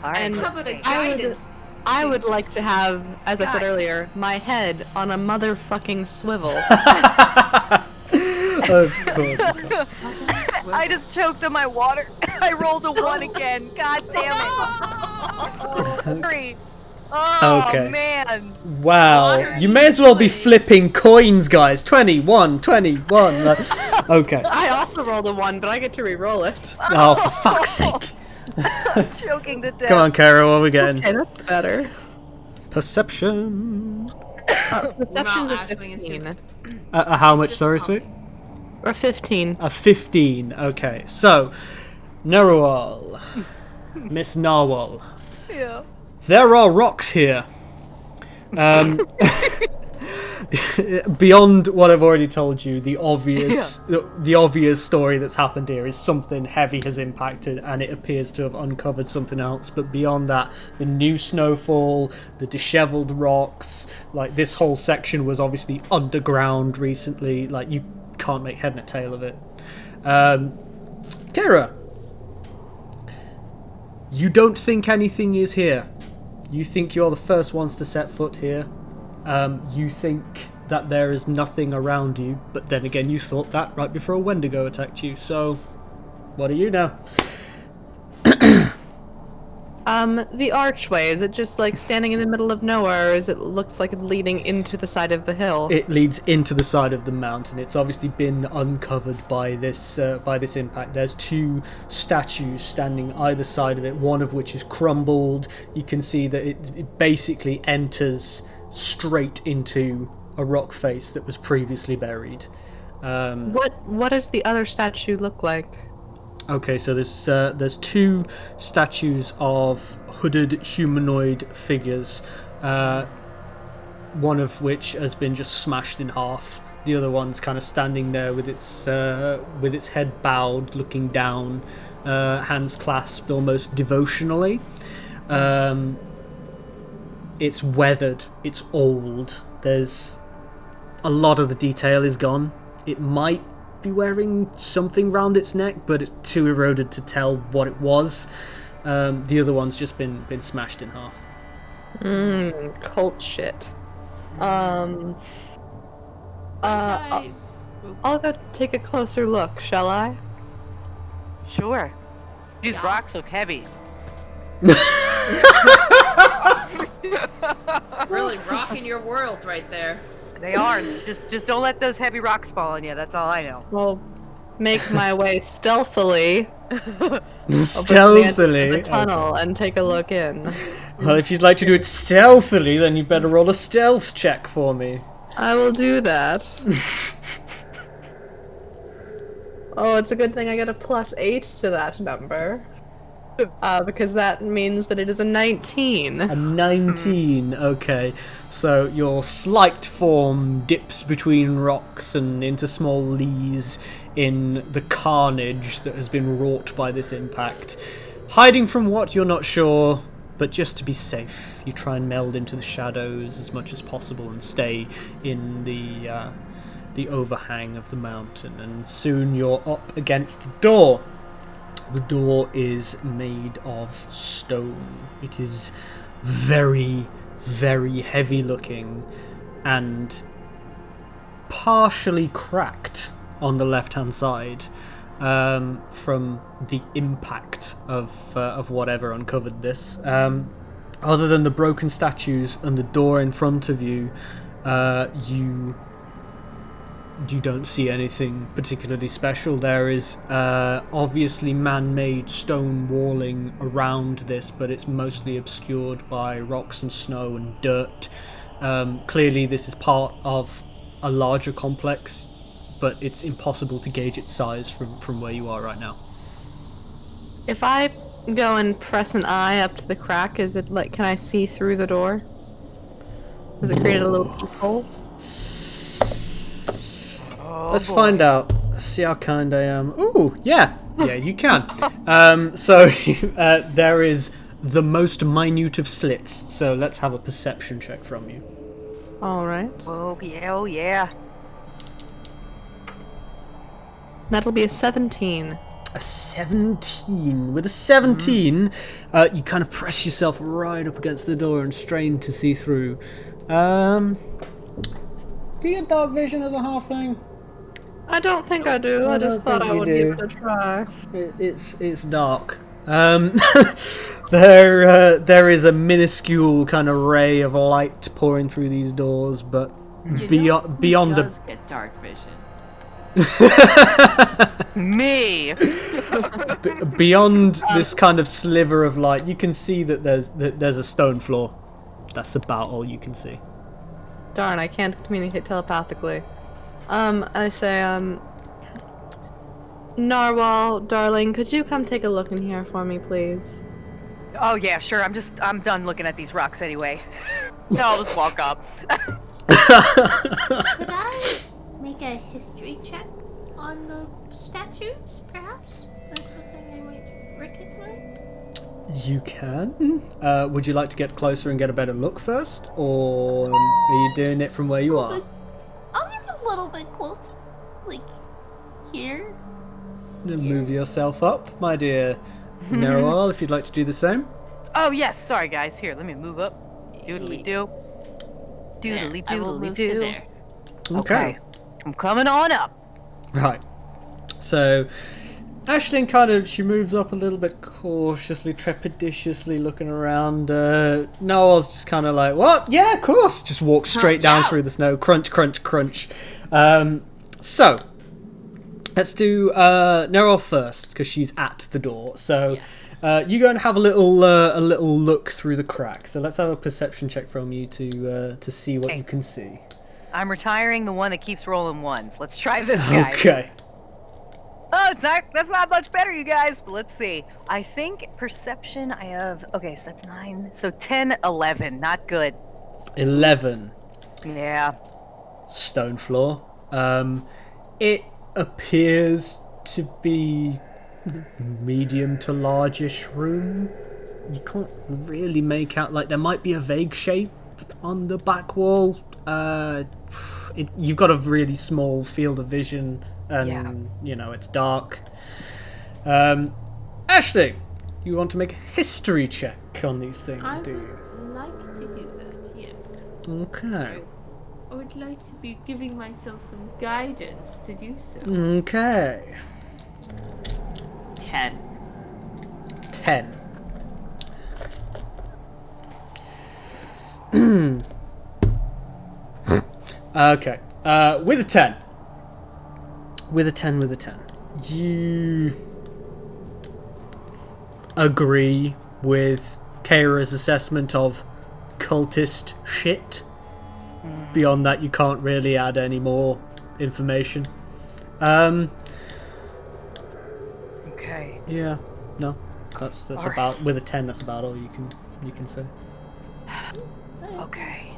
right. And How about a I would- guidance? I would like to have, as I said earlier, my head on a motherfucking swivel. Of course. I just choked on my water. I rolled a 1 again. God damn it. I'm so sorry. Oh, Okay. man. Wow. Water You may as well be easily. flipping coins, guys. 21. Okay. I also rolled a 1, but I get to re-roll it. Oh, for fuck's sake. I'm choking to death. Come on, Kara, what are we getting? Okay, that's better. Perception. Perception's a Ashling is 15. How much, sorry, sweet? Or 15. A 15. Okay, so, Nerual, Miss Narwhal, Yeah. there are rocks here. Beyond what I've already told you, the obvious story that's happened here is something heavy has impacted and it appears to have uncovered something else. But beyond that, the new snowfall, the disheveled rocks, like this whole section was obviously underground recently. Like you can't make head and tail of it. Kara, you don't think anything is here. You think you're the first ones to set foot here. You think that there is nothing around you, but then again you thought that right before a Wendigo attacked you, so what do you know? The archway, is it just like standing in the middle of nowhere, or is it looks like it's leading into the side of the hill? It leads into the side of the mountain. It's obviously been uncovered by this impact. There's two statues standing either side of it, one of which is crumbled. You can see that it basically enters straight into a rock face that was previously buried. What does the other statue look like? Okay, so there's two statues of hooded humanoid figures, one of which has been just smashed in half. The other one's kind of standing there with its head bowed, looking down, hands clasped almost devotionally. It's weathered, it's old. There's a lot of the detail is gone. It might be wearing something round its neck, but it's too eroded to tell what it was. The other one's just been smashed in half. Cult shit. I- I'll go take a closer look, shall I? Sure. These Yeah. rocks look heavy. Really rocking your world right there. They are. Just don't let those heavy rocks fall on you. That's all I know. Well, make my way stealthily Stealthily. over the tunnel and take a look in. Well, if you'd like to do it stealthily, then you better roll a stealth check for me. I will do that. Oh, it's a good thing I get a +8 to that number. Because that means that it is a 19. A 19, okay. So your slight form dips between rocks and into small lees in the carnage that has been wrought by this impact. Hiding from what, you're not sure. but just to be safe, you try and meld into the shadows as much as possible and stay in the overhang of the mountain. And soon you're up against the door. The door is made of stone. It is very, very heavy looking and partially cracked on the left-hand side from the impact of whatever uncovered this. Other than the broken statues and the door in front of you, you don't see anything particularly special. There is obviously man-made stone walling around this, but it's mostly obscured by rocks and snow and dirt. Clearly this is part of a larger complex, but it's impossible to gauge its size from where you are right now. If I go and press an eye up to the crack, is it like, can I see through the door? Does it create a little peephole? Let's find out. See how kind I am. Ooh, yeah, you can. So there is the most minute of slits. So let's have a perception check from you. All right. Oh yeah. That'll be a 17. A 17. With a 17, you kind of press yourself right up against the door and strain to see through. Do you get dark vision as a halfling? I don't think I do. I just thought I would give it a try. It's dark. There is a minuscule kind of ray of light pouring through these doors, but beyond Who does get dark vision? Me. beyond this kind of sliver of light, you can see that there's a stone floor. That's about all you can see. Darn, I can't communicate telepathically. I say, Narwhal, darling, could you come take a look in here for me, please? Oh yeah, sure. I'm done looking at these rocks anyway. No, I'll just walk up. Could I make a history check on the statues, perhaps? That's something I might recognize? You can. Would you like to get closer and get a better look first, or are you doing it from where you are? I'll get a little bit closer. Like, here. Move yourself up, my dear Narwhal, if you'd like to do the same. Oh yes, sorry guys. Here, let me move up. Doodly doo. Doodly I will doodly move to doo. there. Okay. I'm coming on up. Right. So, Aisling kind of, she moves up a little bit cautiously, trepidatiously looking around. Noel's just kind of like, what? Yeah, of course. Just walks straight down through the snow. Crunch, crunch, crunch. So, let's do Noel first, because she's at the door. So, you go and have a little look through the crack. So let's have a perception check from you to see what you can see. I'm retiring the one that keeps rolling ones. Let's try this guy. Okay. Oh, that's not much better, you guys. But let's see. I think perception I have... Okay, so that's 9. So 10, 11. Not good. 11. Yeah. Stone floor. It appears to be medium to largish room. You can't really make out, like, there might be a vague shape on the back wall. You've got a really small field of vision, and you know it's dark. Aisling, you want to make a history check on these things, do you? I would like to do that, yes. Okay. I would like to be giving myself some guidance to do so. Okay. 10. 10. Okay. With a 10. With a 10. You agree with Kaira's assessment of cultist shit. Beyond that, you can't really add any more information. Okay. Yeah. No. That's All about right. with a 10. That's about all you can say. Okay.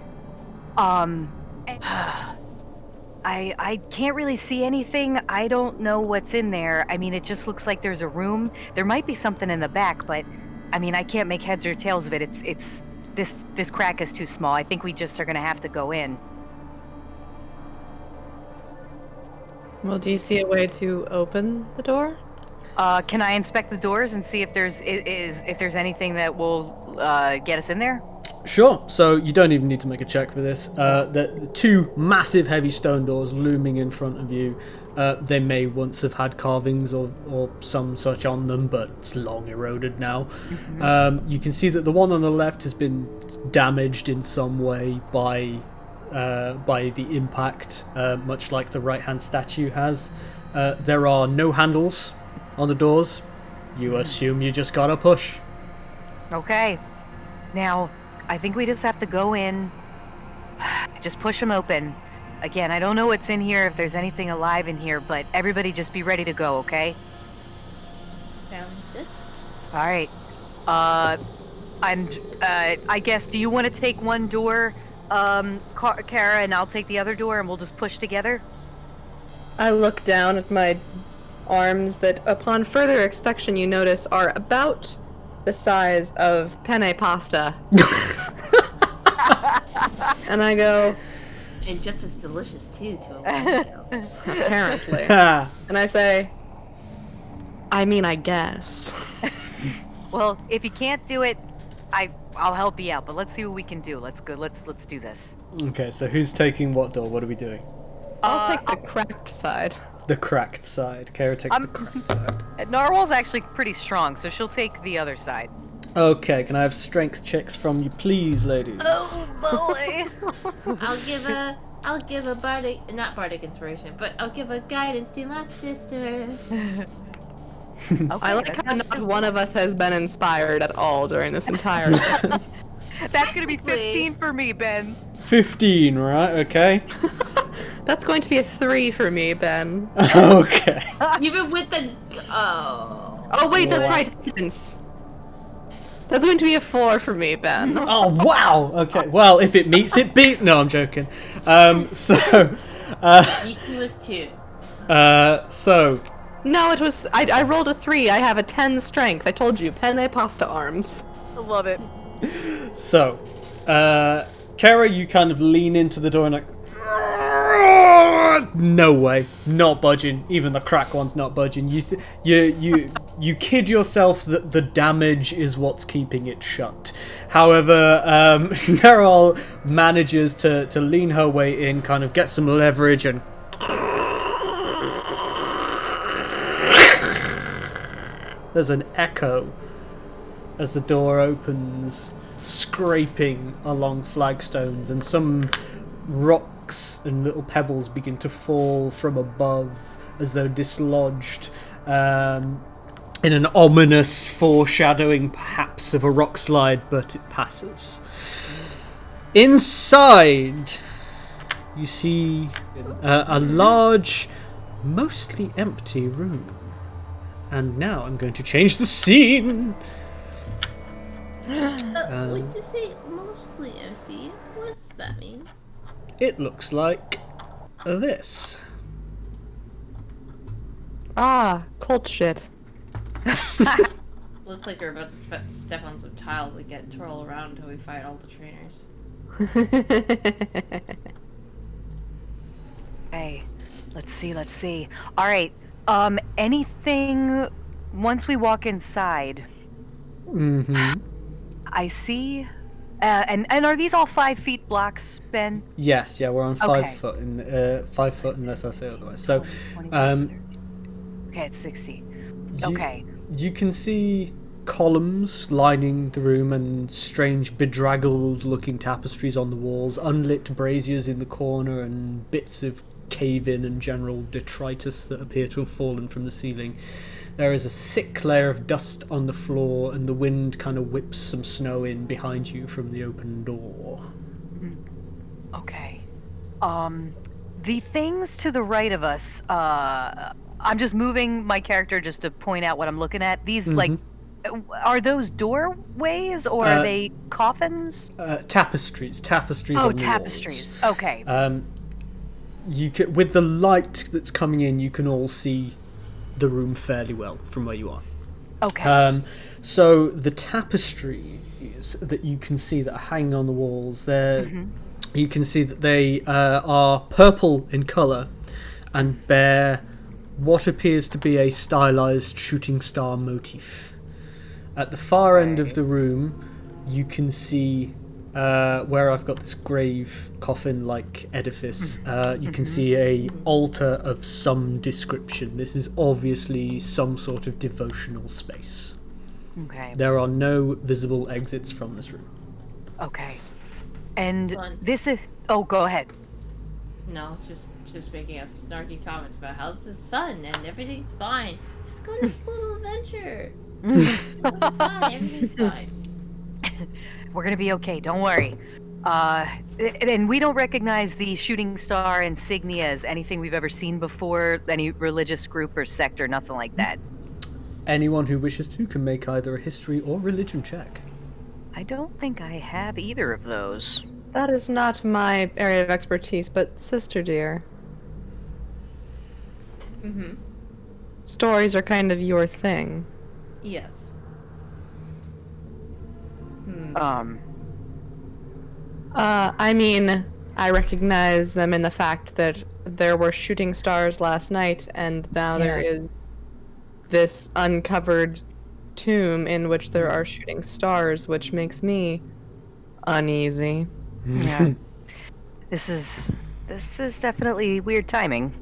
I can't really see anything. I don't know what's in there. I mean, it just looks like there's a room. There might be something in the back, but I mean, I can't make heads or tails of it. It's this crack is too small. I think we just are gonna have to go in. Well, do you see a way to open the door? Can I inspect the doors and see if there's if there's anything that will get us in there? Sure. So you don't even need to make a check for this. The two massive heavy stone doors looming in front of you. They may once have had carvings or some such on them, but it's long eroded now. You can see that the one on the left has been damaged in some way by the impact, much like the right-hand statue has. There are no handles on the doors. You assume you just gotta push. Okay. Now, I think we just have to go in, just push them open. Again, I don't know what's in here, if there's anything alive in here, but everybody just be ready to go, okay? Sounds good. All right. I guess, do you want to take one door, Kara, and I'll take the other door, and we'll just push together? I look down at my arms that, upon further inspection, you notice are about the size of penne pasta. And I go, And just as delicious too, to a while. apparently. And I say, I mean, I guess. Well, if you can't do it, I'll help you out, but let's see what we can do. Let's go. Let's do this. Okay, so who's taking what door? What are we doing? I'll take the cracked side. The cracked side. Kara takes the cracked side. Narwhal's actually pretty strong, so she'll take the other side. Okay, can I have strength checks from you, please, ladies? Oh boy! I'll give a not bardic inspiration, but I'll give a guidance to my sister. I like how not one of us has been inspired at all during this entire time. That's gonna be 15 for me, Ben. 15, right? Okay. That's going to be a 3 for me, Ben. Okay. Even with the Oh wait, that's right. Hidden. That's going to be a 4 for me, Ben. Oh, wow! Okay, well, if it meets, it beats. No, I'm joking. So... He was 2. So... No, it was. I rolled a 3. I have a 10 strength. I told you, penne pasta arms. I love it. So, Kara, you kind of lean into the door and like... No way, not budging. Even the crack one's not budging. You kid yourself that the damage is what's keeping it shut. However, Neral manages to lean her way in, kind of get some leverage, and there's an echo as the door opens, scraping along flagstones, and some rocks and little pebbles begin to fall from above as though dislodged, in an ominous foreshadowing perhaps of a rock slide, but it passes. Inside, you see a large, mostly empty room. And now I'm going to change the scene. When you say mostly empty, what's that mean? It looks like this. Ah, cold shit. Looks like we're about to step on some tiles and get twirl around until we fight all the trainers. Hey, let's see. All right. Anything once we walk inside? Mm-hmm. I see. And are these all 5 feet blocks, Ben? Yes, yeah, we're on 5 Okay. foot, 5 foot unless I say otherwise. So, 25, okay, it's 60. Okay. You can see columns lining the room and strange bedraggled-looking tapestries on the walls, unlit braziers in the corner, and bits of cave-in and general detritus that appear to have fallen from the ceiling. There is a thick layer of dust on the floor, and the wind kind of whips some snow in behind you from the open door. Okay. The things to the right of us, I'm just moving my character just to point out what I'm looking at. These, like, are those doorways or are they coffins? Tapestries. Tapestries Oh, on the tapestries. walls. Okay. You can, with the light that's coming in, you can all see the room fairly well from where you are. Okay. So the tapestries that you can see that are hanging on the walls, you can see that they are purple in colour and bear what appears to be a stylized shooting star motif. At the far end of the room, you can see where I've got this grave coffin-like edifice. You can see a altar of some description. This is obviously some sort of devotional space. Okay. There are no visible exits from this room. Okay. And Fun. this is... Oh, go ahead. No, just making a snarky comment about how this is fun and everything's fine. Just go on this little adventure. Fine, everything's fine. We're gonna be okay, don't worry. And we don't recognize the shooting star insignia as anything we've ever seen before, any religious group or sect or nothing like that. Anyone who wishes to can make either a history or religion check. I don't think I have either of those. That is not my area of expertise, but sister dear, Mm-hmm. stories are kind of your thing. Yes. I mean, I recognize them in the fact that there were shooting stars last night, and now there is this uncovered tomb in which there are shooting stars, which makes me uneasy. Yeah. This is definitely weird timing.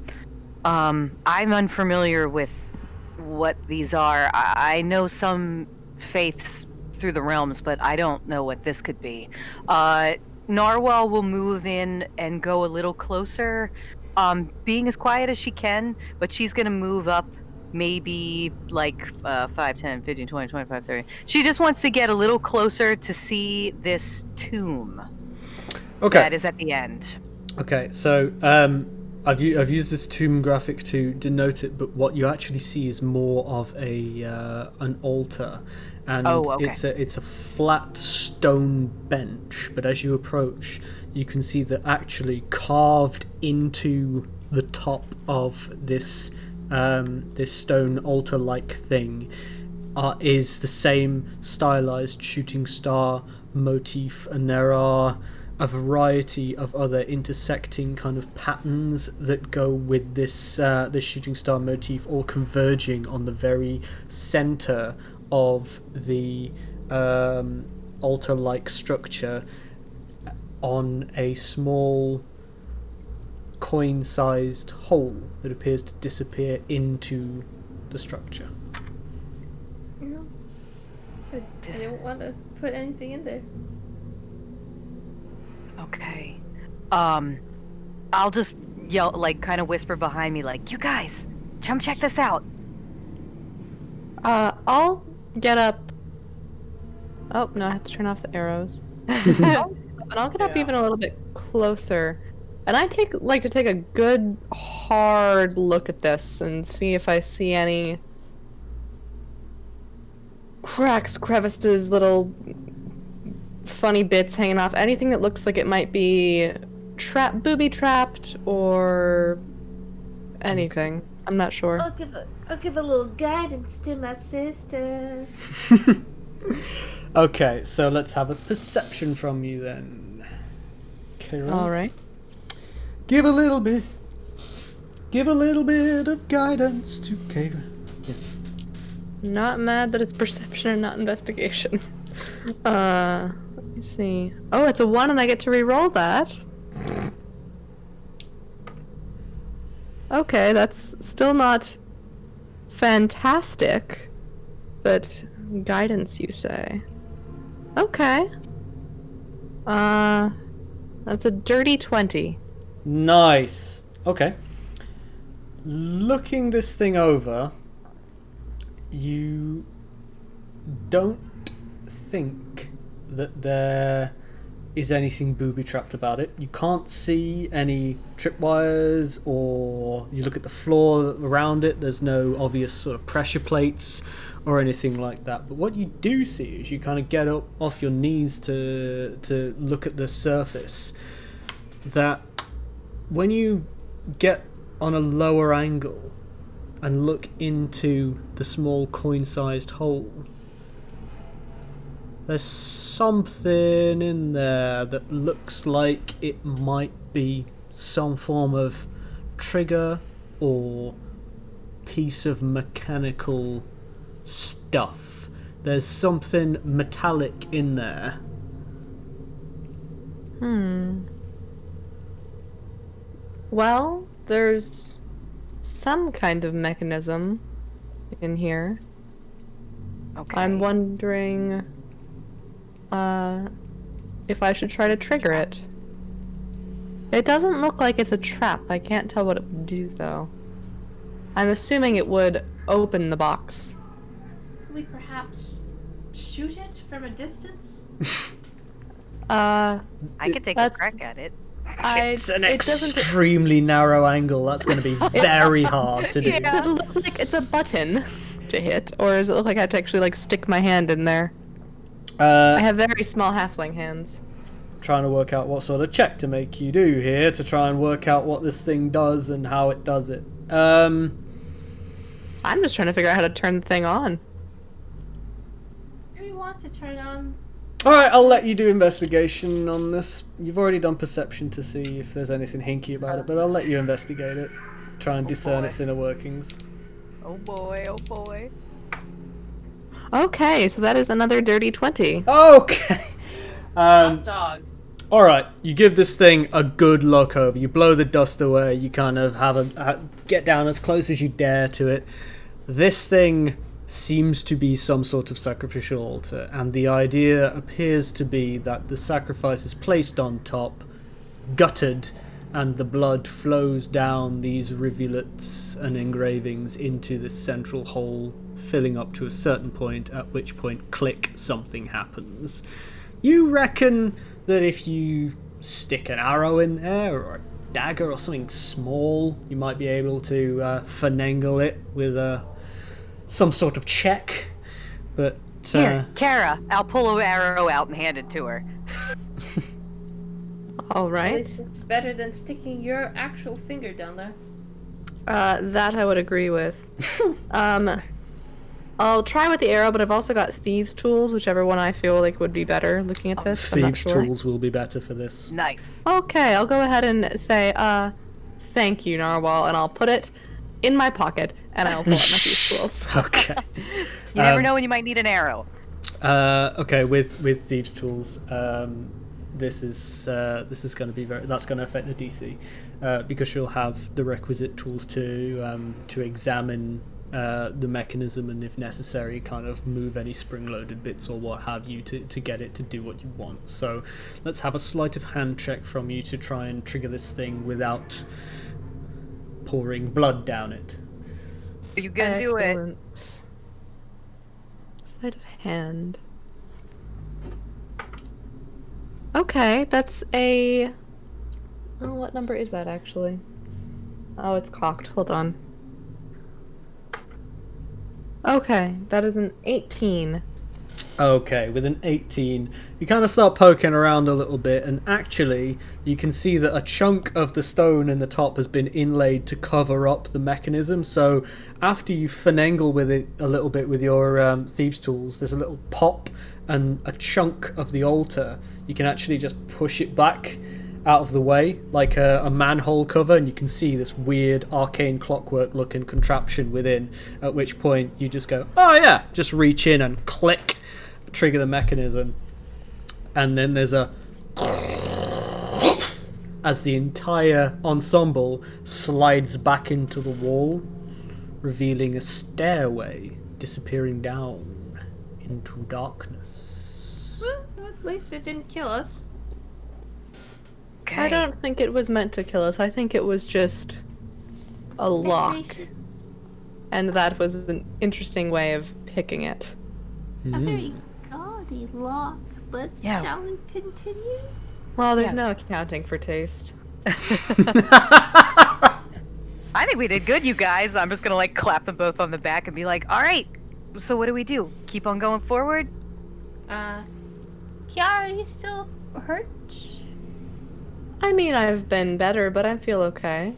I'm unfamiliar with what these are. I know some faiths through the realms, but I don't know what this could be. Narwhal will move in and go a little closer, being as quiet as she can, but she's gonna move up maybe like 5, 10, 15, 20, 25, 30. She just wants to get a little closer to see this tomb that is at the end. Okay, so I've used this tomb graphic to denote it, but what you actually see is more of an altar, and it's a flat stone bench. But as you approach, you can see that actually carved into the top of this this stone altar-like thing is the same stylized shooting star motif, and there are a variety of other intersecting kind of patterns that go with this this shooting star motif, all converging on the very center of the altar-like structure on a small coin-sized hole that appears to disappear into the structure. I don't want to put anything in there. Okay. I'll just yell, like, kind of whisper behind me, like, you guys, come check this out. I'll get up. Oh, no, I have to turn off the arrows. I'll get up even a little bit closer. And I like to take a good, hard look at this and see if I see any cracks, crevices, little funny bits hanging off. Anything that looks like it might be booby-trapped or anything. I'm not sure. I'll give a little guidance to my sister. Okay, so let's have a perception from you then. Karen. All right. Give a little bit of guidance to Karen. Yeah. Not mad that it's perception and not investigation. Let me see. Oh, it's a 1 and I get to re-roll that. Okay, that's still not fantastic, but guidance, you say. Okay. That's a dirty 20. Nice. Okay. Looking this thing over, you don't think that there is anything booby-trapped about it. You can't see any tripwires, or you look at the floor around it, there's no obvious sort of pressure plates or anything like that. But what you do see is you kind of get up off your knees to look at the surface, that when you get on a lower angle, and look into the small coin-sized hole. There's something in there that looks like it might be some form of trigger or piece of mechanical stuff. There's something metallic in there. Well, there's some kind of mechanism in here. Okay. I'm wondering if I should try to trigger it. It doesn't look like it's a trap. I can't tell what it would do, though. I'm assuming it would open the box. Could we perhaps shoot it from a distance? I could take a that's- crack at it. It's an it doesn't- extremely narrow angle. That's going to be very hard to do. Does it look like it's a button to hit, or does it look like I have to actually stick my hand in there? I have very small halfling hands. Trying to work out what sort of check to make you do here to try and work out what this thing does and how it does it. I'm just trying to figure out how to turn the thing on. Do we want to turn on? Alright, I'll let you do investigation on this. You've already done perception to see if there's anything hinky about it, but I'll let you investigate it. Try and discern boy. its inner workings. Oh boy, oh boy. Okay, so that is another dirty 20. Okay. Dog. Alright, you give this thing a good look over. You blow the dust away. You kind of get down as close as you dare to it. This thing seems to be some sort of sacrificial altar, and the idea appears to be that the sacrifice is placed on top, gutted, and the blood flows down these rivulets and engravings into this central hole, filling up to a certain point, at which point, click, something happens. You reckon that if you stick an arrow in there, or a dagger, or something small, you might be able to finagle it with some sort of check, but... Here, Kara, I'll pull an arrow out and hand it to her. All At right. least it's better than sticking your actual finger down there. That I would agree with. I'll try with the arrow, but I've also got thieves' tools, whichever one I feel like would be better looking at this. I'm not Thieves' sure. tools will be better for this. Nice. Okay, I'll go ahead and say, thank you, Narwhal, and I'll put it in my pocket, and I'll pull out my thieves' tools. Okay. You never know when you might need an arrow. Okay, with thieves' tools, this is going to be that's going to affect the DC because you'll have the requisite tools to examine the mechanism and, if necessary, kind of move any spring-loaded bits or what have you to get it to do what you want. So let's have a sleight of hand check from you to try and trigger this thing without pouring blood down it. You can do it. Excellent. Sleight of hand. Okay, that's a... Oh, what number is that, actually? Oh, it's cocked. Hold on. Okay, that is an 18. Okay, with an 18, you kind of start poking around a little bit, and actually, you can see that a chunk of the stone in the top has been inlaid to cover up the mechanism. So, after you finagle with it a little bit with your thieves' tools, there's a little pop, and a chunk of the altar, you can actually just push it back out of the way, like a manhole cover, and you can see this weird arcane clockwork looking contraption within, at which point you just go, oh yeah, just reach in and click, trigger the mechanism, and then there's a as the entire ensemble slides back into the wall, revealing a stairway disappearing down into darkness. Well, at least it didn't kill us. Okay. I don't think it was meant to kill us. I think it was just a lock. Decoration. And that was an interesting way of picking it. A very gaudy lock, but Yeah. shall we continue? Well, there's Yes. no accounting for taste. I think we did good, you guys. I'm just gonna clap them both on the back and be like, all right, so what do we do? Keep on going forward? Kiara, are you still hurt? I mean, I've been better, but I feel okay.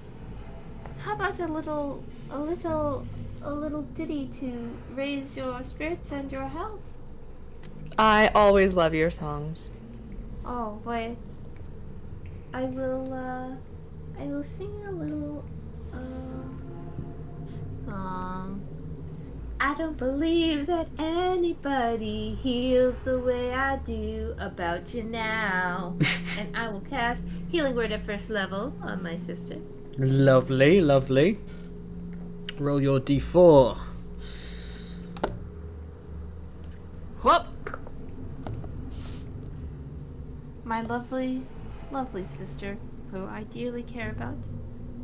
How about a little a little ditty to raise your spirits and your health. I always love your songs. Oh, why? I will sing a little song. I don't believe that anybody heals the way I do about you now. And I will cast Healing Word at first level on my sister. Lovely, lovely. Roll your d4. Whoop! My lovely, lovely sister, who I dearly care about,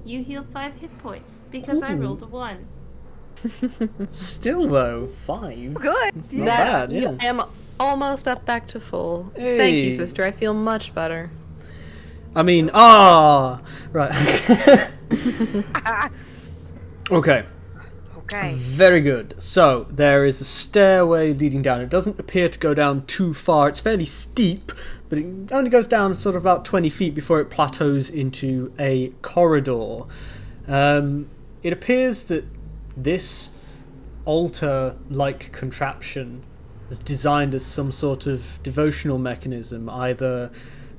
you heal 5 hit points because I Ooh. rolled a 1. Still though, 5. Good. It's not That- bad, yeah. I am almost up back to full. Thank you, Hey. sister. I feel much better. I mean, right. Okay. Okay. Very good. So, there is a stairway leading down. It doesn't appear to go down too far. It's fairly steep, but it only goes down sort of about 20 feet before it plateaus into a corridor. It appears that this altar-like contraption is designed as some sort of devotional mechanism, either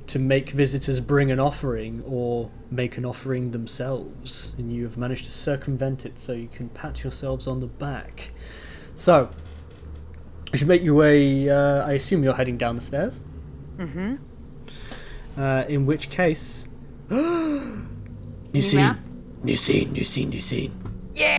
to make visitors bring an offering or make an offering themselves, and you have managed to circumvent it so you can pat yourselves on the back. So, you should make your way, I assume you're heading down the stairs? Mm-hmm. In which case... new scene! map? New scene, new scene, new scene. Yeah.